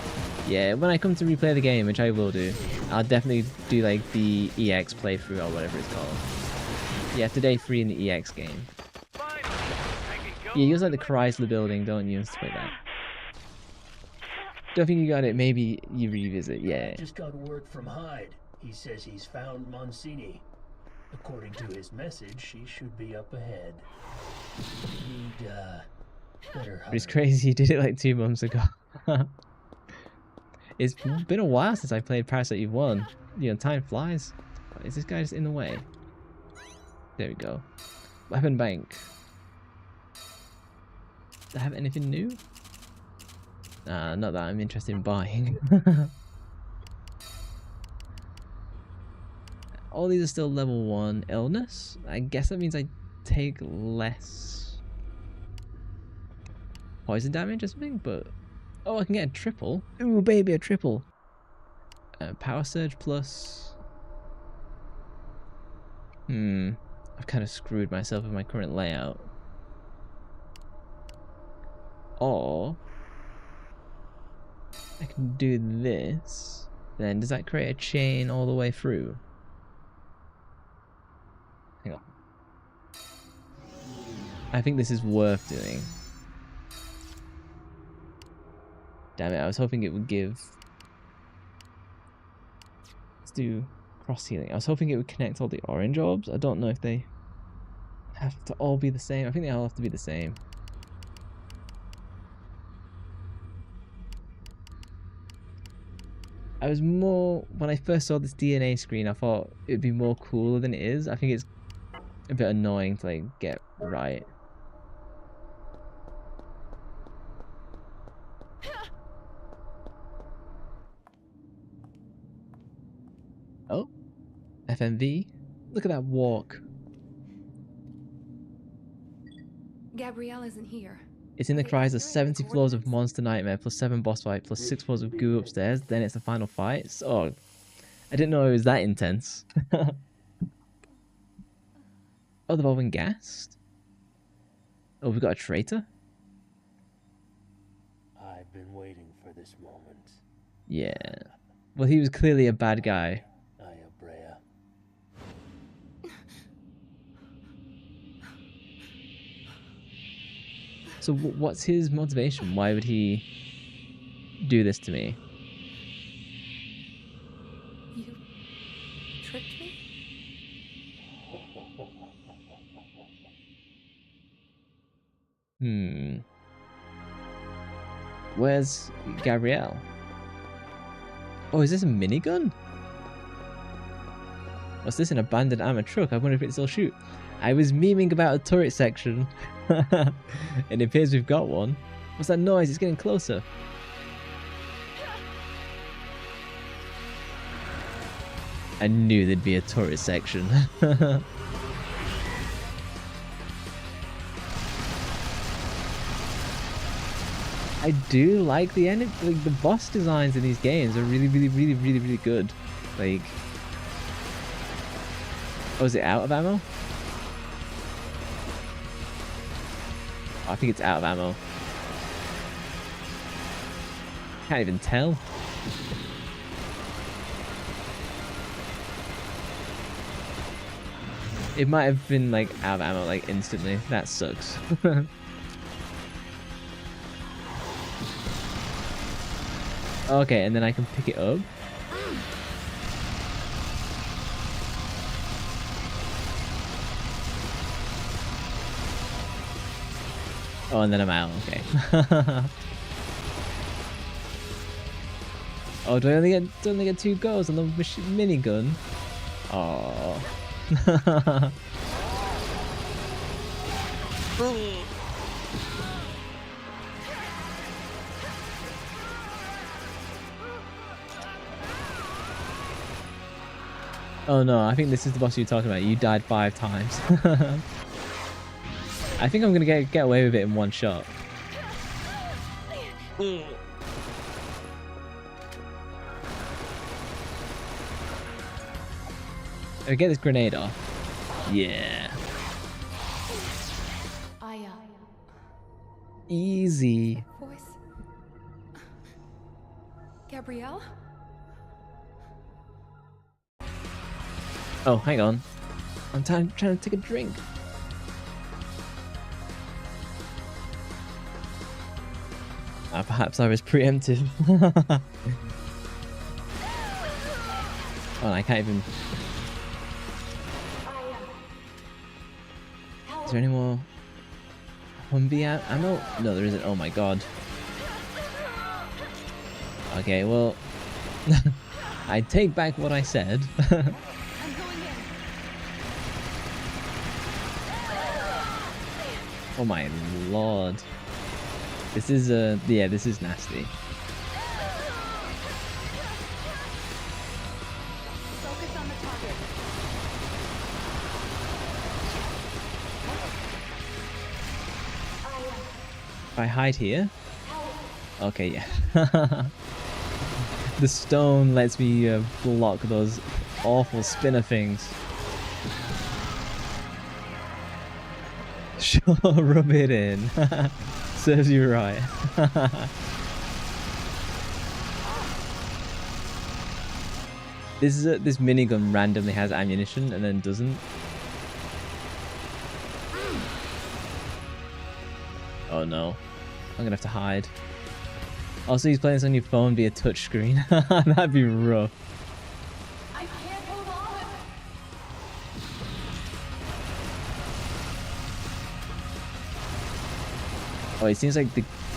Yeah, when I come to replay the game, which I will do, I'll definitely do like the EX playthrough or whatever it's called. Yeah, after day 3 in the EX game. Yeah, you use like the Chrysler building, don't you, and stuff like that. Don't think you got it, maybe you revisit, yeah. Just got word from Hyde. He says he's found Monsini. According to his message, she should be up ahead. He'd, better But it's crazy, you did it like 2 months ago. It's been a while since I played Parasite Eve 1. You know, time flies. Is this guy just in the way? There we go. Weapon bank. Do I have anything new? Not that I'm interested in buying. All these are still level 1 illness. I guess that means I take less poison damage or something, but oh, I can get a triple. Ooh, baby, a triple. Power surge plus. I've kind of screwed myself with my current layout. Or I can do this. Then does that create a chain all the way through? Hang on. I think this is worth doing. Damn it, I was hoping it would give... Let's do cross healing. I was hoping it would connect all the orange orbs. I don't know if they have to all be the same. I think they all have to be the same. I was more... When I first saw this DNA screen, I thought it'd be more cooler than it is. I think it's a bit annoying to like get right. Oh, FMV. Look at that walk. Gabrielle isn't here. It's in the cries of 70 floors of Monster Nightmare plus 7 boss fight plus 6 floors of goo upstairs. Then it's the final fight. So, I didn't know it was that intense. Oh, they've all been gassed? Oh, we've got a traitor? I've been waiting for this moment. Yeah. Well, he was clearly a bad guy. So what's his motivation? Why would he do this to me? You tricked me? Where's Gabrielle? Oh, is this a minigun? What's this, an abandoned armored truck? I wonder if it still shoot. I was memeing about a turret section. And it appears we've got one. What's that noise? It's getting closer. I knew there'd be a turret section. I do like the like the boss designs in these games are really good. Like, oh, is it out of ammo? I think it's out of ammo. Can't even tell. It might have been like out of ammo like instantly. That sucks. Okay, and then I can pick it up. Oh, and then I'm out. Okay. Oh, do I only get 2 goes on the minigun? Oh. Oh no, I think this is the boss you're talking about. You died 5 times. I think I'm gonna get away with it in one shot. I get this grenade off. Yeah. Easy. Voice. Gabrielle? Oh, hang on. I'm trying to take a drink. Perhaps I was preemptive. Oh, I can't even... Is there any more Humvee ammo? No, there isn't. Oh my god. Okay, well, I take back what I said. Oh my lord. This is yeah, this is nasty. Focus on the target. If I hide here. Okay, yeah. The stone lets me block those awful spinner things. Sure, rub it in. Serves you right. This minigun randomly has ammunition and then doesn't. Oh no. I'm gonna have to hide. Also, he's playing this on your phone via touchscreen. That'd be rough. I can't hold on. Oh, it seems like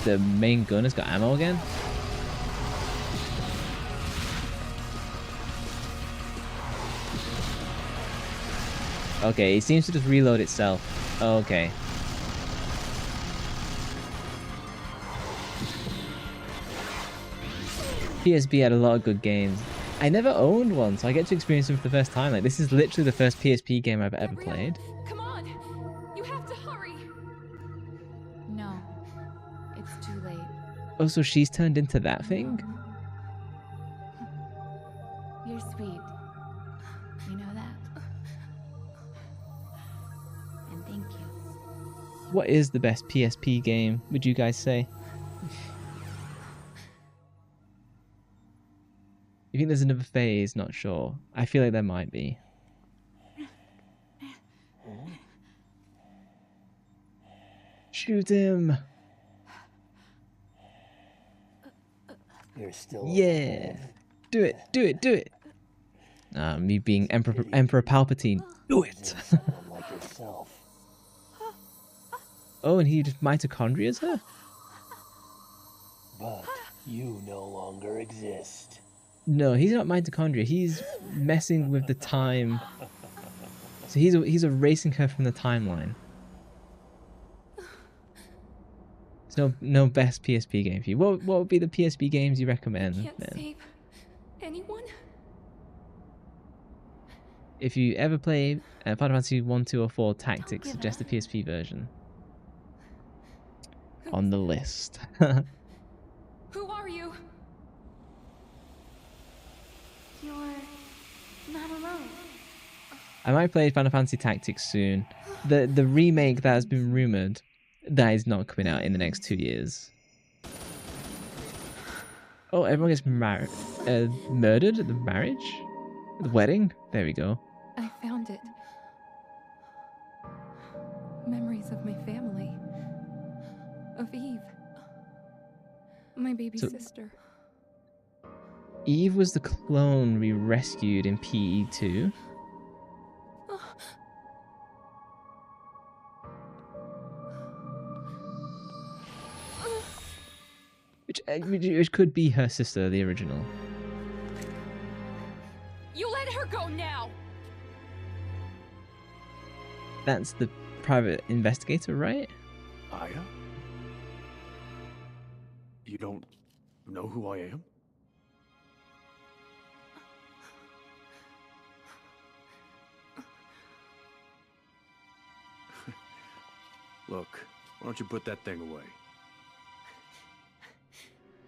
the main gun has got ammo again. Okay, it seems to just reload itself. Oh, okay. PSP had a lot of good games. I never owned one, so I get to experience them for the first time. Like, this is literally the first PSP game I've ever played. Come on. You have to hurry. No. It's too late. Oh, so she's turned into that thing? You're sweet. You know that. And thank you. What is the best PSP game, would you guys say? You think there's another phase? Not sure. I feel like there might be. Shoot him! You're still Yeah! Do it! Do it! Do it! Me being Emperor Palpatine. Do it! like yourself. Oh, and he just mitochondrias her? But you no longer exist. No, he's not mitochondria. He's messing with the time. So he's erasing her from the timeline. So no best PSP game for you. What would be the PSP games you recommend? Can't Then? save anyone. If you ever play Final Fantasy 1, 2, or 4 Tactics, suggest the PSP version. On the list. Who are you? You're not alone. I might play Final Fantasy Tactics soon. The remake that has been rumored, that is not coming out in the next 2 years. Oh, everyone gets murdered at the marriage? The wedding? There we go. I found it. Memories of my family. Of Eve. My baby sister. Eve was the clone we rescued in PE2. Which could be her sister, the original. You let her go now! That's the private investigator, right? Aya? You don't know who I am? Look, why don't you put that thing away?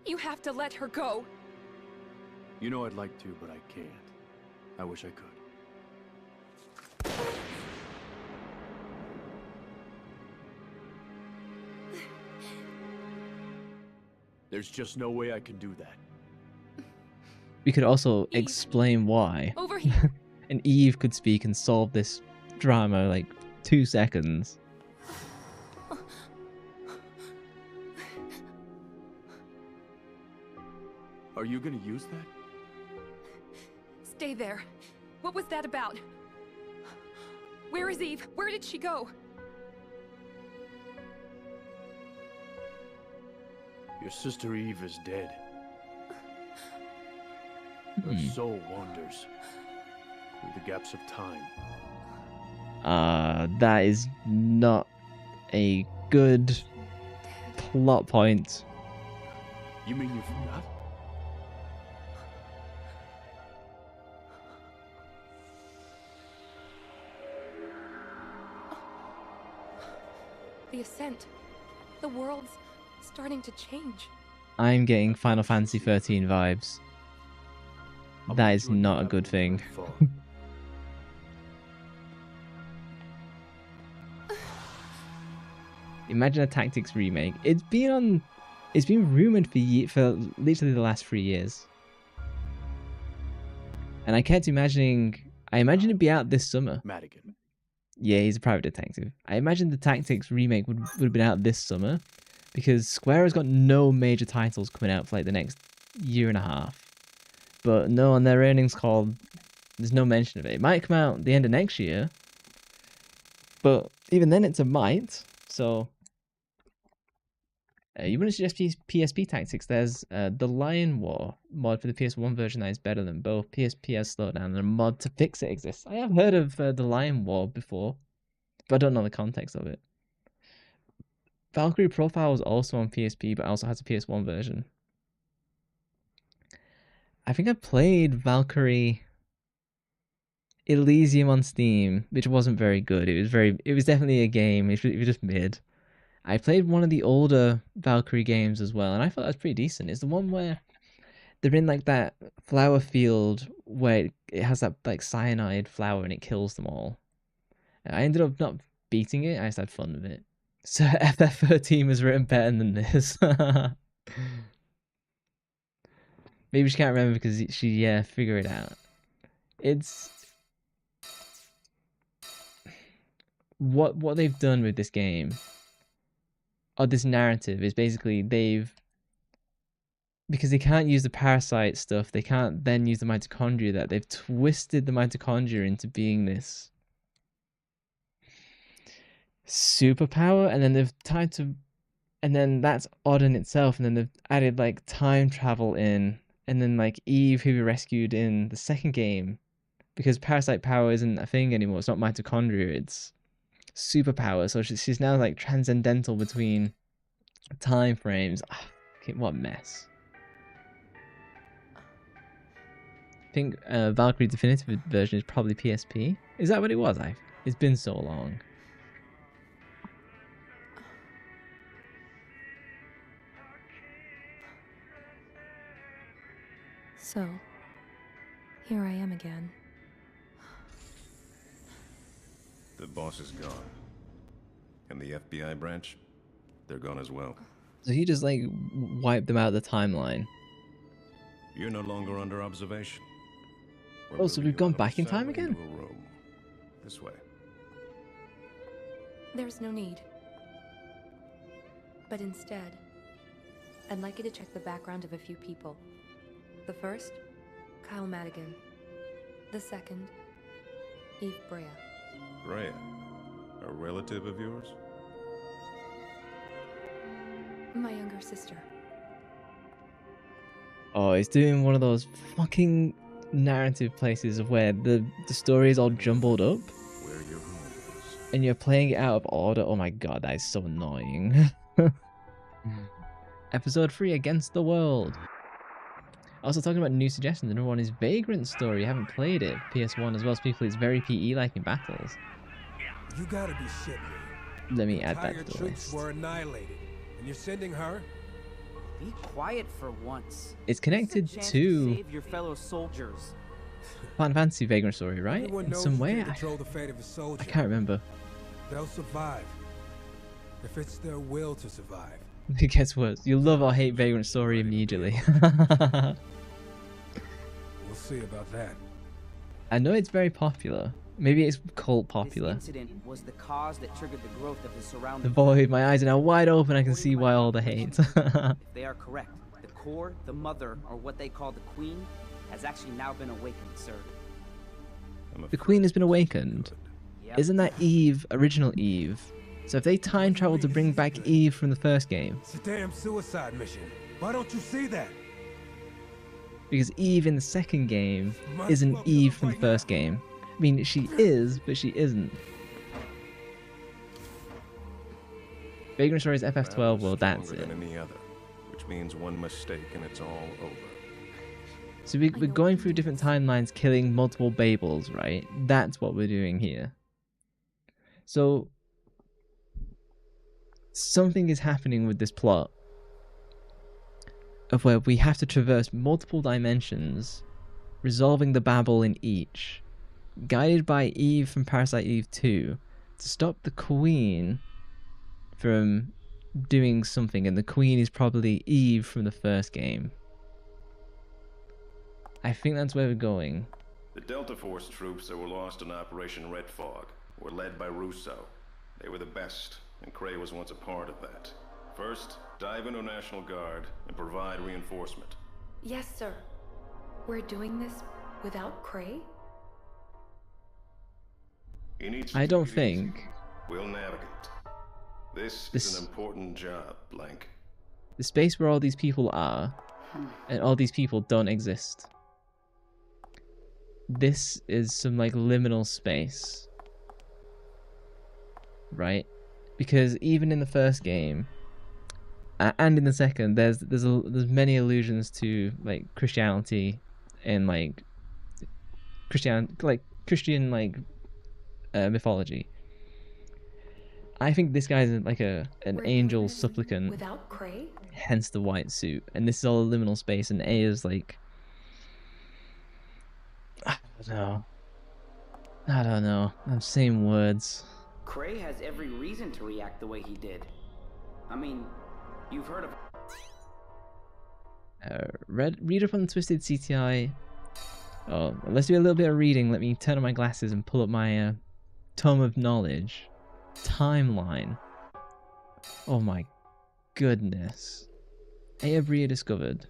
You have to let her go. You know I'd like to, but I can't. I wish I could. There's just no way I can do that. We could also explain why. Over here. And Eve could speak and solve this drama like 2 seconds. Are you gonna use that? Stay there. What was that about? Where is Eve? Where did she go? Your sister Eve is dead. Her soul wanders through the gaps of time. That is not a good plot point. You mean you forgot? The Ascent. The world's starting to change. I'm getting Final Fantasy 13 vibes. That is not a good thing. Imagine a Tactics remake. It's been rumored for literally the last 3 years. And I kept imagining, I imagined it'd be out this summer. Madigan. Yeah, he's a private detective. I imagined the Tactics remake would have been out this summer, because Square has got no major titles coming out for like the next year and a half. But no, on their earnings call, there's no mention of it. It might come out the end of next year, but even then it's a might. So you wouldn't suggest PSP Tactics. There's the Lion War mod for the PS1 version that is better than both. PSP has slowed down, and a mod to fix it exists. I have heard of the Lion War before, but I don't know the context of it. Valkyrie Profile was also on PSP, but also has a PS1 version. I think I played Valkyrie Elysium on Steam, which wasn't very good. It was definitely a game. It was just mid. I played one of the older Valkyrie games as well, and I thought that was pretty decent. It's the one where they're in like that flower field where it has that like cyanide flower and it kills them all. I ended up not beating it. I just had fun with it. So FF13 was written better than this. Maybe she can't remember because she figured it out. It's what they've done with this game, or this narrative, is basically because they can't use the Parasite stuff, they can't then use the mitochondria, that they've twisted the mitochondria into being this superpower, and then they've tried to, and then that's odd in itself, and then they've added like time travel in, and then like Eve, who we rescued in the second game, because Parasite power isn't a thing anymore, it's not mitochondria, it's superpower, so she's now like transcendental between time frames. Okay, what a mess. I think Valkyrie Definitive version is probably PSP. Is that what it was? It's been so long. So, here I am again. The boss is gone. And the FBI branch, they're gone as well. So he just like wiped them out of the timeline. You're no longer under observation. Oh, so we've gone back in time again? This way. There's no need. But instead, I'd like you to check the background of a few people. The first, Kyle Madigan. The second, Eve Brea. Brea? A relative of yours? My younger sister. Oh, it's doing one of those fucking narrative places of where the story is all jumbled up. Where your home is. And you're playing it out of order. Oh my god, that is so annoying. Episode 3, Against the World. Also talking about new suggestions, another one is Vagrant Story. I haven't played it. PS1 as well, so people, it's very PE-like in battles. You gotta be shitting me. Let me add that Entire to the troops list. were annihilated, and you're sending her? Be quiet for once. It's connected This is a chance to save your fellow soldiers. Final Fantasy Vagrant Story, right? Everyone In knows some you way? can control the fate of a soldier. I can't remember. They'll survive. If it's their will to survive. It gets worse. You love or hate Vagrant Story immediately. We'll see about that. I know it's very popular. Maybe it's cult popular. This incident was the cause that triggered the growth of the The surrounding. void, my eyes are now wide open. I can see why all the hate. If they are correct, the core, the mother, or what they call the queen, has actually now been awakened, sir. The queen has been awakened. Yep. Isn't that Eve, original Eve? So if they time travel to bring back Eve from the first game, It's a damn suicide mission. Why don't you see that? Because Eve in the second game isn't Eve from the first game. I mean, she is, but she isn't. Vagrant Stories FF12 world, that's it. Than any other, which means one mistake and it's all over. So we're going through different timelines, killing multiple Babels, right? That's what we're doing here. So something is happening with this plot of where we have to traverse multiple dimensions, resolving the babble in each, guided by Eve from Parasite Eve 2, to stop the Queen from doing something, and the Queen is probably Eve from the first game. I think that's where we're going. The Delta Force troops that were lost in Operation Red Fog were led by Russo. They were the best, and Cray was once a part of that. First, dive into National Guard and provide reinforcement. Yes, sir. We're doing this without Cray? I don't think. We'll navigate. This is an important job, Blank. The space where all these people are, and all these people don't exist. This is some like liminal space, right? Because even in the first game, and in the second, there's many allusions to like Christianity and like Christian mythology. I think this guy's like an angel supplicant. Without Cray? Hence the white suit. And this is all a liminal space, and A is like, I don't know. I'm saying words. Cray has every reason to react the way he did. I mean, you've heard of... Read up on the Twisted CTI. Oh, let's do a little bit of reading. Let me turn on my glasses and pull up my Tome of Knowledge. Timeline. Oh my goodness. Aya Bria discovered.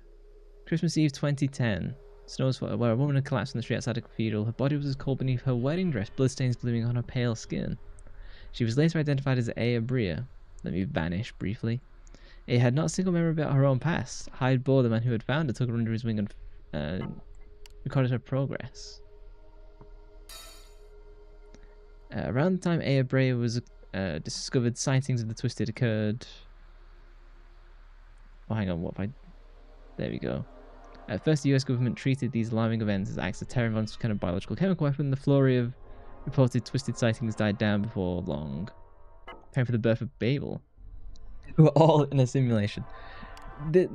Christmas Eve 2010. Snows where a woman had collapsed in the street outside a cathedral. Her body was as cold beneath her wedding dress, bloodstains gleaming on her pale skin. She was later identified as Aya Bria. Let me vanish briefly. Aya had not a single memory about her own past. Hyde Bohr, the man who had found her, took her under his wing and recorded her progress. Around the time Aya Bria was discovered, sightings of the Twisted occurred. Oh, hang on, what if I... There we go. At first, the US government treated these alarming events as acts of terror involving some kind of biological chemical weapon. The flurry of reported Twisted sightings died down before long. Preparing for the birth of Babel. Who are all in a simulation. The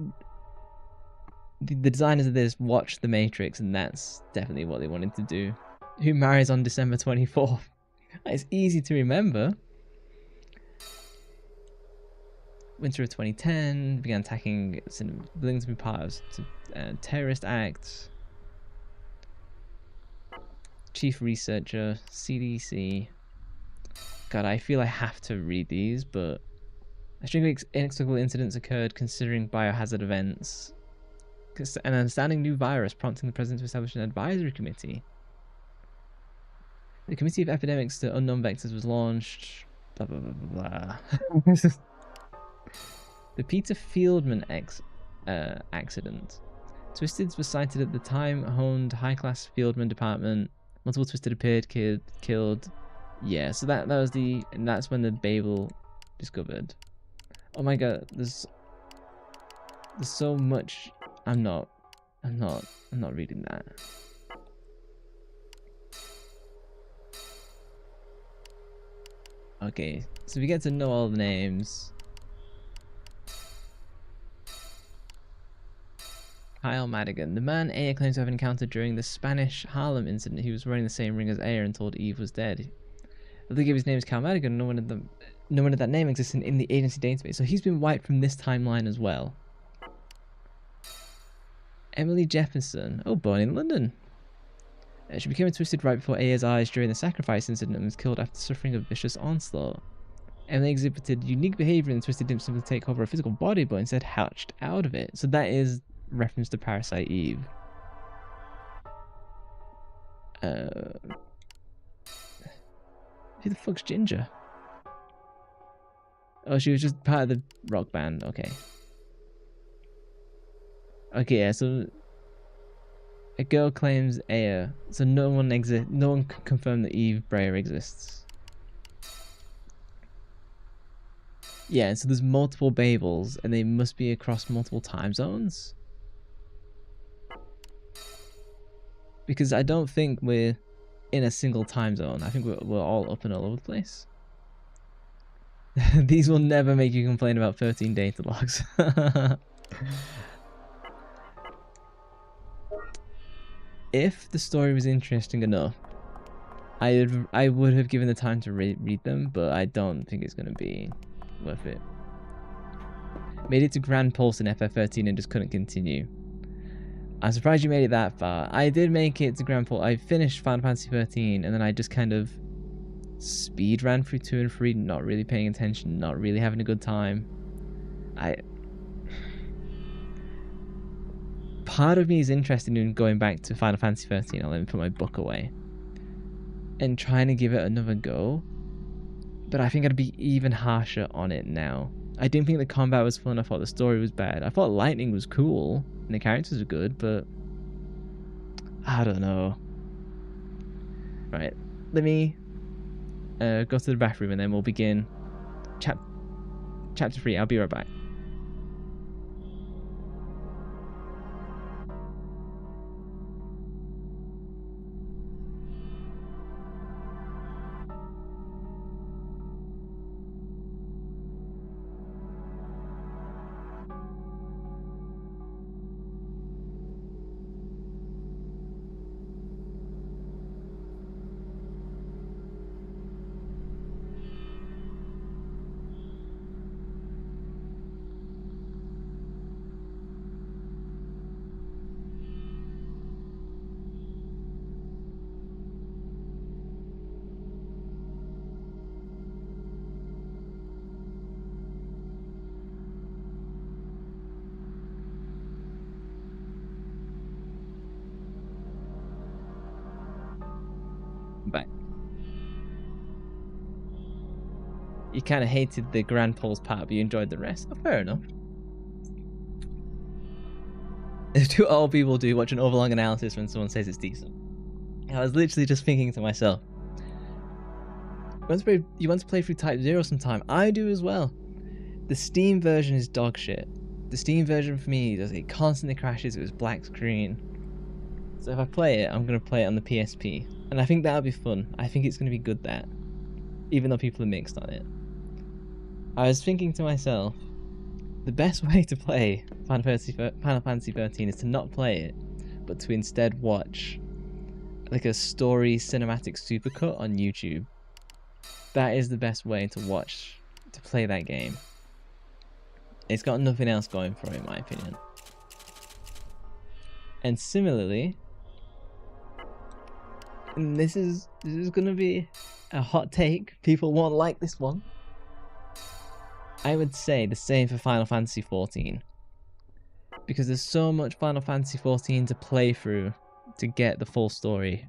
designers of this watched The Matrix, and that's definitely what they wanted to do. Who marries on December 24th? It's easy to remember. Winter of 2010 began attacking willing to be part of terrorist acts. Chief researcher, CDC. God, I feel I have to read these, but a string of inexplicable incidents occurred considering biohazard events. An astounding new virus prompting the president to establish an advisory committee. The Committee of Epidemics to Unknown Vectors was launched. Blah blah blah blah blah. The Peter Fieldman accident. Twisteds were sighted at the time-honed high-class Fieldman department. Multiple Twisted appeared, killed. Yeah, so that's when the Babel discovered. Oh my god, there's so much. I'm not reading that. Okay, so we get to know all the names. Kyle Madigan, the man Aya claims to have encountered during the Spanish Harlem incident. He was wearing the same ring as Aya and told Eve was dead. If they give his name is Kyle Madigan, no one of that name exists in the agency database, so he's been wiped from this timeline as well. Emily Jefferson, born in London. She became twisted right before Aya's eyes during the sacrifice incident and was killed after suffering a vicious onslaught. Emily exhibited unique behavior and Twisted didn't simply take over her physical body, but instead hatched out of it. So that is reference to Parasite Eve. Who the fuck's Ginger? Oh, she was just part of the rock band. Okay. Okay, yeah, so A girl claims Aya, so no one can confirm that Eve Breyer exists. Yeah, so there's multiple Babels, and they must be across multiple time zones. Because I don't think we're in a single time zone. I think we're all up and all over the place. These will never make you complain about 13 data logs. If the story was interesting enough, I would have given the time to read them, but I don't think it's going to be worth it. Made it to Grand Pulse in FF13 and just couldn't continue. I'm surprised you made it that far. I did make it to Grand Pulse. I finished Final Fantasy 13 and then I just kind of speed ran through 2 and 3, not really paying attention, not really having a good time. Part of me is interested in going back to Final Fantasy 13. I'll let me put my book away and trying to give it another go, but I think I'd be even harsher on it now. I didn't think the combat was fun. I thought the story was bad. I thought lightning was cool and the characters were good, but I don't know. Right, let me go to the bathroom and then we'll begin chapter 3. I'll be right back. Back. You kind of hated the Grand Pulse part, but you enjoyed the rest. Oh, fair enough. It's what all people do, watch an overlong analysis when someone says it's decent. I was literally just thinking to myself, you want to play through Type 0 sometime? I do as well. The Steam version is dog shit. The Steam version for me, it constantly crashes, it was black screen. So if I play it, I'm going to play it on the PSP. And I think that'll be fun. I think it's going to be good that. Even though people are mixed on it. I was thinking to myself, the best way to play Final Fantasy 13 is to not play it, but to instead watch like a story cinematic supercut on YouTube. That is the best way to play that game. It's got nothing else going for it, in my opinion. And similarly, and this is gonna be a hot take, people won't like this one, I would say the same for Final Fantasy 14. Because there's so much Final Fantasy 14 to play through to get the full story.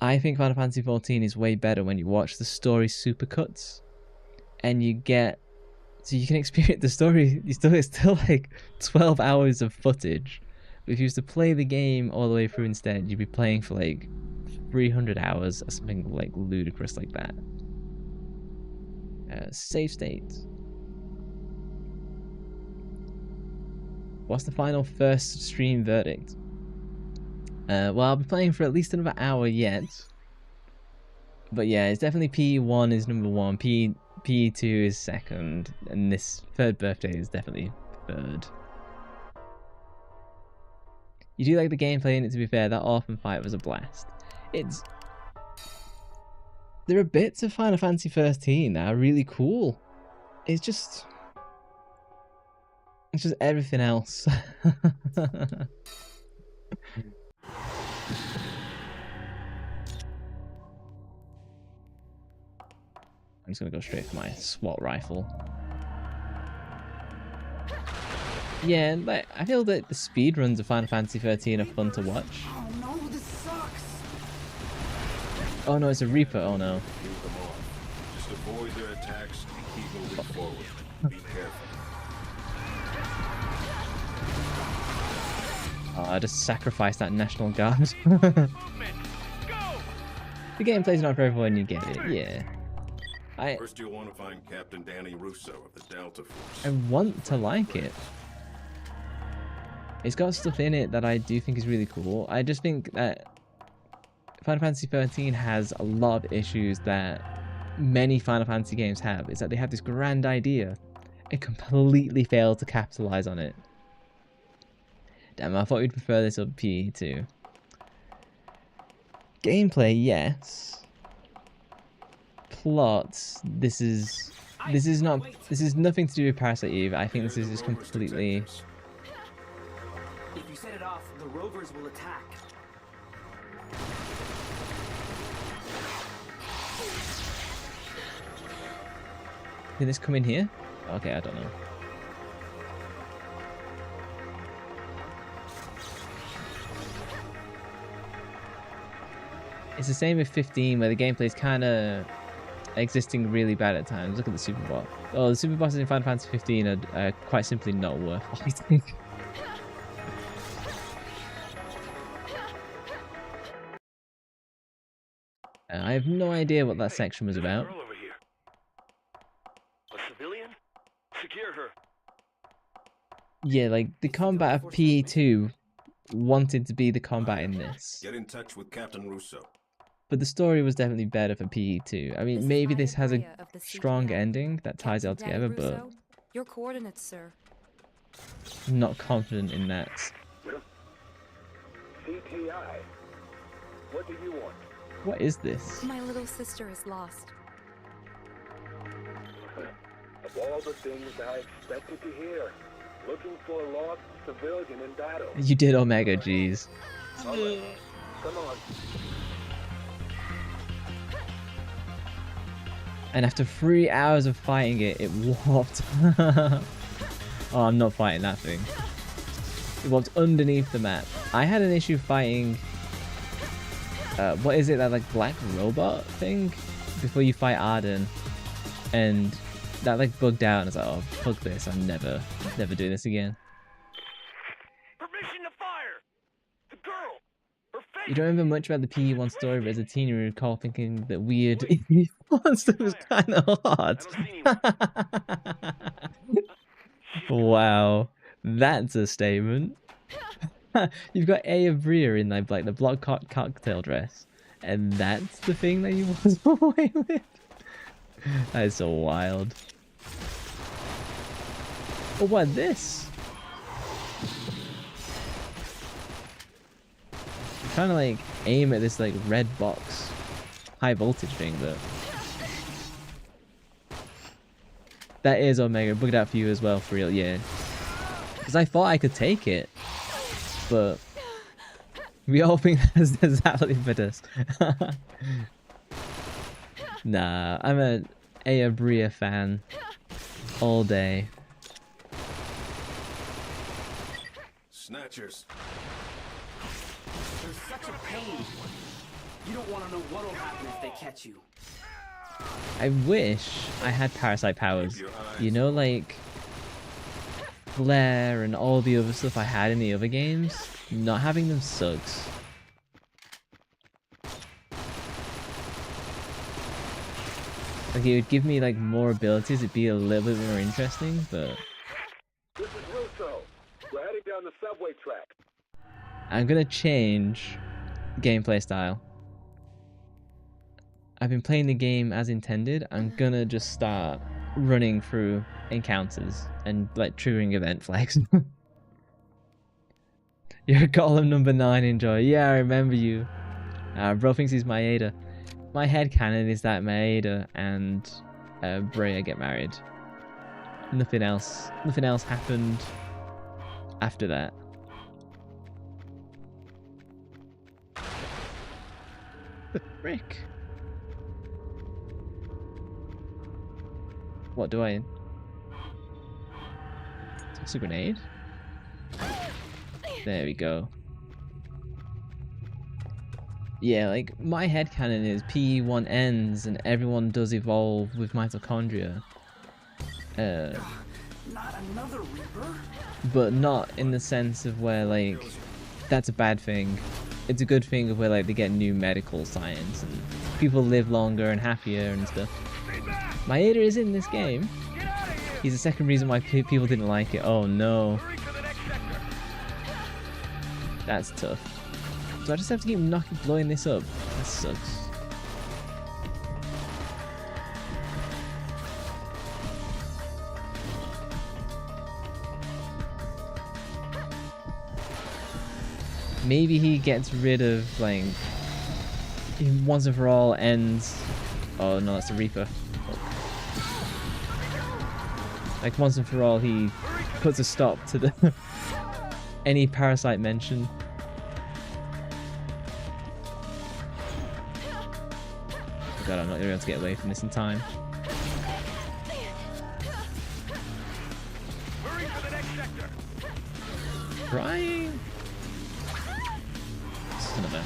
I think Final Fantasy 14 is way better when you watch the story supercuts and you can experience the story. It's still like 12 hours of footage. But if you used to play the game all the way through instead, you'd be playing for like 300 hours or something like ludicrous like that. Save state. What's the final first stream verdict? Well, I'll be playing for at least another hour yet. But yeah, it's definitely PE1 is number 1, PE2 is second, and this third birthday is definitely third. You do like the gameplay in it, to be fair. That orphan fight was a blast. There are bits of Final Fantasy 13 that are really cool. It's just everything else. I'm just gonna go straight for my SWAT rifle. Yeah, like, I feel that the speedruns of Final Fantasy 13 are fun to watch. Oh no, this sucks! Oh no, it's a Reaper, oh no. Keep them off. Just avoid their attacks and keep moving forward. Be careful. Oh, I just sacrificed that National Guard. The gameplay's not for everyone, you get it, yeah. First you'll want to find Captain Danny Russo of the Delta Force. I want to like it. It's got stuff in it that I do think is really cool. I just think that Final Fantasy XIII has a lot of issues that many Final Fantasy games have. It's that they have this grand idea and completely fail to capitalize on it. Damn, I thought you'd prefer this over PE2. Gameplay, yes. Plot, this is nothing to do with Parasite Eve. I think this is just completely. If you set it off, the rovers will attack. Did this come in here? Okay, I don't know. It's the same with 15, where the gameplay is kind of existing really bad at times. Look at the super boss. Oh, the super bosses in Final Fantasy 15 are quite simply not worth fighting. I have no idea what that section was about. A civilian? Secure her. Yeah, like the combat of PE2 wanted to be the combat in this. Get in touch with Captain Russo. But the story was definitely better for PE2. I mean, maybe this has a strong ending that ties it all together, but your coordinates, sir. I'm not confident in that. CTI. What do you want? What is this? My little sister is lost. Of all the things I expected to hear, looking for a lost civilian in battle. You did Omega, jeez. All right. Come on. And after 3 hours of fighting it, it warped. Oh, I'm not fighting that thing. It warped underneath the map. I had an issue fighting... what is it, that like black robot thing? Before you fight Arden. And that like bugged out and I was like, oh, fuck this. I'm never doing this again. Permission to fire! The girl! Her face! You don't remember much about the PE1 story, but as a teen you recall thinking that weird monster was kind of hot. Wow, that's a statement. You've got Aya Bria in like the block cocktail dress, and that's the thing that you want to away with? That is so wild. Oh, what is this? I'm trying to like aim at this like red box high voltage thing, but that is Omega. Bugged out for you as well, for real, yeah. Because I thought I could take it, but we all think that's exactly for us. Nah, I'm a Aya Bria fan all day. Snatchers. There's such a pain. You don't want to know what'll happen if they catch you. I wish I had Parasite powers. You know, like Flare and all the other stuff I had in the other games. Not having them sucks. Like, it would give me like more abilities, it'd be a little bit more interesting, but This is Russo. We're heading down the subway track. I'm gonna change gameplay style. I've been playing the game as intended. I'm gonna just start running through encounters and like triggering event flags. You're column number 9, enjoy. Yeah, I remember you. Bro thinks he's Maeda. My headcanon is that Maeda and Brea get married. Nothing else happened after that. The frick? What do I... Toss a grenade? There we go. Yeah, like, my headcanon is PE1 ends and everyone does evolve with mitochondria. Not another Reaper? But not in the sense of where, like, that's a bad thing. It's a good thing where like they get new medical science and people live longer and happier and stuff. Maeda is in this game. He's the second reason why people didn't like it. Oh no. That's tough. So I just have to keep blowing this up. That sucks. Maybe he gets rid of, like, he once and for all ends. Oh no, that's the Reaper. Like once and for all, he puts a stop to the any Parasite mention. Oh god, I'm not gonna be able to get away from this in time. Crying. Son of a...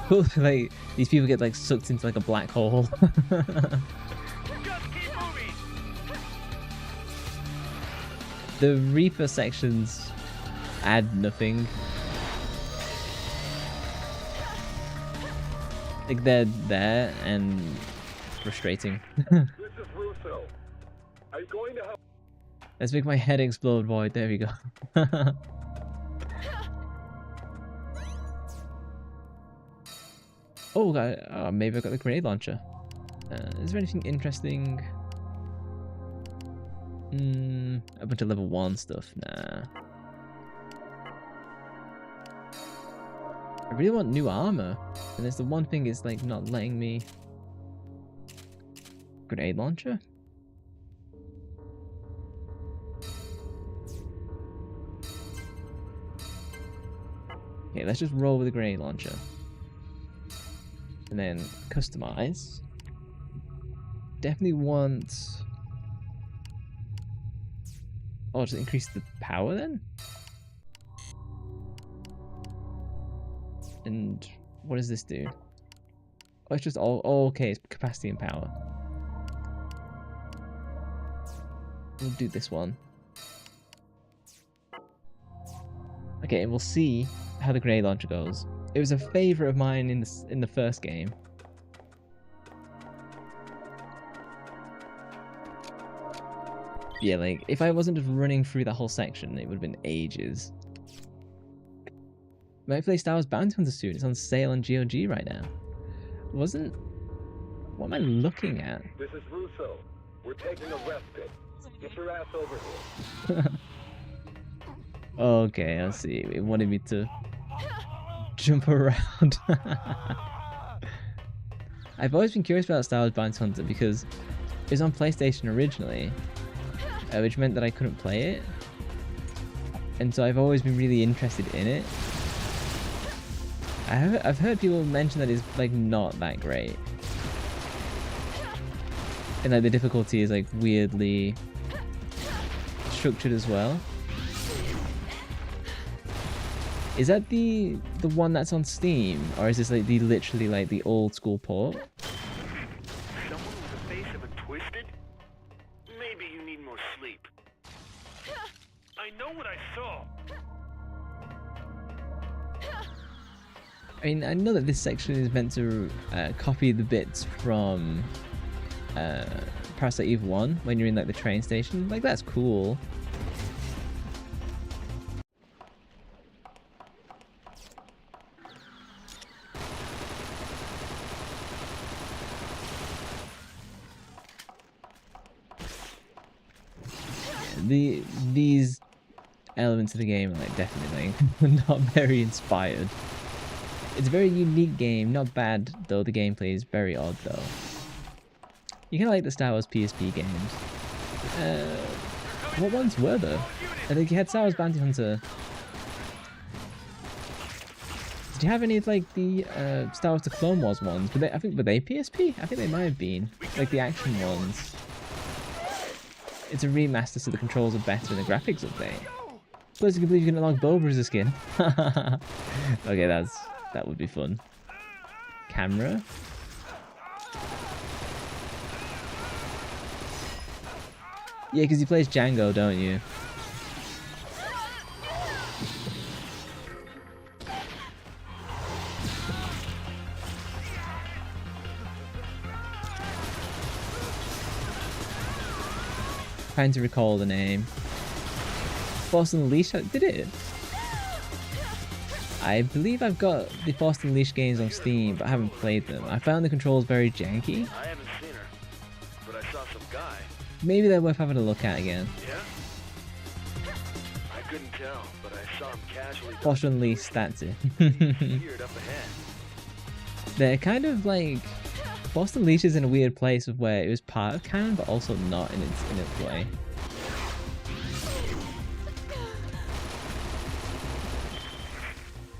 Cool, like these people get like sucked into like a black hole. The Reaper sections add nothing. Like they're there and frustrating. This is Russo. Are you going to help? Let's make my head explode, boy. There we go. Oh, God. Maybe I got the grenade launcher. Is there anything interesting? A bunch of level 1 stuff. Nah. I really want new armor. And there's the one thing is like not letting me. Grenade launcher? Okay, let's just roll with the grenade launcher. And then customize. Definitely want... Oh, just increase the power then? And what does this do? Oh, it's just all... Oh, okay, it's capacity and power. We'll do this one. Okay, and we'll see how the grenade launcher goes. It was a favorite of mine in the first game. Yeah, like if I wasn't just running through that whole section, it would have been ages. Might play Star Wars Bounty Hunter soon. It's on sale on GOG right now. Wasn't... What am I looking at? This is Russo. We're taking a respite. Get your ass over here. Okay, I see. It wanted me to jump around. I've always been curious about Star Wars Bounty Hunter because it was on PlayStation originally, which meant that I couldn't play it. And so I've always been really interested in it. I've heard people mention that it's like not that great. And like the difficulty is like weirdly structured as well. Is that the one that's on Steam, or is this like the literally like the old school port? Someone with the face of a twisted? Maybe you need more sleep. I know what I saw. I mean, I know that this section is meant to copy the bits from Parasite Eve 1 when you're in like the train station. Like that's cool. These elements of the game are like definitely like not very inspired. It's a very unique game, not bad though. The gameplay is very odd though. You kind of like the Star Wars PSP games. What ones were there? I think you had Star Wars Bounty Hunter. Did you have any of like the Star Wars The Clone Wars ones? Were they PSP? I think they might have been. Like the action ones. It's a remaster, so the controls are better and the graphics update. Plus, you can believe you can unlock Boba as a skin. Okay, that would be fun. Camera. Yeah, because he plays Django, don't you? Trying to recall the name. Force Unleashed, did it? I believe I've got the Force Unleashed games on Steam, but I haven't played them. I found the controls very janky. I haven't seen her, but I saw some guy. Maybe they're worth having a look at again. Yeah? I couldn't tell, but I saw him casually. Force Unleashed, that's it. Disappeared up ahead. They're kind of like... Force Unleashed is in a weird place of where it was part of canon, but also not in its way.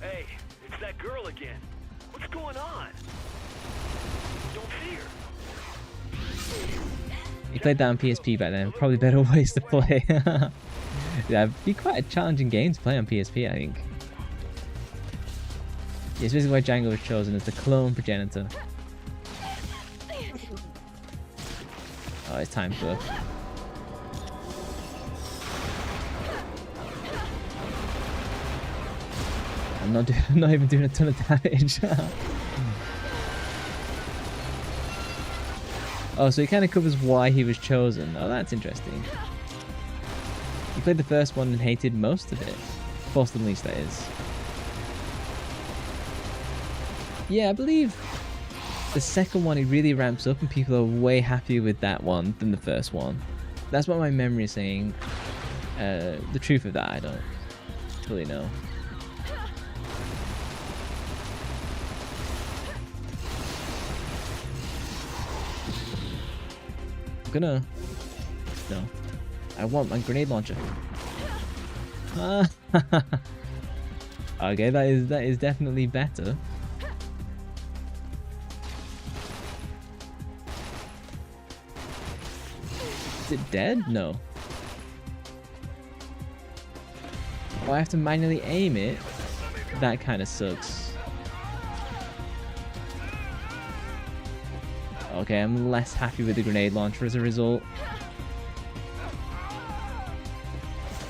Hey, it's that girl again. What's going on? Don't see her. You played that on PSP back then, probably better ways to play. Yeah, it'd be quite a challenging game to play on PSP, I think. Yeah, it's basically why Django was chosen as the clone progenitor. Oh, it's time for... I'm not even doing a ton of damage. Oh, so he kind of covers why he was chosen. Oh, that's interesting. He played the first one and hated most of it. Force Unleashed, that is. Yeah, I believe the second one, it really ramps up and people are way happier with that one than the first one. That's what my memory is saying. The truth of that, I don't really know. I'm gonna... No. I want my grenade launcher. Okay, that is definitely better. Is it dead? No. Oh, I have to manually aim it? That kind of sucks. Okay, I'm less happy with the grenade launcher as a result.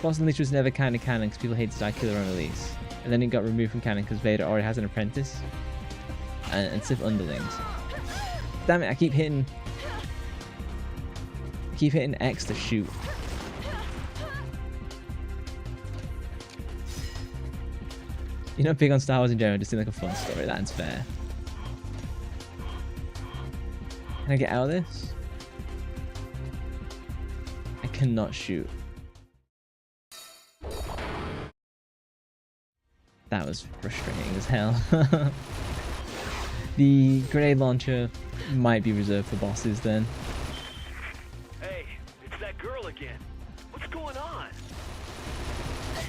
Force Unleashed was never kind of canon because people hated Star Killer on release. And then it got removed from canon because Vader already has an apprentice. And Sith underlings. Damn it, I keep hitting X to shoot. You're not big on Star Wars in general, just seems like a fun story, that's fair. Can I get out of this? I cannot shoot. That was frustrating as hell. The grenade launcher might be reserved for bosses then. Hey, it's that girl again. What's going on?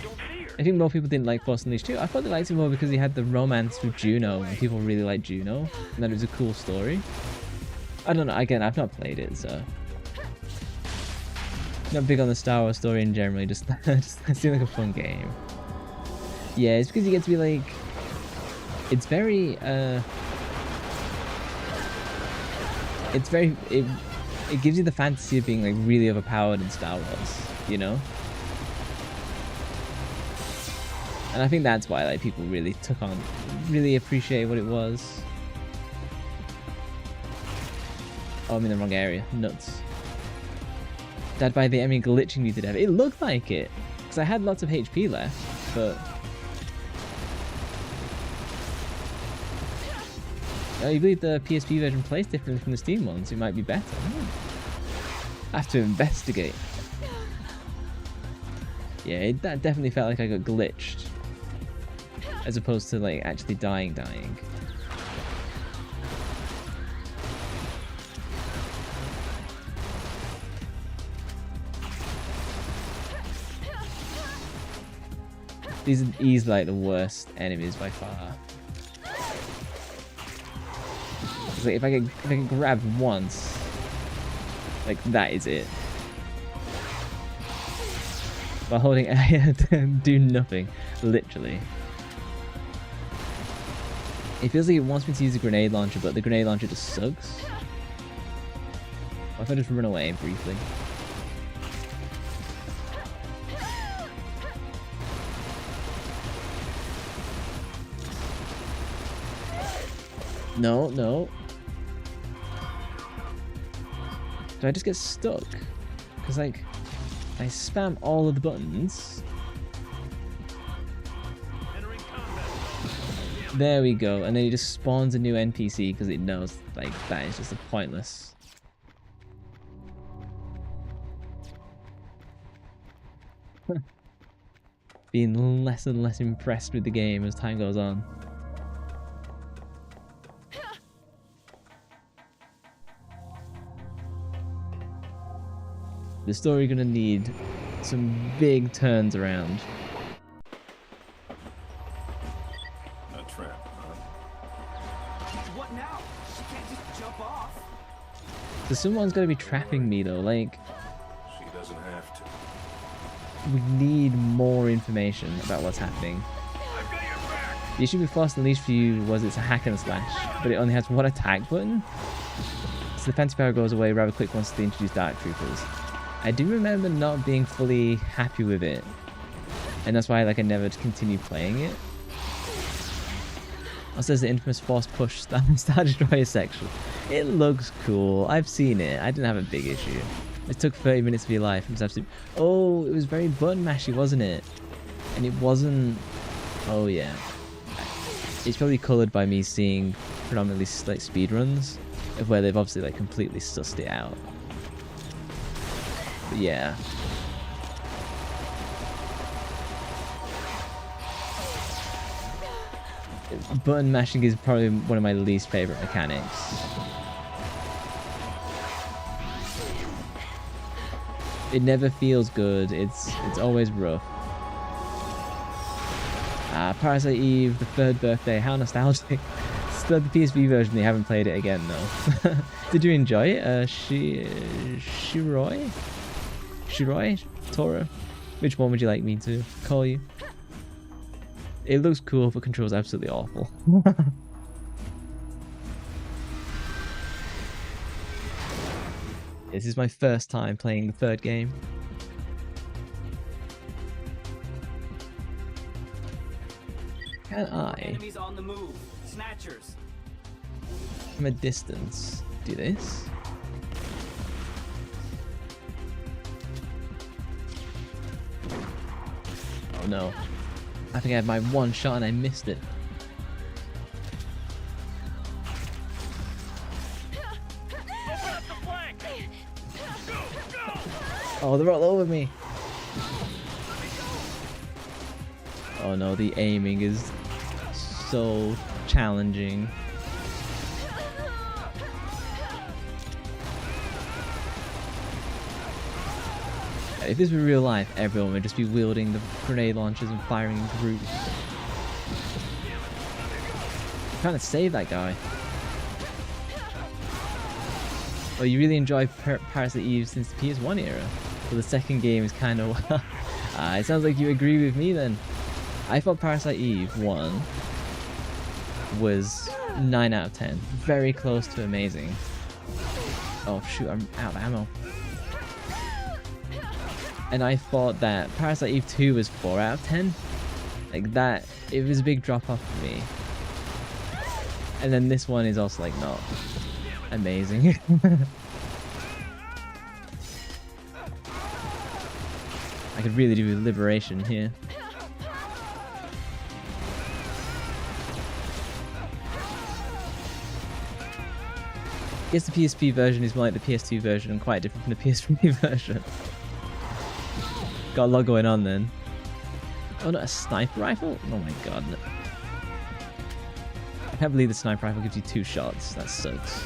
Don't see her. I think more people didn't like Force Unleashed too. I thought they liked it more because he had the romance with Juno and people really liked Juno and that it was a cool story. I don't know, again, I've not played it, so... Not big on the Star Wars story in general, just it seems like a fun game. Yeah, it's because you get to be like... It's very, it gives you the fantasy of being like really overpowered in Star Wars, you know? And I think that's why like people really really appreciate what it was. Oh, I'm in the wrong area. Nuts. Died by the enemy glitching me to death. It looked like it. Because I had lots of HP left, but... Oh, you believe the PSP version plays differently from the Steam ones? It might be better. I have to investigate. Yeah, that definitely felt like I got glitched. As opposed to like actually dying. These are easily like the worst enemies by far. It's like if I can grab once, like that is it. While holding A do nothing, literally. It feels like it wants me to use a grenade launcher, but the grenade launcher just sucks. What if I just run away briefly? No, no. Do I just get stuck? Because, like, I spam all of the buttons. There we go. And then it just spawns a new NPC because it knows, like, that is just a pointless. Being less and less impressed with the game as time goes on. The story gonna need some big turns around. A trap, huh? What now? She can't just jump off. So someone's gonna be trapping me though, like... She doesn't have to. We need more information about what's happening. The issue with Fast and Leash for you was it's a hack and slash, but it only has one attack button. So the fancy power goes away rather quick once they introduce Dark Troopers. I do remember not being fully happy with it, and that's why like I never continued playing it. Also, there's the infamous force push Star Destroyer section. It looks cool. I've seen it. I didn't have a big issue. It took 30 minutes of your life. It was absolutely... Oh, it was very button mashy, wasn't it? And it wasn't... Oh yeah. It's probably coloured by me seeing predominantly like speedruns of where they've obviously like completely sussed it out. But yeah. Button mashing is probably one of my least favourite mechanics. It never feels good. It's always rough. Parasite Eve, the third birthday. How nostalgic. Still the PSP version. You haven't played it again though. Did you enjoy it? Shiroi? Tora? Which one would you like me to call you? It looks cool, but controls absolutely awful. This is my first time playing the third game. Can I, Enemies on the move. Snatchers. from a distance, do this? Oh no. I think I had my one shot and I missed it. Oh, they're all over me. Oh no, the aiming is so challenging. If this were real life, everyone would just be wielding the grenade launchers and firing in groups. I'm trying to save that guy. Oh, you really enjoyed Parasite Eve since the PS1 era? So the second game is kind of... it sounds like you agree with me then. I thought Parasite Eve 1 was 9 out of 10. Very close to amazing. Oh shoot, I'm out of ammo. And I thought that Parasite Eve 2 was 4 out of 10. Like that, it was a big drop off for me. And then this one is also like not amazing. I could really do with Liberation here. I guess the PSP version is more like the PS2 version and quite different from the PS3 version. Got a lot going on then. Oh, not a sniper rifle? Oh my god. No. I can't believe the sniper rifle gives you 2 shots. That sucks.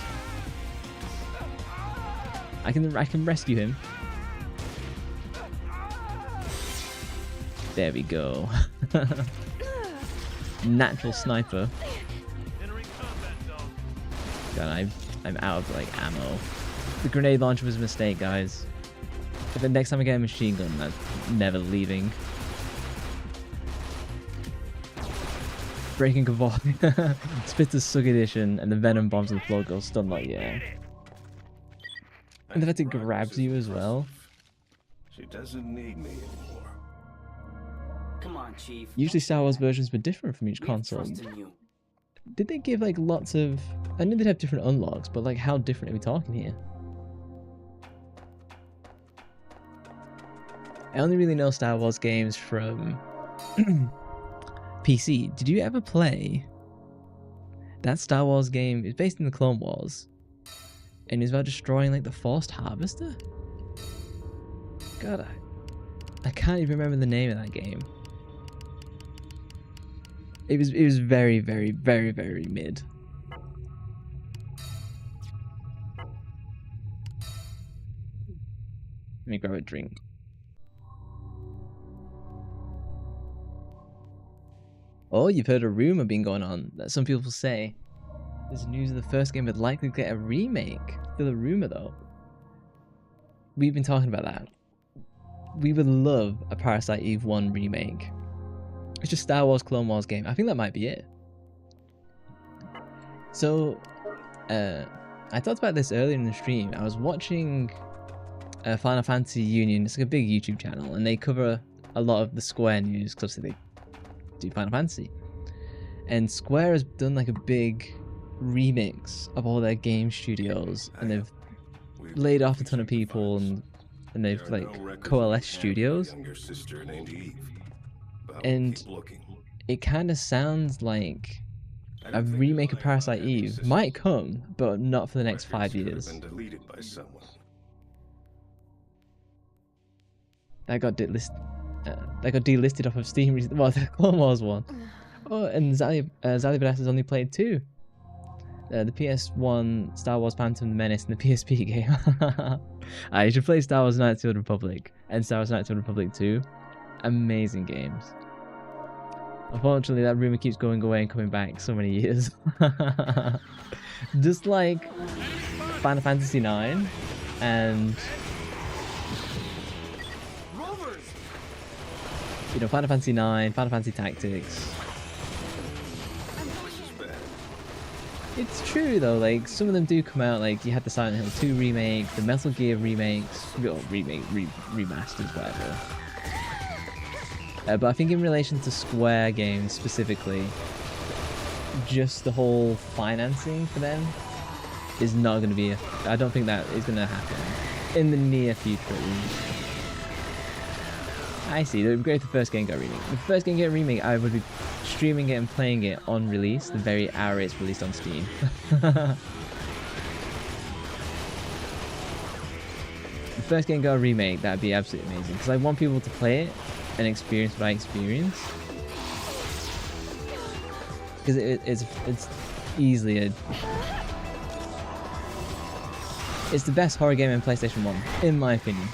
I can rescue him. There we go. Natural sniper. God, I'm out of like ammo. The grenade launcher was a mistake, guys. If the next time I get a machine gun, I'm never leaving. Breaking Cavalry. Spitter's Sug Edition and the Venom bombs on the floor go stun like, yeah. And the fact it grabs you as well. She doesn't need me anymore. Come on, Chief. Usually Star Wars versions were different from each console. Did they give like lots of? I knew they'd have different unlocks, but like how different are we talking here? I only really know Star Wars games from PC. Did you ever play that Star Wars game? It's based in the Clone Wars, and it's about destroying like the Forced Harvester. God, I can't even remember the name of that game. It was very, very, very, very mid. Let me grab a drink. Oh, you've heard a rumor been going on that some people say there's news of the first game would likely get a remake. Still a rumor though. We've been talking about that. We would love a Parasite Eve 1 remake. It's just Star Wars Clone Wars game. I think that might be it. So, I talked about this earlier in the stream. I was watching Final Fantasy Union. It's like a big YouTube channel, and they cover a lot of the Square news because they do Final Fantasy. And Square has done like a big remix of all their game studios, and they've laid off a ton of people, and they've like coalesced studios. And it kind of sounds like a remake of Parasite Eve might come, but not for the next 5 years. That got delisted off of Steam recently. Well, the Clone Wars one. Oh, and Zalibras has only played 2. The PS1 Star Wars Phantom Menace and the PSP game. You should play Star Wars Knights of the Republic and Star Wars Knights of the Republic 2. Amazing games. Unfortunately, that rumor keeps going away and coming back so many years. Just like Final Fantasy 9 and Final Fantasy 9, Final Fantasy Tactics. It's true though, like some of them do come out, like you had the Silent Hill 2 remake, the Metal Gear remakes, remasters, whatever. But I think in relation to Square games specifically, just the whole financing for them is not going to be I don't think that is going to happen in the near future at least. I see, it would be great if the first game got remake. The first game got remake, I would be streaming it and playing it on release, the very hour it's released on Steam. The first game got a remake, that'd be absolutely amazing, because I want people to play it and experience what I experience. Because it's easily it's the best horror game in PlayStation 1, in my opinion.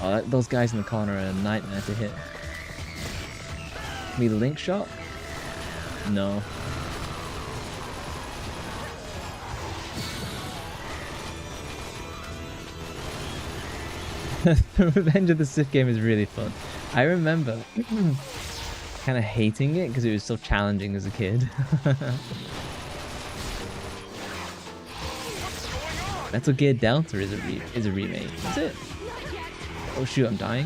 Oh, those guys in the corner are a nightmare to hit. Me the link shot? No. The Revenge of the Sith game is really fun. I remember kind of hating it because it was so challenging as a kid. Metal Gear Delta is a remake. Is it? Oh shoot, I'm dying.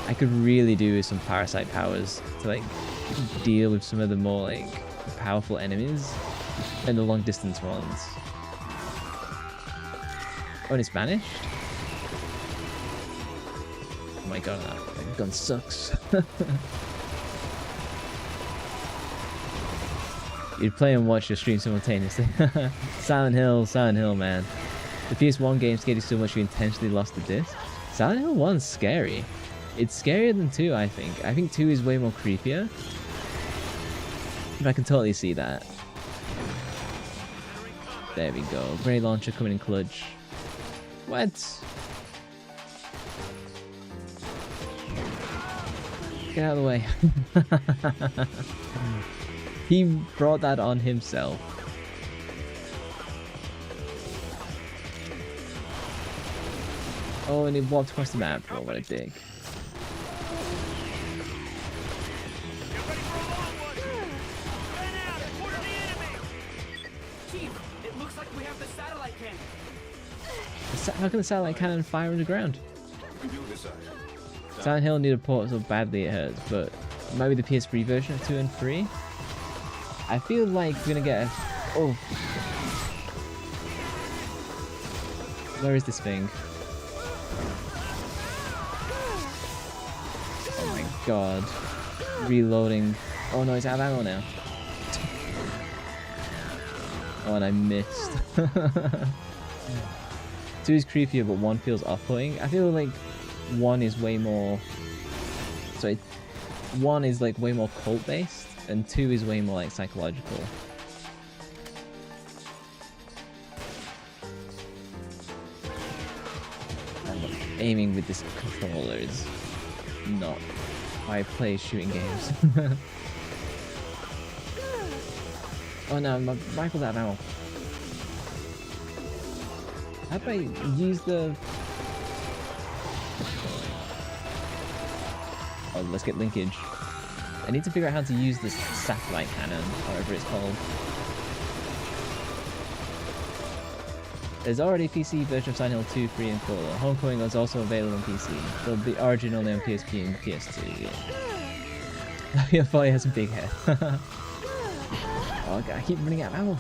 I could really do with some Parasite powers to like deal with some of the more like powerful enemies and the long distance ones. Oh, and it's vanished? Oh my god, that gun sucks. You'd play and watch your stream simultaneously. Silent Hill, man. The PS1 game scared you so much you intentionally lost the disc. Silent Hill 1's scary. It's scarier than 2, I think. I think 2 is way more creepier. But I can totally see that. There we go. Grenade launcher coming in clutch. What? Get out of the way. He brought that on himself. Oh, and it walked across the map. Oh, what a dick. Chief, it looks like we have How can the satellite cannon fire underground? Silent Hill needed a port so badly it hurts, but maybe the PS3 version of 2 and 3. I feel like we're gonna get a... Oh. Where is this thing? Oh my god. Reloading. Oh no, it's out of ammo now. Oh, and I missed. 2 is creepier, but 1 feels off-putting. I feel like 1 is way more... Sorry. 1 is like way more cult-based, and 2 is way more like psychological. Aiming with this controller is not why I play shooting games. Oh no, my rifle's out of ammo. How do I use the... Oh, let's get linkage. I need to figure out how to use this satellite cannon, however it's called. There's already a PC version of Silent Hill 2, 3, and 4. Homecoming is also available on PC, though the origin only on PSP and PS2. Yeah. Your boy has a big head. Oh god, I keep running out of ammo.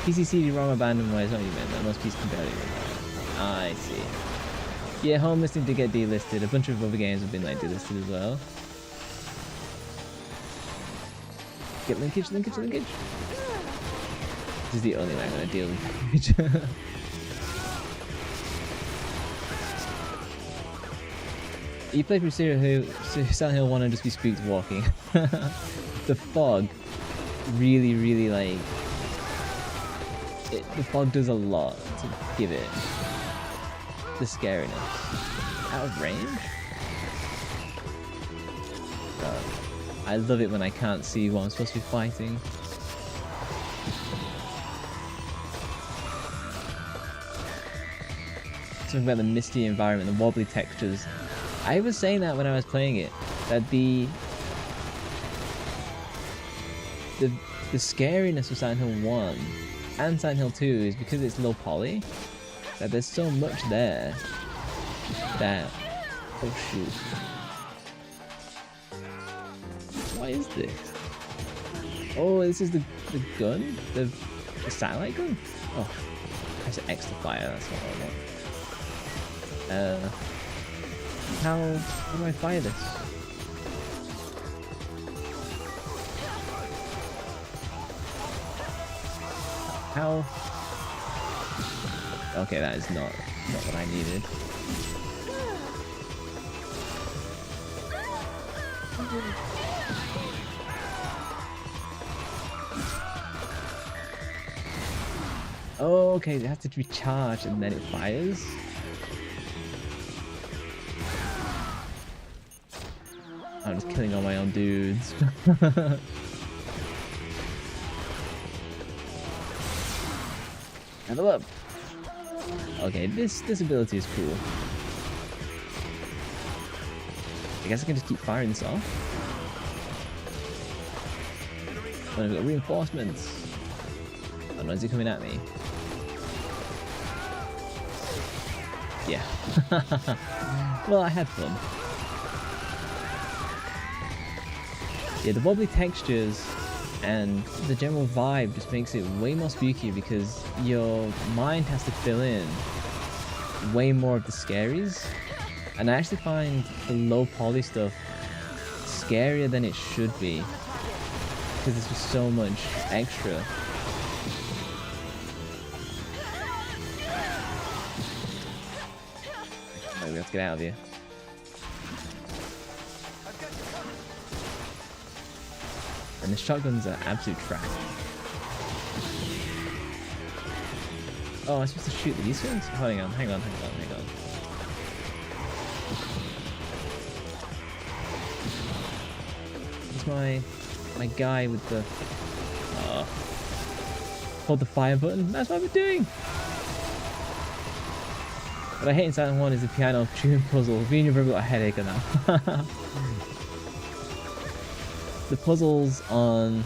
PC CD-ROM abandoned. Why is not even that most PC can barely run. I see. Yeah, home listing did get delisted. A bunch of other games have been like delisted as well. Get linkage, linkage, linkage. This is the only way I'm going to deal with linkage. You play through Silent Hill 1 and just be spooked walking. The fog really like... the fog does a lot to give it the scariness. Out of range? I love it when I can't see what I'm supposed to be fighting. Something about the misty environment, the wobbly textures. I was saying that when I was playing it, that the scariness of Silent Hill 1 and Silent Hill 2 is because it's low poly, that there's so much there that... Oh shoot. What is this? Oh, this is the gun? The satellite gun? Oh, press X to fire, that's what I want. How do I fire this? How? Okay, that is not what I needed. Oh, okay, it has to recharge and then it fires. I'm just killing all my own dudes. Level up. Okay, this ability is cool. I guess I can just keep firing this off. Oh, I've got reinforcements. Oh no, is he coming at me? Yeah. Well, I had fun. Yeah, the wobbly textures and the general vibe just makes it way more spooky because your mind has to fill in way more of the scaries. And I actually find the low poly stuff scarier than it should be because there's just so much extra. We have to get out of here. And the shotguns are absolute trash. Oh, I'm supposed to shoot these ones? Oh, hang on. It's my guy with the... hold the fire button. That's what we're doing! What I hate in Silent 1 is the piano tune puzzle. Me and your brother got a headache on that. The puzzles on...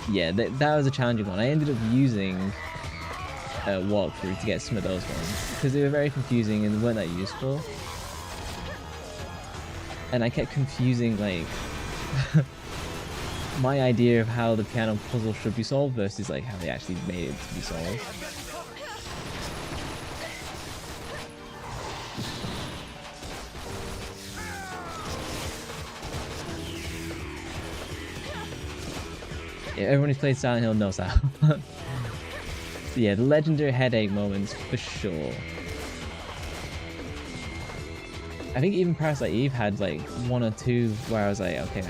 Yeah, that was a challenging one. I ended up using walkthrough to get some of those ones because they were very confusing and weren't that useful. And I kept confusing like my idea of how the piano puzzle should be solved versus like how they actually made it to be solved. Yeah, everyone who's played Silent Hill knows that. So yeah, the legendary headache moments for sure. I think even Parasite Eve had like 1 or 2 where I was like, okay,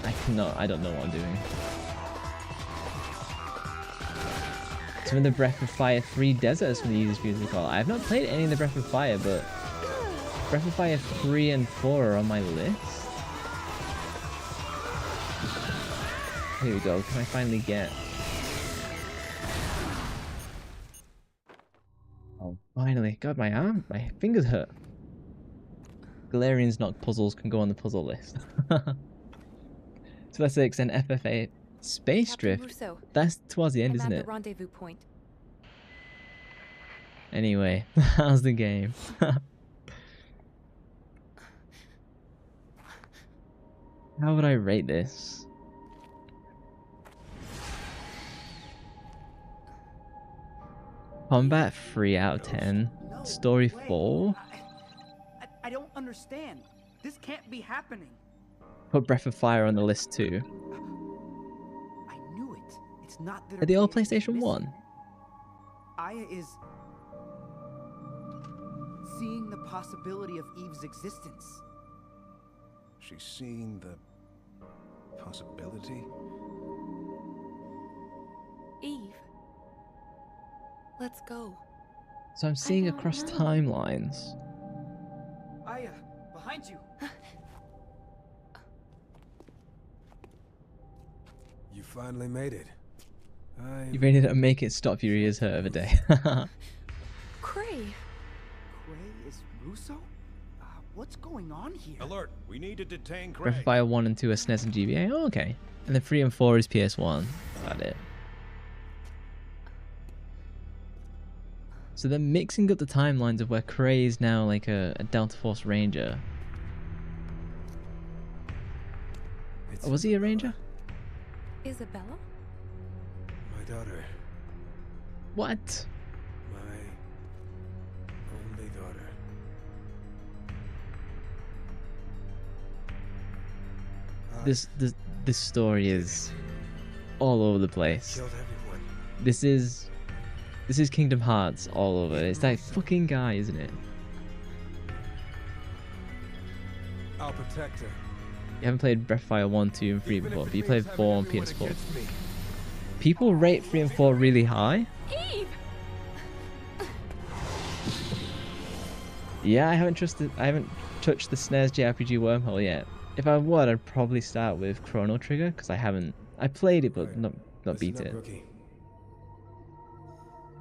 I don't know what I'm doing. Some of the Breath of Fire 3 Desert is some of the easiest views to call. I have not played any of the Breath of Fire, but Breath of Fire 3 and 4 are on my list. Here we go, can I finally get... Oh, finally. God, my fingers hurt. Galarian's Knock puzzles can go on the puzzle list. So let's extend FFA Space Captain Drift. Russo, That's towards the end, I'm isn't at it? the rendezvous point. Anyway, how's the game? How would I rate this? Combat 3 out of 10. Story 4. I don't understand. This can't be happening. Put Breath of Fire on the list too. I knew it. It's not that Are they all PlayStation 1? Aya is seeing the possibility of Eve's existence. She's seeing the possibility? Eve. Let's go. So I'm seeing across timelines. Aya, behind you. You finally made it. You ready to make it stop your ears hurt of a day? Cray. Cray is Russo? What's going on here? Alert! We need to detain Cray. Breath of Fire 1 and 2 are SNES and GBA. Oh, okay. And then 3 and 4 is PS1. About it. So they're mixing up the timelines of where Cray is now like a Delta Force Ranger. Oh, was he a Ranger? Isabella? My daughter. What? My only daughter. This story is all over the place. Killed everyone. This is Kingdom Hearts all over. It's that fucking guy, isn't it? I'll protect her. You haven't played Breath of Fire 1, 2, and 3 before, but you played 4 on PS4. People rate 3 and 4 really high. Eve! Yeah, I haven't touched the SNES JRPG wormhole yet. If I would, I'd probably start with Chrono Trigger, because I played it, but not beat it. Rookie.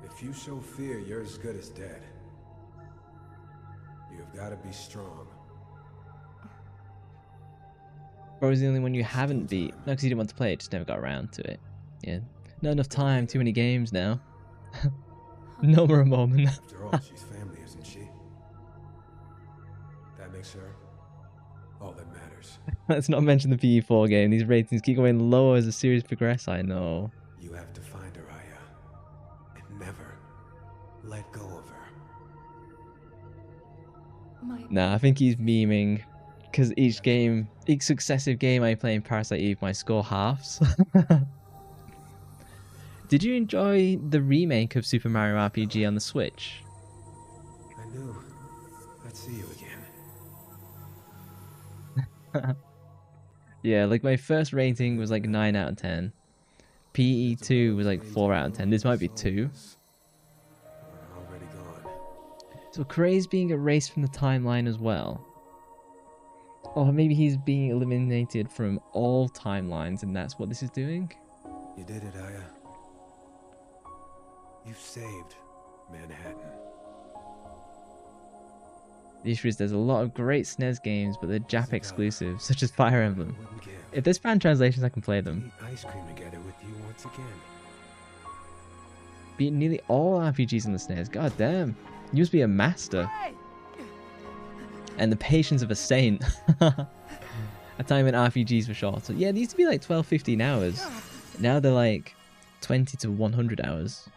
If you show fear, you're as good as dead. You've got to be strong. Or was the only one you haven't beat? No, because you didn't want to play it, just never got around to it. Yeah. Not enough time, too many games now. No more a moment. After all, she's family, isn't she? That makes her all that matters. Let's not mention the PE4 game. These ratings keep going lower as the series progresses, I know. You have to find her, Aya. And never let go of her. Nah, I think he's memeing. Because each successive game I play in Parasite Eve, my score halves. Did you enjoy the remake of Super Mario RPG on the Switch? I knew I'd see you again. Yeah, like my first rating was like 9 out of 10. PE2 was like 4 out of 10. This might be 2. Already gone. So Cray's being erased from the timeline as well. Or maybe he's being eliminated from all timelines and that's what this is doing? You did it, Aya. You've saved Manhattan. The issue is there's a lot of great SNES games, but they're Jap exclusives, such as Fire Emblem. If there's fan translations, I can play them. Eat ice cream together with you once again. Beating nearly all RPGs on the SNES. God damn. You must be a master. And the patience of a saint. A time when RPGs were shorter. Yeah, they used to be like 12, 15 hours. Now they're like 20 to 100 hours.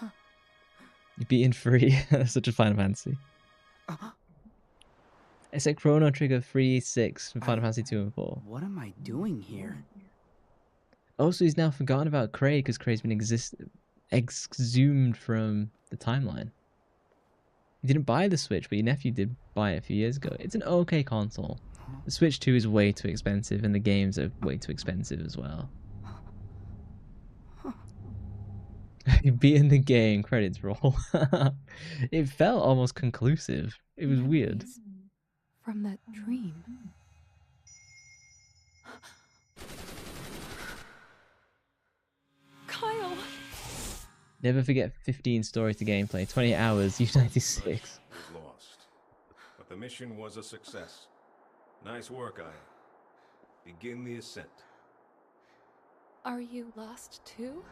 You're beating 3. That's such a Final Fantasy. It's like Chrono Trigger 3, 6 from Final Fantasy 2 and 4. What am I doing here? Also, he's now forgotten about Cray because Cray's been exhumed from the timeline. You didn't buy the Switch, but your nephew did buy it a few years ago. It's an okay console. The Switch 2 is way too expensive, and the games are way too expensive as well. You're beating the game, credits roll. It felt almost conclusive. It was weird. From that dream. Kyle! Never forget 15 stories to gameplay, 28 hours, U96. Was lost, but the mission was a success. Nice work, Aya. Begin the ascent. Are you lost too?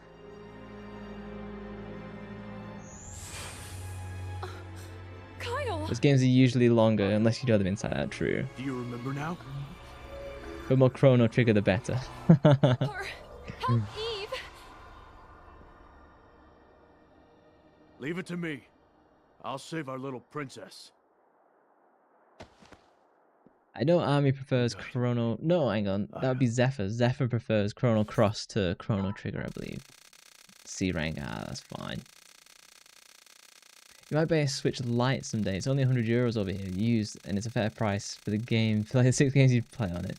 Kyle! Those games are usually longer unless you know them inside out. True. Do you remember now? The more Chrono Trigger, the better. Help Eve! Leave it to me. I'll save our little princess. I know Army prefers Chrono... No, hang on. That would be Zephyr. Zephyr prefers Chrono Cross to Chrono Trigger, I believe. C rank, that's fine. You might buy a Switch Lite someday. It's only €100 over here, used, and it's a fair price for the game, for like the 6 games you play on it.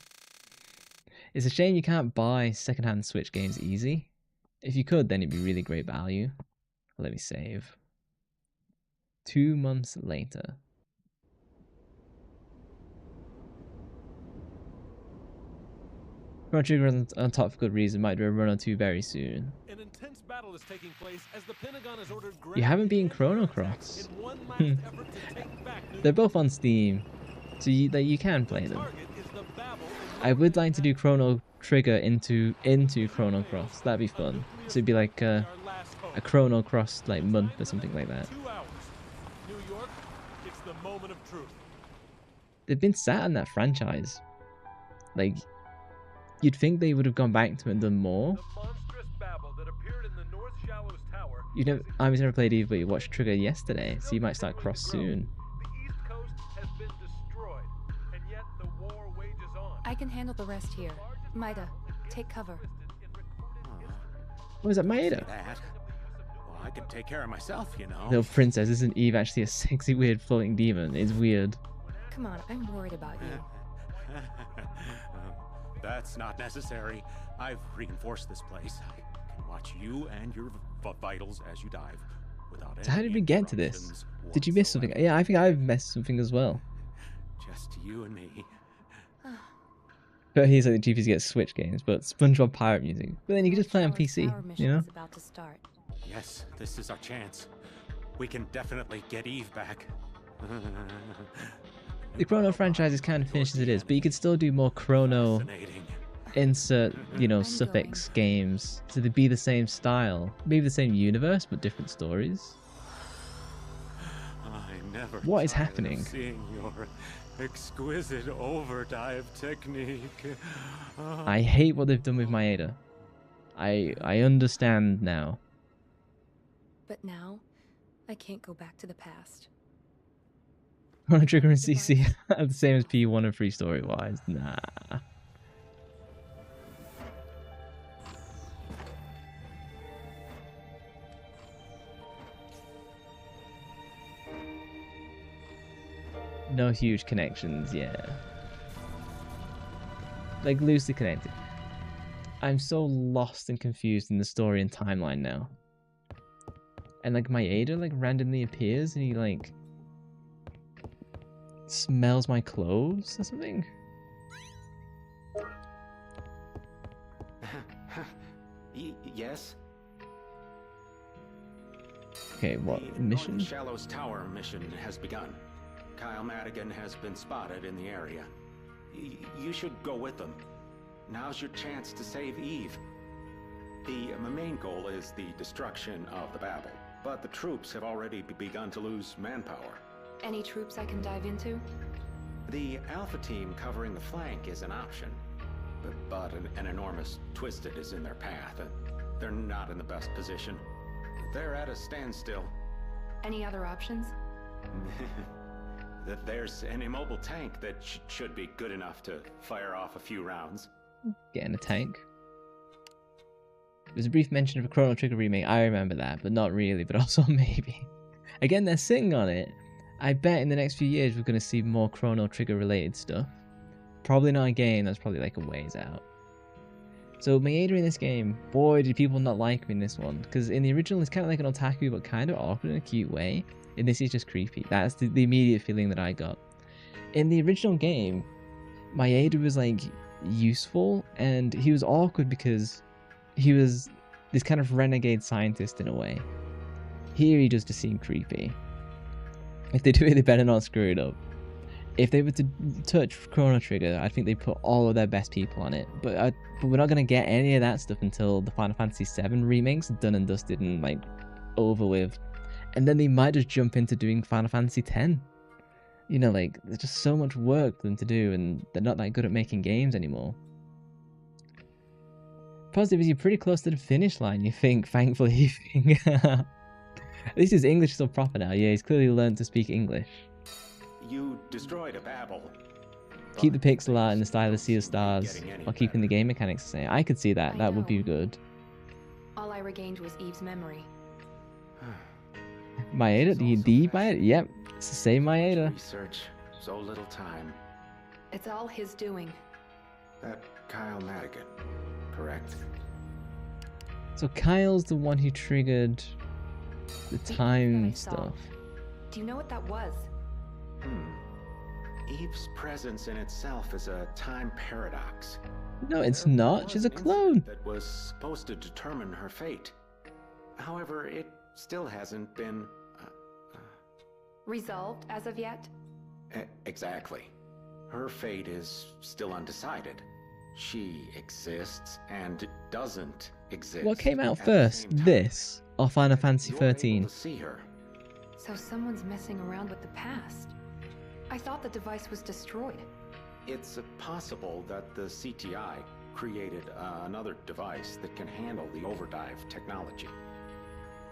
It's a shame you can't buy secondhand Switch games easy. If you could, then it'd be really great value. Let me save. 2 months later. Chrono Trigger on top for good reason. Might do a run or 2 very soon. An intense battle is taking place as the Pentagon has ordered You haven't beaten Chrono Cross. They're both on Steam, so you can play them. I would like to do Chrono Trigger into Chrono Cross. That'd be fun. So it'd be like a Chrono Cross like month or something like that. New York, it's the moment of truth. They've been sat on that franchise. Like, you'd think they would have gone back to it and done more. You've never, I've never played Eve, but you watched Trigger yesterday, so you might start Cross soon. I can handle the rest here. Maida, take cover. What is that, Maida? Well, I can take care of myself, you know. Little princess, isn't Eve actually a sexy, weird floating demon? It's weird. Come on, I'm worried about you. That's not necessary. I've reinforced this place. I can watch you and your vitals as you dive without any So how did we get to this? Did you miss something? Yeah, I think I've missed something as well. Just you and me. But he's like the GPs get Switch games, but SpongeBob pirate music. But then you can just play on PC, you know? About to start. Yes, this is our chance. We can definitely get Eve back. The Chrono franchise is kind of finished as it is, but you could still do more Chrono insert, you know, suffix games so they'd be the same style, maybe the same universe but different stories. What is happening? Seeing your exquisite overdive technique. I hate what they've done with Maeda. I understand now. But now, I can't go back to the past. Chrono Trigger and CC are the same as P1 and 3 story-wise. Nah. No huge connections, yeah. Like, loosely connected. I'm so lost and confused in the story and timeline now. And, like, Maeda, like, randomly appears and he, like, smells my clothes or something? Yes? Okay, what The mission? North Shallows Tower mission has begun. Kyle Madigan has been spotted in the area. You should go with them. Now's your chance to save Eve. The main goal is the destruction of the Babel, but the troops have already begun to lose manpower. Any troops I can dive into? The Alpha team covering the flank is an option, but an enormous Twisted is in their path, and they're not in the best position. They're at a standstill. Any other options? There's an immobile tank that should be good enough to fire off a few rounds. Getting a tank. There's a brief mention of a Chrono Trigger remake. I remember that, but not really, but also maybe. Again, they're sitting on it. I bet in the next few years we're going to see more Chrono Trigger related stuff. Probably not a game, that's probably like a ways out. So Maeda in this game, boy did people not like me in this one. Because in the original it's kind of like an otaku, but kind of awkward in a cute way. And this is just creepy. That's the immediate feeling that I got. In the original game, Maeda was like useful, and he was awkward because he was this kind of renegade scientist in a way. Here he just seemed creepy. If they do it, they better not screw it up. If they were to touch Chrono Trigger, I think they put all of their best people on it. But we're not going to get any of that stuff until the Final Fantasy VII remakes done and dusted and like over with. And then they might just jump into doing Final Fantasy X. You know, like, there's just so much work for them to do, and they're not that good at making games anymore. Positive is you're pretty close to the finish line, you think, thankfully. You think. At least his English is still proper now. Yeah, he's clearly learned to speak English. You destroyed a Babel. Keep the pixel art in the style of Sea of Stars, while keeping the game mechanics the same. I could see that. That would be good. All I regained was Eve's memory. Maeda? The Maeda? Yep, it's the same Maeda. Research, so little time. It's all his doing. That Kyle Madigan, correct? So Kyle's the one who triggered the time stuff. Do you know what that was? Eve's presence in itself is a time paradox. No, it's not. She's a clone. That was supposed to determine her fate. However, it still hasn't been resolved as of yet? Exactly. Her fate is still undecided. She exists and doesn't exist. What came out first, this or Final Fantasy XIII? See her. So someone's messing around with the past. I thought the device was destroyed. It's possible that the CTI created another device that can handle the overdive technology.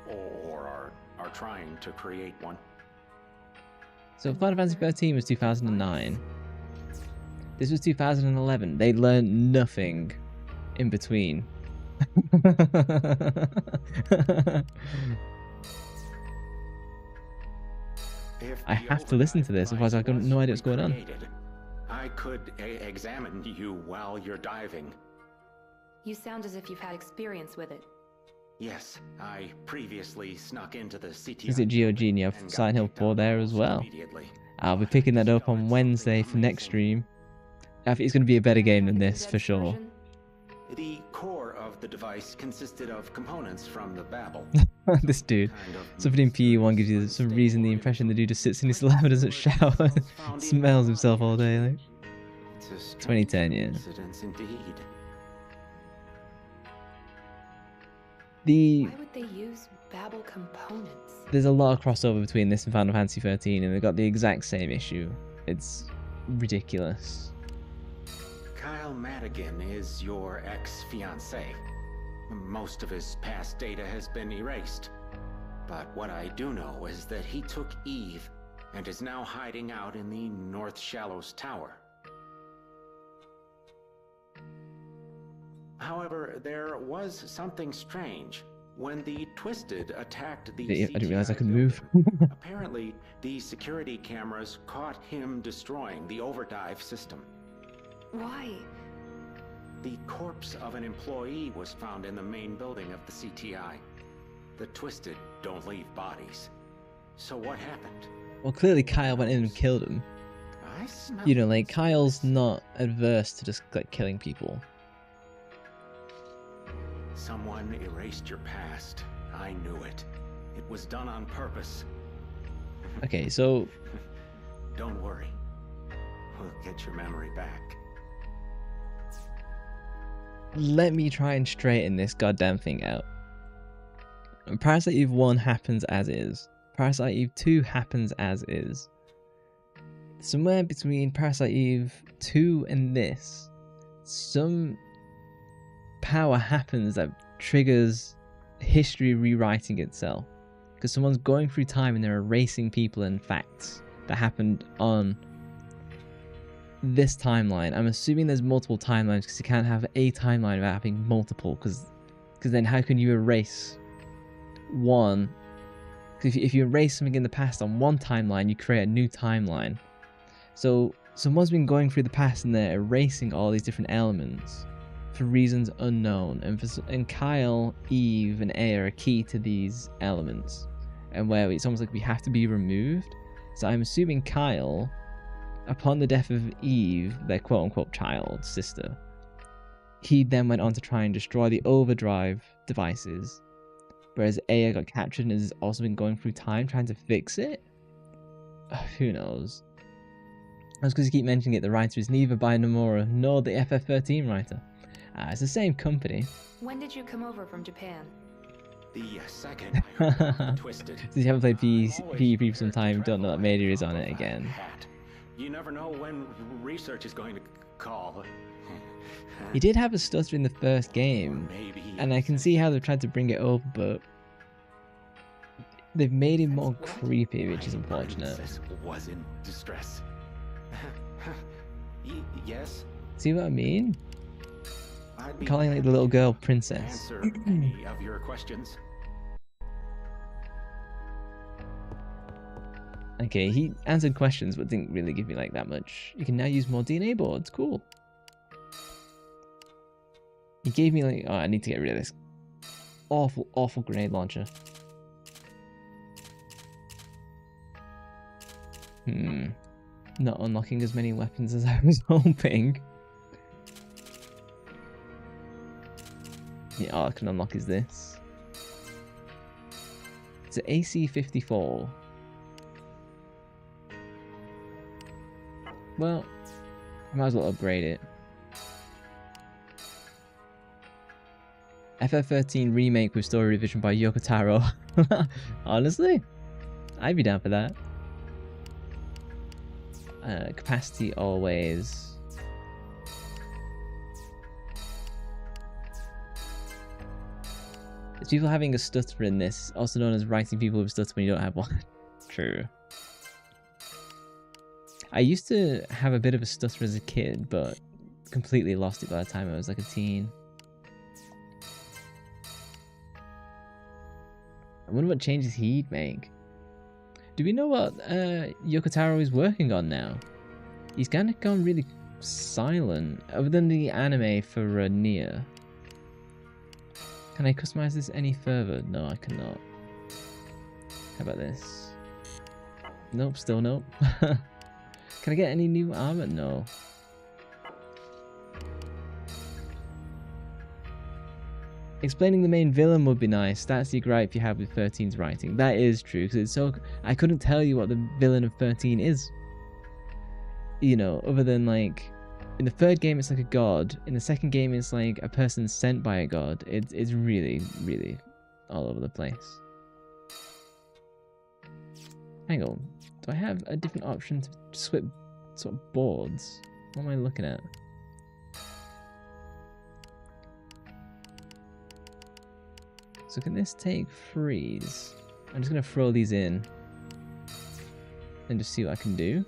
Or are trying to create one. So Final Fantasy XIII was 2009. This was 2011. They learned nothing in between. I have to listen to this, otherwise I've got no idea what's going on. I could examine you while you're diving. You sound as if you've had experience with it. Yes, I previously snuck into the CTI. Is it GOG and you have Silent Hill 4 there as well? I'll be picking that up on Wednesday for next stream. I think it's going to be a better game than this, for sure. The core of the device consisted of components from the Babel. This dude. Something in PE1 gives you some reason the impression the dude just sits in his lab and doesn't shower. Smells himself all day. Like. 2010, yeah. Why would they use Babel components? There's a lot of crossover between this and Final Fantasy XIII, and they've got the exact same issue. It's ridiculous. Kyle Madigan is your ex-fiancé. Most of his past data has been erased. But what I do know is that he took Eve and is now hiding out in the North Shallows Tower. However, there was something strange. When the Twisted attacked the I didn't realize I could move. Apparently, the security cameras caught him destroying the overdive system. Why? The corpse of an employee was found in the main building of the CTI. The Twisted don't leave bodies. So what happened? Well, clearly Kyle went in and killed him. You know, like, Kyle's not adverse to just, like, killing people. Someone erased your past. I knew it. It was done on purpose. Okay, so... Don't worry. We'll get your memory back. let me try and straighten this goddamn thing out. Parasite Eve 1 happens as is. Parasite Eve 2 happens as is. Somewhere between Parasite Eve 2 and this, some power happens that triggers history rewriting itself. Because someone's going through time and they're erasing people and facts that happened on this timeline. I'm assuming there's multiple timelines because you can't have a timeline without having multiple, because then how can you erase one? Because if you erase something in the past on one timeline, you create a new timeline. So someone's been going through the past and they're erasing all these different elements for reasons unknown, and Kyle, Eve, and A are key to these elements, and where it's almost like we have to be removed. So I'm assuming Kyle, upon the death of Eve, their quote-unquote child, sister, he then went on to try and destroy the overdrive devices, whereas Aya got captured and has also been going through time trying to fix it? Who knows? That's because you keep mentioning it, the writer is neither by Nomura nor the FF13 writer. It's the same company. When did you come over from Japan? The second I Twisted. Since you haven't played PvP for some time, don't know that Majesty is on it again. You never know when research is going to call. He did have a stutter in the first game, and I can see how they've tried to bring it over, but they've made him more creepy, which is unfortunate. Was in distress. Yes. See what I mean? Calling like the little girl princess. Answer any of your questions. Okay, he answered questions but didn't really give me like that much. You can now use more DNA boards. Cool. He gave me like, oh, I need to get rid of this awful grenade launcher. Not unlocking as many weapons as I was hoping. Yeah, all I can unlock is this. It's an AC-54. Well, I might as well upgrade it. FF13 remake with story revision by Yoko Taro. Honestly, I'd be down for that. Capacity always. There's people having a stutter in this, also known as writing people with a stutter when you don't have one. True. I used to have a bit of a stutter as a kid, but completely lost it by the time I was like a teen. I wonder what changes he'd make. Do we know what Yoko Taro is working on now? He's kind of gone really silent, other than the anime for Nier. Can I customize this any further? No, I cannot. How about this? Nope, still nope. Can I get any new armor? No. Explaining the main villain would be nice. That's the gripe you have with 13's writing. That is true, because it's so... I couldn't tell you what the villain of 13 is. You know, other than like... In the third game, it's like a god. In the second game, it's like a person sent by a god. It's really, really all over the place. Hang on. Do I have a different option to swap sort of boards? What am I looking at? So can this take freeze? I'm just going to throw these in and just see what I can do.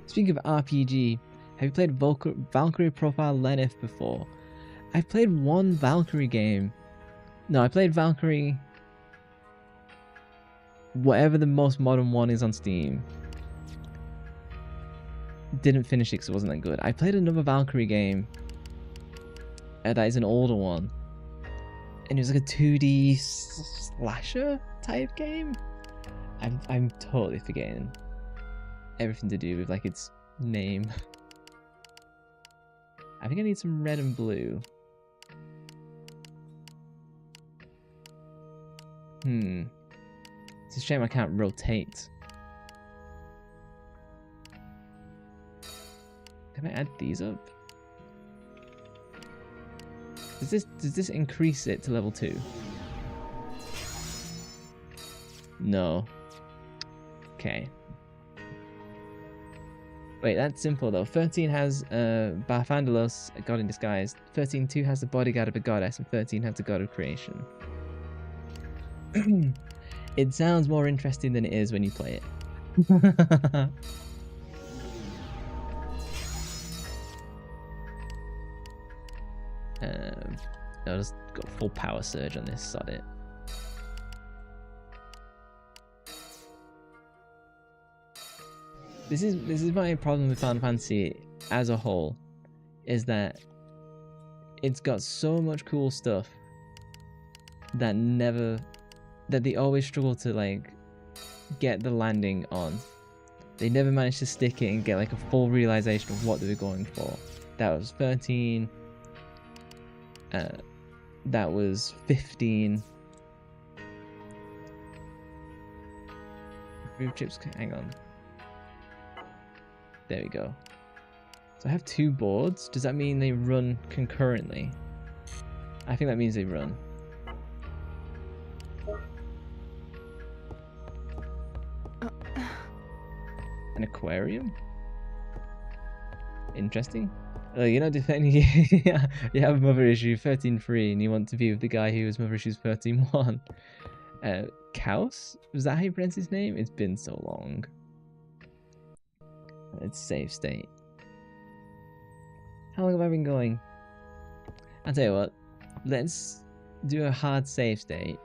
Speaking of RPG, have you played Valkyrie Profile Lenneth before? I've played one Valkyrie game. No, I played Valkyrie... whatever the most modern one is on Steam. Didn't finish it because it wasn't that good. I played another Valkyrie game. That is an older one. And it was like a 2D slasher type game. I'm totally forgetting everything to do with like its name. I think I need some red and blue. It's a shame I can't rotate. Can I add these up? Does this increase it to level 2? No. Okay. Wait, that's simple though. 13 has Barthandalos, a god in disguise. 13-2 has the bodyguard of a goddess, and 13 has the god of creation. It sounds more interesting than it is when you play it. I'll just go full power surge on this, sod it. This is my problem with Final Fantasy as a whole, is that it's got so much cool stuff that they always struggle to like get the landing on. They never manage to stick it and get like a full realization of what they were going for. That was 13. That was 15. Groove chips, hang on. There we go. So I have 2 boards. Does that mean they run concurrently? I think that means they run. An aquarium? Interesting. You're not defending you have mother issue 13-3 and you want to be with the guy who was mother issues 13-1. Kaus? Was that how you pronounce his name? It's been so long. It's save state. How long have I been going? I'll tell you what. Let's do a hard save state.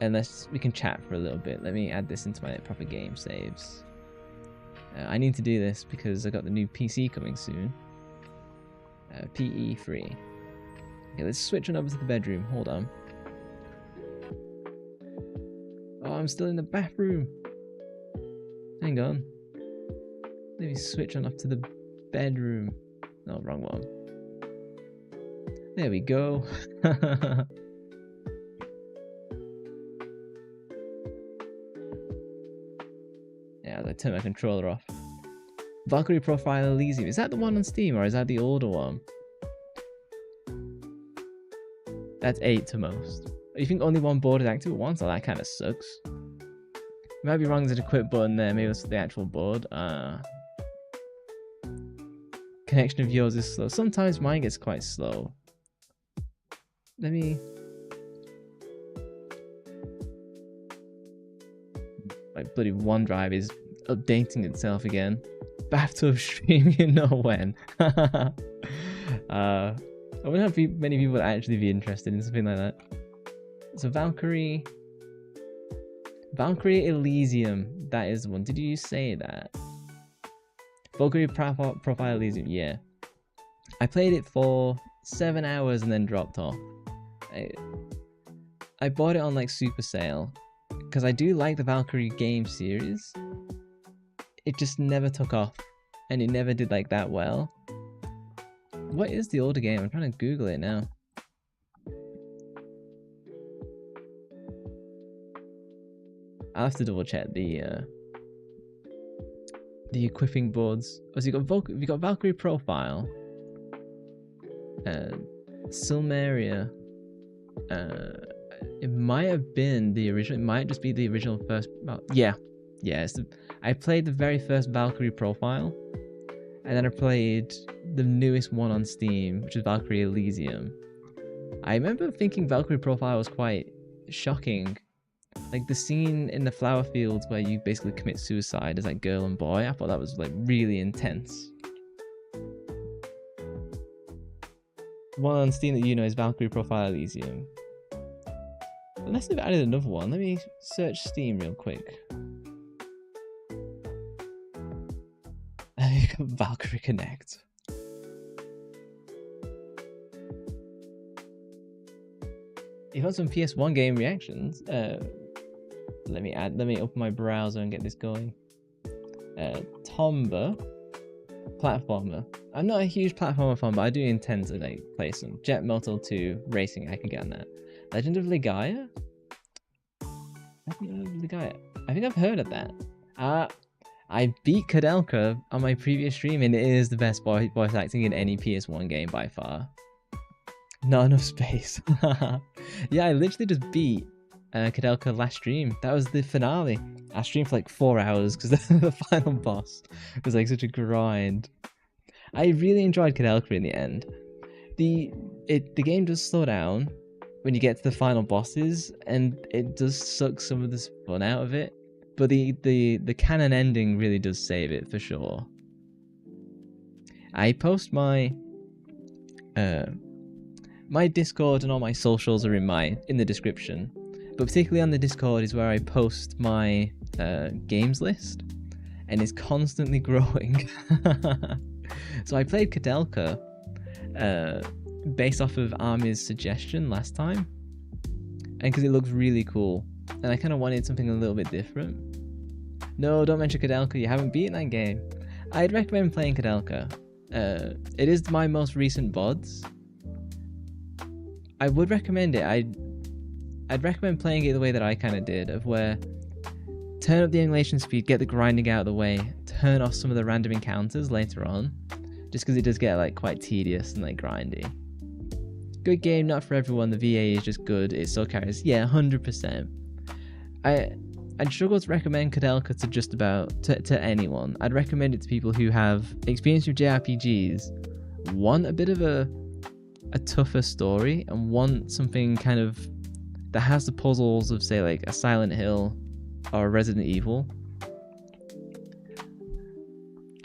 And we can chat for a little bit. Let me add this into my proper game saves. I need to do this because I got the new PC coming soon. PE free. Okay, let's switch on over to the bedroom. Hold on. Oh, I'm still in the bathroom. Hang on. Let me switch on up to the bedroom. No, wrong one. There we go. Yeah, I turn my controller off. Valkyrie Profile Elysium. Is that the one on Steam or is that the older one? That's 8 to most. You think only one board is active at once? Oh, that kind of sucks. You might be wrong, there's an equip button there. Maybe it's the actual board. Connection of yours is slow. Sometimes mine gets quite slow. Let me... My bloody OneDrive is updating itself again. Bathtub stream, you know when. I wonder how many people would actually be interested in something like that. So Valkyrie Elysium, that is the one. Did you say that? Valkyrie Profile Elysium, yeah. I played it for 7 hours and then dropped off. I bought it on like super sale because I do like the Valkyrie game series. It just never took off and it never did like that well. What is the older game? I'm trying to Google it now. I'll have to double check the equipping boards. Oh, so you got Valkyrie Profile, Silmeria. It might have been the original. It might just be the original first. Yeah. I played the very first Valkyrie Profile, and then I played the newest one on Steam, which is Valkyrie Elysium. I remember thinking Valkyrie Profile was quite shocking. Like the scene in the flower fields where you basically commit suicide as like girl and boy, I thought that was like really intense. The one on Steam that you know is Valkyrie Profile Elysium. Unless they've added another one, let me search Steam real quick. Valkyrie Connect. If you want some PS1 game reactions, let me open my browser and get this going. Tomba platformer. I'm not a huge platformer fan, but I do intend to like play some. Jet Motel 2 Racing, I can get on that. Legend of Ligaya? I think I've heard of that. I beat Kudelka on my previous stream and it is the best voice acting in any PS1 game by far. Not enough space. Yeah, I literally just beat Kadelka last stream. That was the finale. I streamed for like 4 hours because the final boss was like such a grind. I really enjoyed Kadelka in the end. The game does slow down when you get to the final bosses, and it does suck some of this fun out of it. But the canon ending really does save it for sure. I post my my Discord and all my socials are in the description, but particularly on the Discord is where I post my games list, and it's constantly growing. So I played Kadelka based off of Army's suggestion last time, and because it looks really cool, and I kind of wanted something a little bit different. No, don't mention Kadelka, you haven't beaten that game. I'd recommend playing Kadelka. It is my most recent VODs. I would recommend it. I'd recommend playing it the way that I kind of did, of where turn up the emulation speed, get the grinding out of the way, turn off some of the random encounters later on, just because it does get like quite tedious and like grindy. Good game, not for everyone. The VA is just good. It still carries, yeah, 100%. I'd struggle to recommend Kadelka to just about to anyone. I'd recommend it to people who have experience with JRPGs, want a bit of a tougher story, and want something kind of that has the puzzles of, say, like a Silent Hill or a Resident Evil.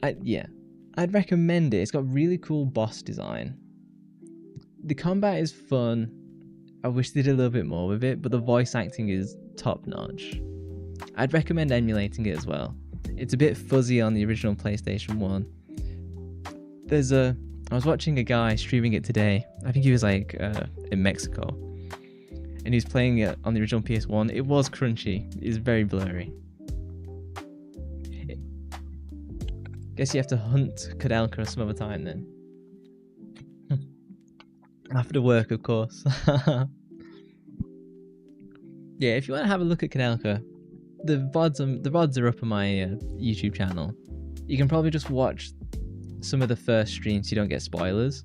I'd recommend it. It's got really cool boss design. The combat is fun. I wish they did a little bit more with it, but the voice acting is top notch. I'd recommend emulating it as well. It's a bit fuzzy on the original PlayStation 1. I was watching a guy streaming it today. I think he was like in Mexico, and he was playing it on the original PS1. It was crunchy. It's very blurry. Guess you have to hunt Kadelka some other time then. After work, of course. Yeah, if you want to have a look at Kadelka, the VODs are up on my YouTube channel. You can probably just watch some of the first streams so you don't get spoilers.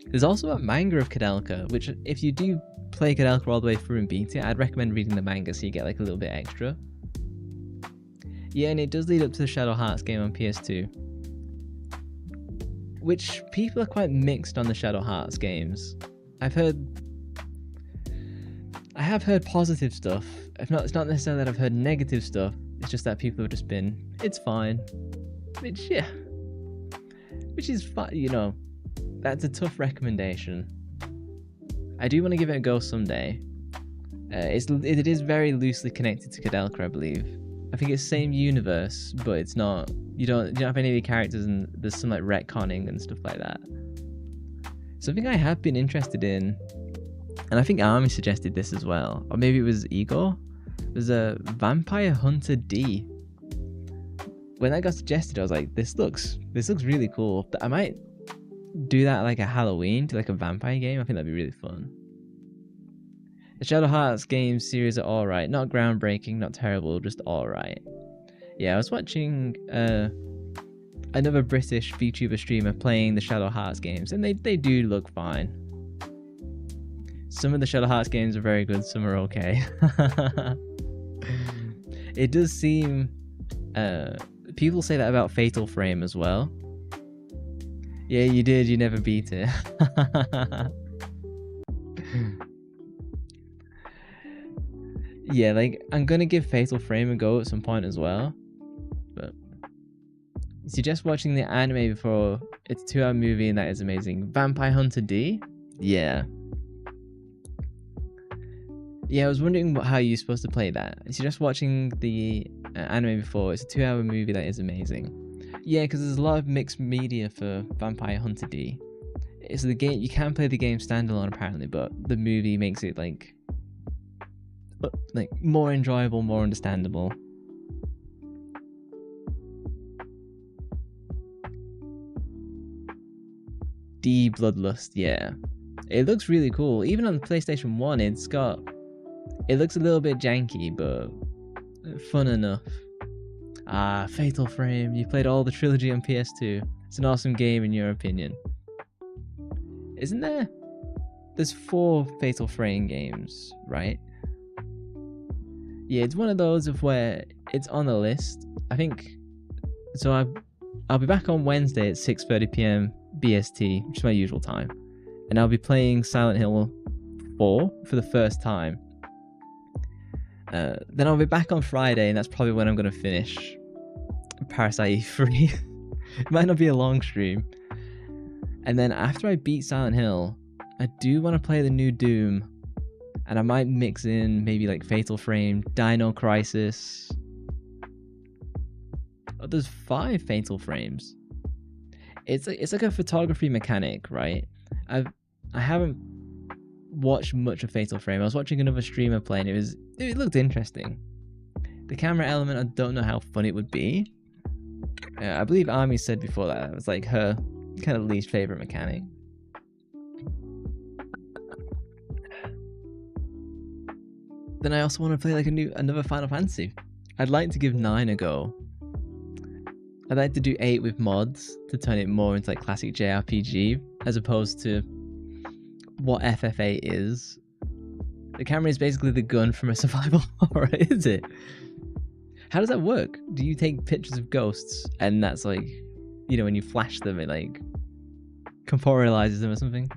There's also a manga of Kadelka, which if you do play Kadelka all the way through and beat it, I'd recommend reading the manga so you get like a little bit extra. Yeah, and it does lead up to the Shadow Hearts game on PS2, which people are quite mixed on the Shadow Hearts games. I have heard positive stuff. It's not necessarily that I've heard negative stuff. It's just that people have just been, it's fine. Which is fine, you know. That's a tough recommendation. I do want to give it a go someday. It is very loosely connected to Kadelka, I believe. I think it's same universe, but it's not. You don't have any of the characters, and there's some like retconning and stuff like that. Something I have been interested in, and I think Army suggested this as well, or maybe it was Igor. There's a Vampire Hunter D. When that got suggested, I was like, this looks really cool. I might do that like a Halloween, do like a vampire game. I think that'd be really fun. The Shadow Hearts game series are alright. Not groundbreaking, not terrible, just alright. Yeah, I was watching another British VTuber streamer playing the Shadow Hearts games, and they do look fine. Some of the Shadow Hearts games are very good, some are okay. It does seem... people say that about Fatal Frame as well. Yeah, you did, you never beat it. Yeah, like, I'm gonna give Fatal Frame a go at some point as well. But suggest watching the anime before. It's a 2-hour movie and that is amazing. Vampire Hunter D? Yeah. Yeah, I was wondering how you're supposed to play that. Suggest watching the anime before. It's a 2-hour movie that is amazing. Yeah, because there's a lot of mixed media for Vampire Hunter D. It's the game, you can play the game standalone apparently, but the movie makes it like more enjoyable, more understandable. D Bloodlust, yeah. It looks really cool. Even on the PlayStation 1, it looks a little bit janky, but fun enough. Ah, Fatal Frame. You played all the trilogy on PS2. It's an awesome game in your opinion. Isn't there there's 4 Fatal Frame games, right? Yeah, it's one of those of where it's on the list. I think so. I'll be back on Wednesday at 6:30 p.m. BST, which is my usual time, and I'll be playing Silent Hill 4 for the first time. Then I'll be back on Friday, and that's probably when I'm going to finish Parasite 3. It might not be a long stream. And then after I beat Silent Hill, I do want to play the new Doom, and I might mix in maybe like Fatal Frame, Dino Crisis. Oh, there's 5 Fatal Frames. It's like a photography mechanic, right? I haven't watched much of Fatal Frame. I was watching another streamer play, and it looked interesting. The camera element, I don't know how fun it would be. I believe Army said before that it was like her kind of least favorite mechanic. Then I also want to play like another Final Fantasy. I'd like to give 9 a go. I'd like to do 8 with mods to turn it more into like classic JRPG as opposed to what FF8 is. The camera is basically the gun from a survival horror, is it? How does that work? Do you take pictures of ghosts and that's like, you know, when you flash them, it like corporealizes them or something?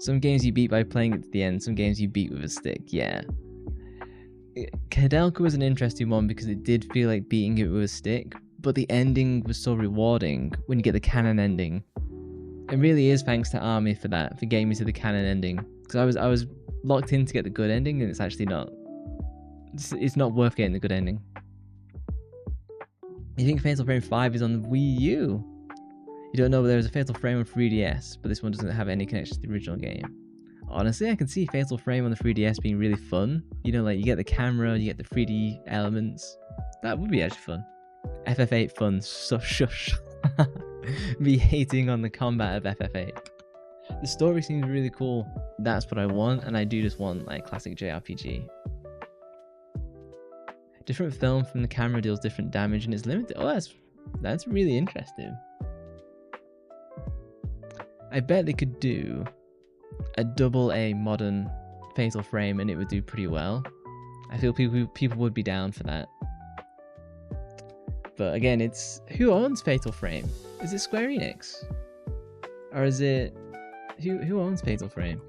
Some games you beat by playing it to the end, some games you beat with a stick, yeah. Kadelka was an interesting one because it did feel like beating it with a stick, but the ending was so rewarding when you get the canon ending. It really is thanks to Army for that, for getting me to the canon ending. Because I was locked in to get the good ending, and it's actually not. It's not worth getting the good ending. You think Fatal Frame 5 is on the Wii U? You don't know, but there was a Fatal Frame on 3DS, but this one doesn't have any connection to the original game. Honestly, I can see Fatal Frame on the 3DS being really fun. You know, like you get the camera, you get the 3D elements. That would be actually fun. FF8 fun, so shush. Me hating on the combat of FF8. The story seems really cool. That's what I want, and I do just want like classic JRPG. Different film from the camera deals different damage and is limited. Oh, that's really interesting. I bet they could do a AA modern Fatal Frame and it would do pretty well. I feel people would be down for that. But again, it's who owns Fatal Frame? Is it Square Enix? Or is it who owns Fatal Frame?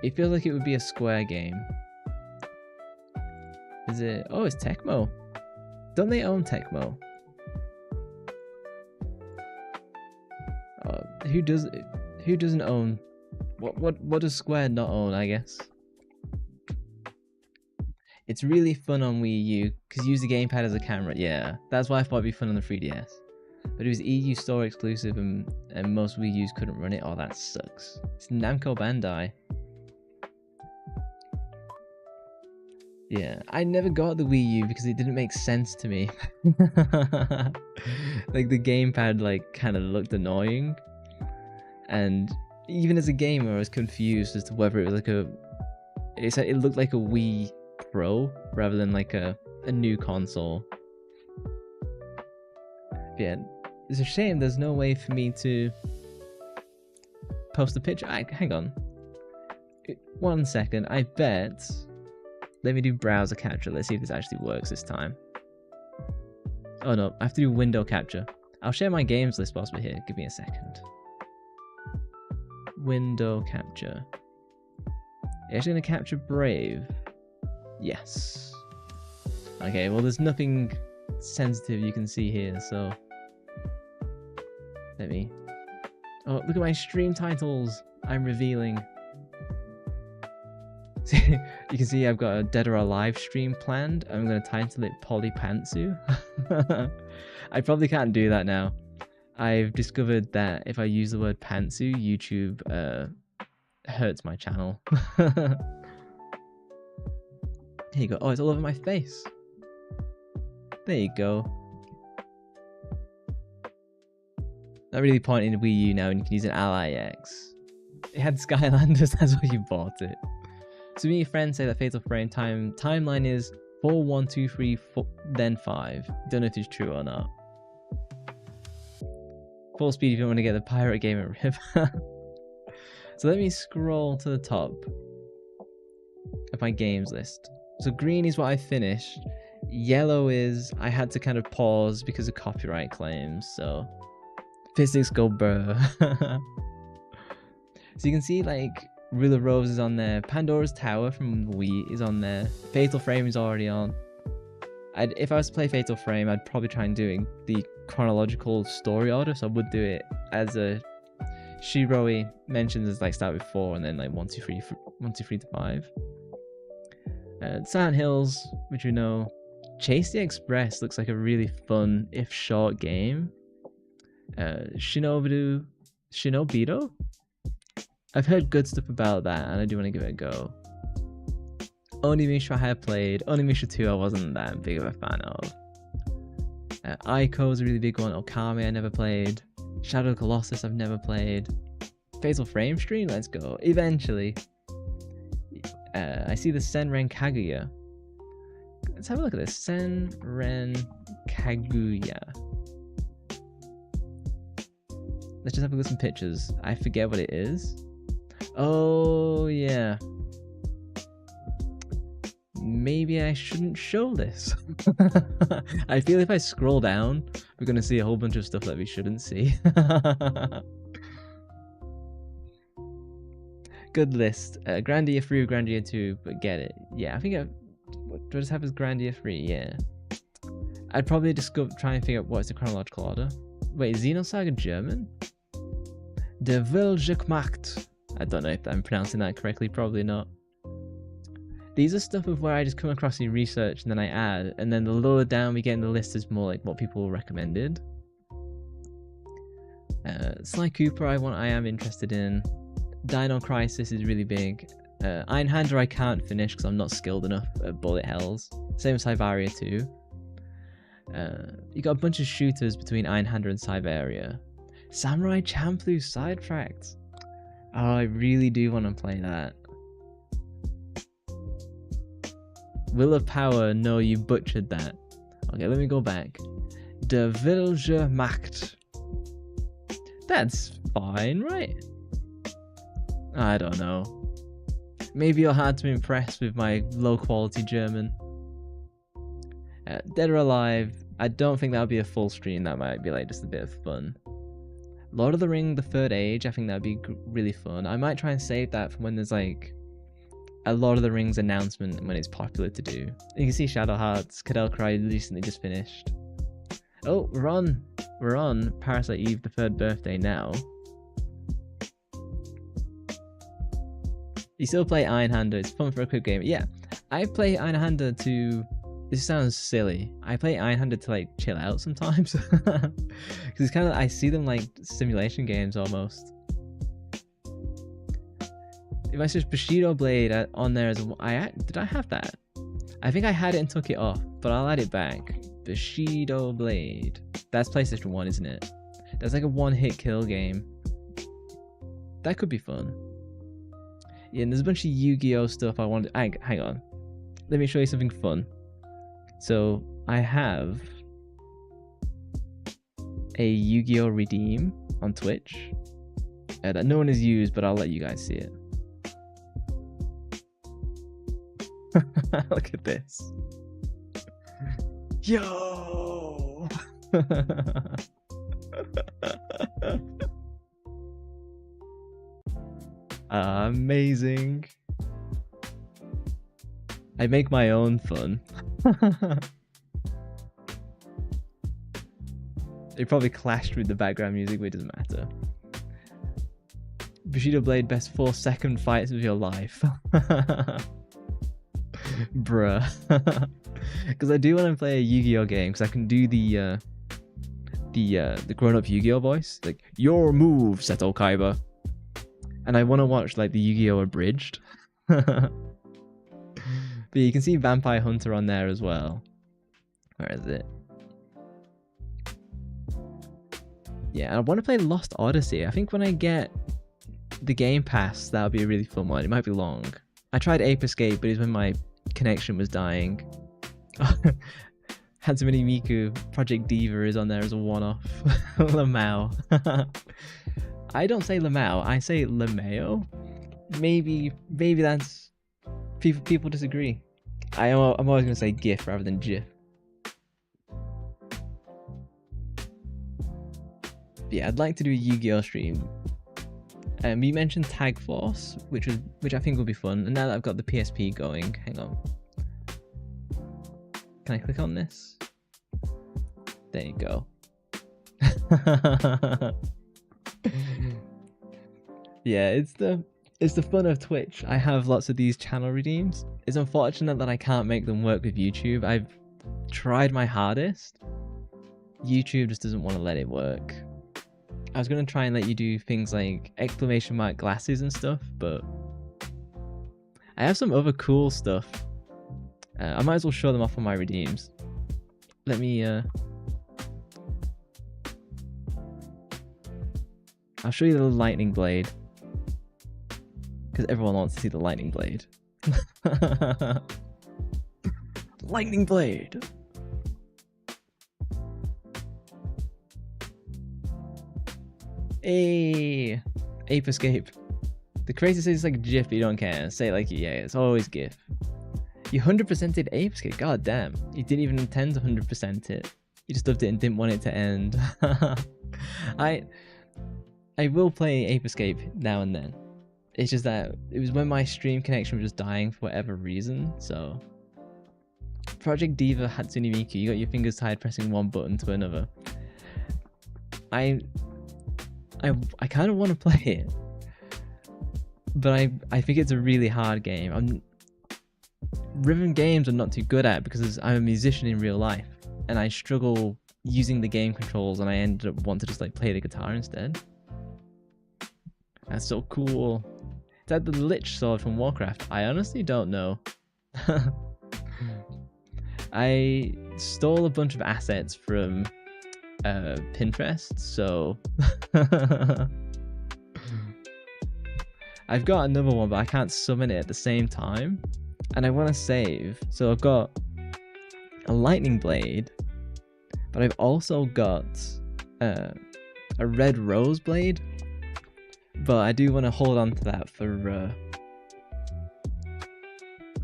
It feels like it would be a Square game. Is it? Oh, it's Tecmo. Don't they own Tecmo? Who doesn't own? What does Square not own? I guess. It's really fun on Wii U because you use the gamepad as a camera. Yeah, that's why I thought it'd be fun on the 3DS. But it was EU store exclusive and most Wii U's couldn't run it. Oh, that sucks. It's Namco Bandai. Yeah, I never got the Wii U because it didn't make sense to me. Like the gamepad like kind of looked annoying. And even as a gamer I was confused as to whether it was like it looked like a Wii Pro rather than like a new console. Yeah, it's a shame there's no way for me to post a picture. Hang on. 1 second, I bet. Let me do browser capture. Let's see if this actually works this time. Oh no, I have to do window capture. I'll share my games list whilst we're here. Give me a second. Window capture. You're actually going to capture Brave? Yes. Okay, well there's nothing sensitive you can see here, so... Let me... Oh, look at my stream titles! I'm revealing. You can see I've got a Dead or Alive stream planned. I'm going to title it Polypantsu. I probably can't do that now. I've discovered that if I use the word pantsu, YouTube hurts my channel. Here you go. Oh, it's all over my face. There you go. Not really pointing to Wii U now, and you can use an Ally X. It had Skylanders, that's why you bought it. So me and friends say that Fatal Frame timeline is 4, 1, 2, 3, 4, then 5. Don't know if it's true or not. Full speed if you want to get the pirate game at rip. So let me scroll to the top of my games list. So green is what I finished. Yellow is I had to kind of pause because of copyright claims. So physics go brr. So you can see like Rule of Rose is on there. Pandora's Tower from Wii is on there. Fatal Frame is already on. If I was to play Fatal Frame, I'd probably try and do it in the chronological story order. So I would do it as a Shiroi mentions as like start with 4 and then like 1, 2, 3 to 5. Silent Hills, which we know. Chase the Express looks like a really fun, if short, game. Shinobido? I've heard good stuff about that and I do want to give it a go. Onimusha I have played. Onimusha 2 I wasn't that big of a fan of. Ico is a really big one. Okami I never played. Shadow of the Colossus I've never played. Fatal Frame stream? Let's go. Eventually. I see the Senran Kaguya. Let's have a look at this. Senran Kaguya. Let's just have a look at some pictures. I forget what it is. Oh, yeah. Maybe I shouldn't show this. I feel if I scroll down, we're going to see a whole bunch of stuff that we shouldn't see. Good list. Grandia 3 or Grandia 2, but get it. Yeah, I think do I just have as Grandia 3? Yeah. I'd probably just go try and figure out what's the chronological order. Wait, Xenosaga German? De Wilgemacht. I don't know if I'm pronouncing that correctly, probably not. These are stuff of where I just come across the research and then I add, and then the lower down we get in the list is more like what people recommended. Sly Cooper I am interested in. Dino Crisis is really big. Einhander I can't finish because I'm not skilled enough at bullet hells. Same with Cyvaria 2. You got a bunch of shooters between Einhander and Cyvaria. Samurai Champloo Sidetracked. Oh, I really do want to play that. Will of Power, no, you butchered that. Okay, let me go back. De Wilgemacht. That's fine, right? I don't know. Maybe you're hard to impress with my low quality German. Dead or Alive, I don't think that would be a full stream, that might be like just a bit of fun. Lord of the Ring, The Third Age, I think that'd be really fun. I might try and save that for when there's like a Lord of the Rings announcement when it's popular to do. You can see Shadow Hearts, Cadell Cry recently just finished. Oh, we're on Parasite Eve, the 3rd birthday now. You still play Einhander, it's fun for a quick game. Yeah, I play Einhander to... This sounds silly. I play Einhander to like chill out sometimes. Because it's kind of, I see them like simulation games almost. If I search Bushido Blade on there as a... Did I have that? I think I had it and took it off, but I'll add it back. Bushido Blade. That's PlayStation 1, isn't it? That's like a one-hit kill game. That could be fun. Yeah, and there's a bunch of Yu-Gi-Oh stuff I wanted... Hang on. Let me show you something fun. So, I have a Yu-Gi-Oh! Redeem on Twitch that no one has used, but I'll let you guys see it. Look at this. Yo! Amazing. I make my own fun. It probably clashed with the background music, but it doesn't matter. Bushido Blade, best 4-second fights of your life. Bruh. Because I do want to play a Yu-Gi-Oh game, because I can do the grown-up Yu-Gi-Oh voice, like your move, Seto Kaiba. And I want to watch like the Yu-Gi-Oh abridged. But you can see Vampire Hunter on there as well. Where is it? Yeah, I want to play Lost Odyssey. I think when I get the Game Pass, that'll be a really fun one. It might be long. I tried Ape Escape, but it was when my connection was dying. Hatsumini Miku, Project Diva is on there as a one-off. Lamau. I don't say Lamau, I say Lameo. Maybe that's people disagree. I'm always gonna say GIF rather than GIF. But yeah, I'd like to do a Yu-Gi-Oh stream. You mentioned Tag Force, which I think would be fun. And now that I've got the PSP going, hang on. Can I click on this? There you go. Yeah, it's the fun of Twitch. I have lots of these channel redeems. It's unfortunate that I can't make them work with YouTube. I've tried my hardest. YouTube just doesn't want to let it work. I was going to try and let you do things like exclamation mark glasses and stuff, but I have some other cool stuff. I might as well show them off on my redeems. Let me I'll show you the lightning blade, because everyone wants to see the lightning blade. Lightning blade. Hey, Ape Escape. The creator says it's like GIF, but you don't care. Say it like, yeah, it's always GIF. You 100%ed Ape Escape. God damn, you didn't even intend to 100% it. You just loved it and didn't want it to end. I will play Ape Escape now and then. It's just that it was when my stream connection was just dying for whatever reason. So, Project Diva Hatsune Miku, you got your fingers tied pressing one button to another. I kind of want to play it, but I think it's a really hard game. Rhythm games I'm not too good at because I'm a musician in real life, and I struggle using the game controls, and I ended up wanting to just like play the guitar instead. That's so cool. Is that the Lich sword from Warcraft? I honestly don't know. I stole a bunch of assets from Pinterest, so I've got another one, but I can't summon it at the same time, and I want to save. So I've got a lightning blade, but I've also got a red rose blade, but I do want to hold on to that for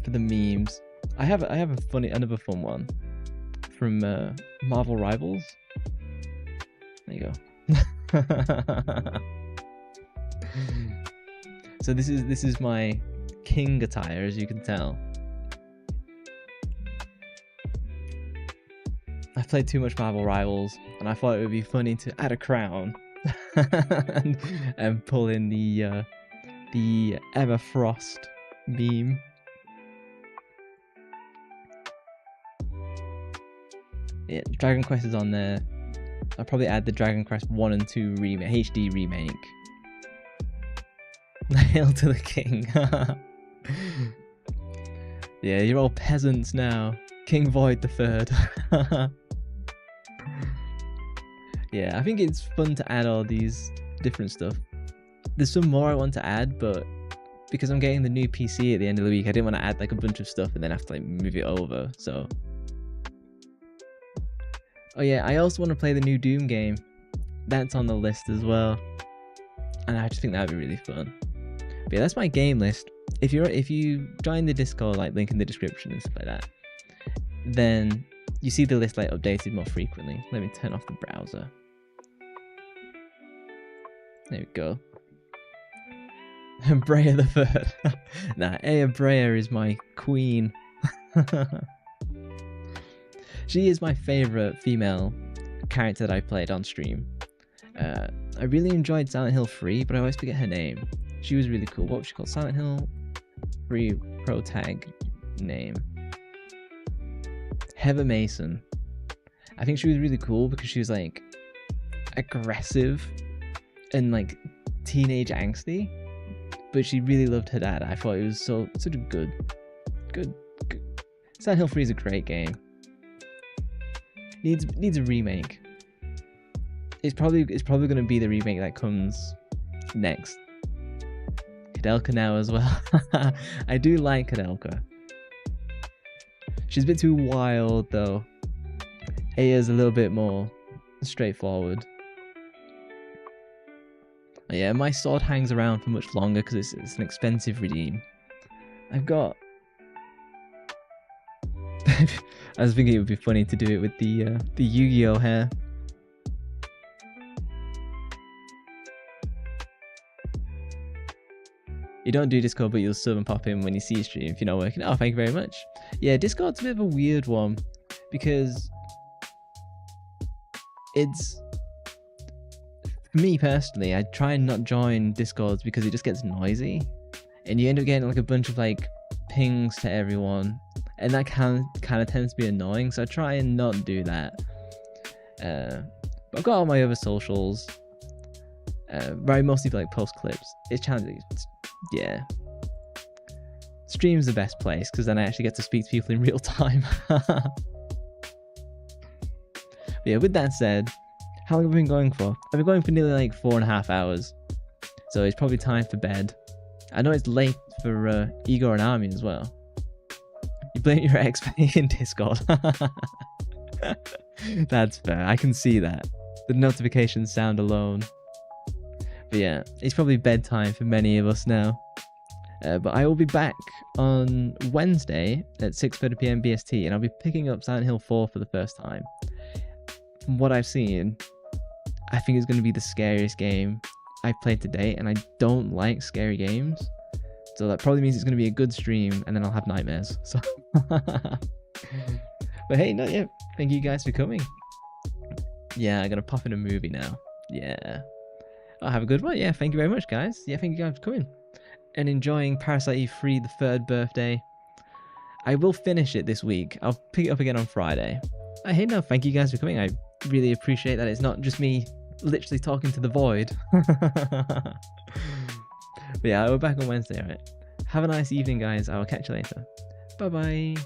the memes. I have another fun one from Marvel Rivals. There you go. So this is my king attire, as you can tell. I've played too much Marvel Rivals, and I thought it would be funny to add a crown and pull in the Everfrost meme. Yeah, Dragon Quest is on there. I'll probably add the Dragon Quest 1 and 2 HD remake. Hail to the king. Yeah, you're all peasants now. King Void III. Yeah, I think it's fun to add all these different stuff. There's some more I want to add, but because I'm getting the new PC at the end of the week, I didn't want to add like a bunch of stuff and then have to like move it over, so. Oh yeah, I also want to play the new Doom game. That's on the list as well. And I just think that would be really fun. But yeah, that's my game list. If you join the Discord, like link in the description and stuff like that, then you see the list like updated more frequently. Let me turn off the browser. There we go. Breya the Third. Nah, Aya Breya is my queen. She is my favourite female character that I played on stream. I really enjoyed Silent Hill 3, but I always forget her name. She was really cool. What was she called? Silent Hill 3 Pro Tag name. Heather Mason. I think she was really cool because she was like aggressive and like teenage angsty, but she really loved her dad. I thought it was such a good. Silent Hill 3 is a great game. Needs a remake. It's probably going to be the remake that comes next. Kadelka now as well. I do like Kadelka. She's a bit too wild though. Aya's a little bit more straightforward. Yeah, my sword hangs around for much longer because it's an expensive redeem. I've got... I was thinking it would be funny to do it with the Yu-Gi-Oh hair. You don't do Discord, but you'll sub and pop in when you see a stream if you're not working. Oh, thank you very much. Yeah, Discord's a bit of a weird one because it's... For me personally, I try and not join Discords because it just gets noisy. And you end up getting like a bunch of like pings to everyone. And that kind of tends to be annoying. So I try and not do that. But I've got all my other socials. Where I mostly like post clips. It's challenging. Yeah. Stream's the best place because then I actually get to speak to people in real time. But yeah, with that said, how long have we been going for? I've been going for nearly like 4.5 hours. So it's probably time for bed. I know it's late for Igor and Armin as well. You blame your ex in Discord. That's fair. I can see that. The notification sound alone. But yeah, it's probably bedtime for many of us now. But I will be back on Wednesday at 6:30 PM BST, and I'll be picking up Silent Hill 4 for the first time. From what I've seen, I think it's going to be the scariest game I've played to date, and I don't like scary games. So that probably means it's going to be a good stream, and then I'll have nightmares. So, but hey, no, yeah, thank you guys for coming. Yeah, I'm going to pop in a movie now. Yeah. Oh, have a good one. Yeah, thank you very much, guys. Yeah, thank you guys for coming. And enjoying Parasite E3, the 3rd birthday. I will finish it this week. I'll pick it up again on Friday. Hey, no, thank you guys for coming. I really appreciate that it's not just me literally talking to the void. But yeah, we're back on Wednesday, alright? Have a nice evening, guys. I will catch you later. Bye-bye.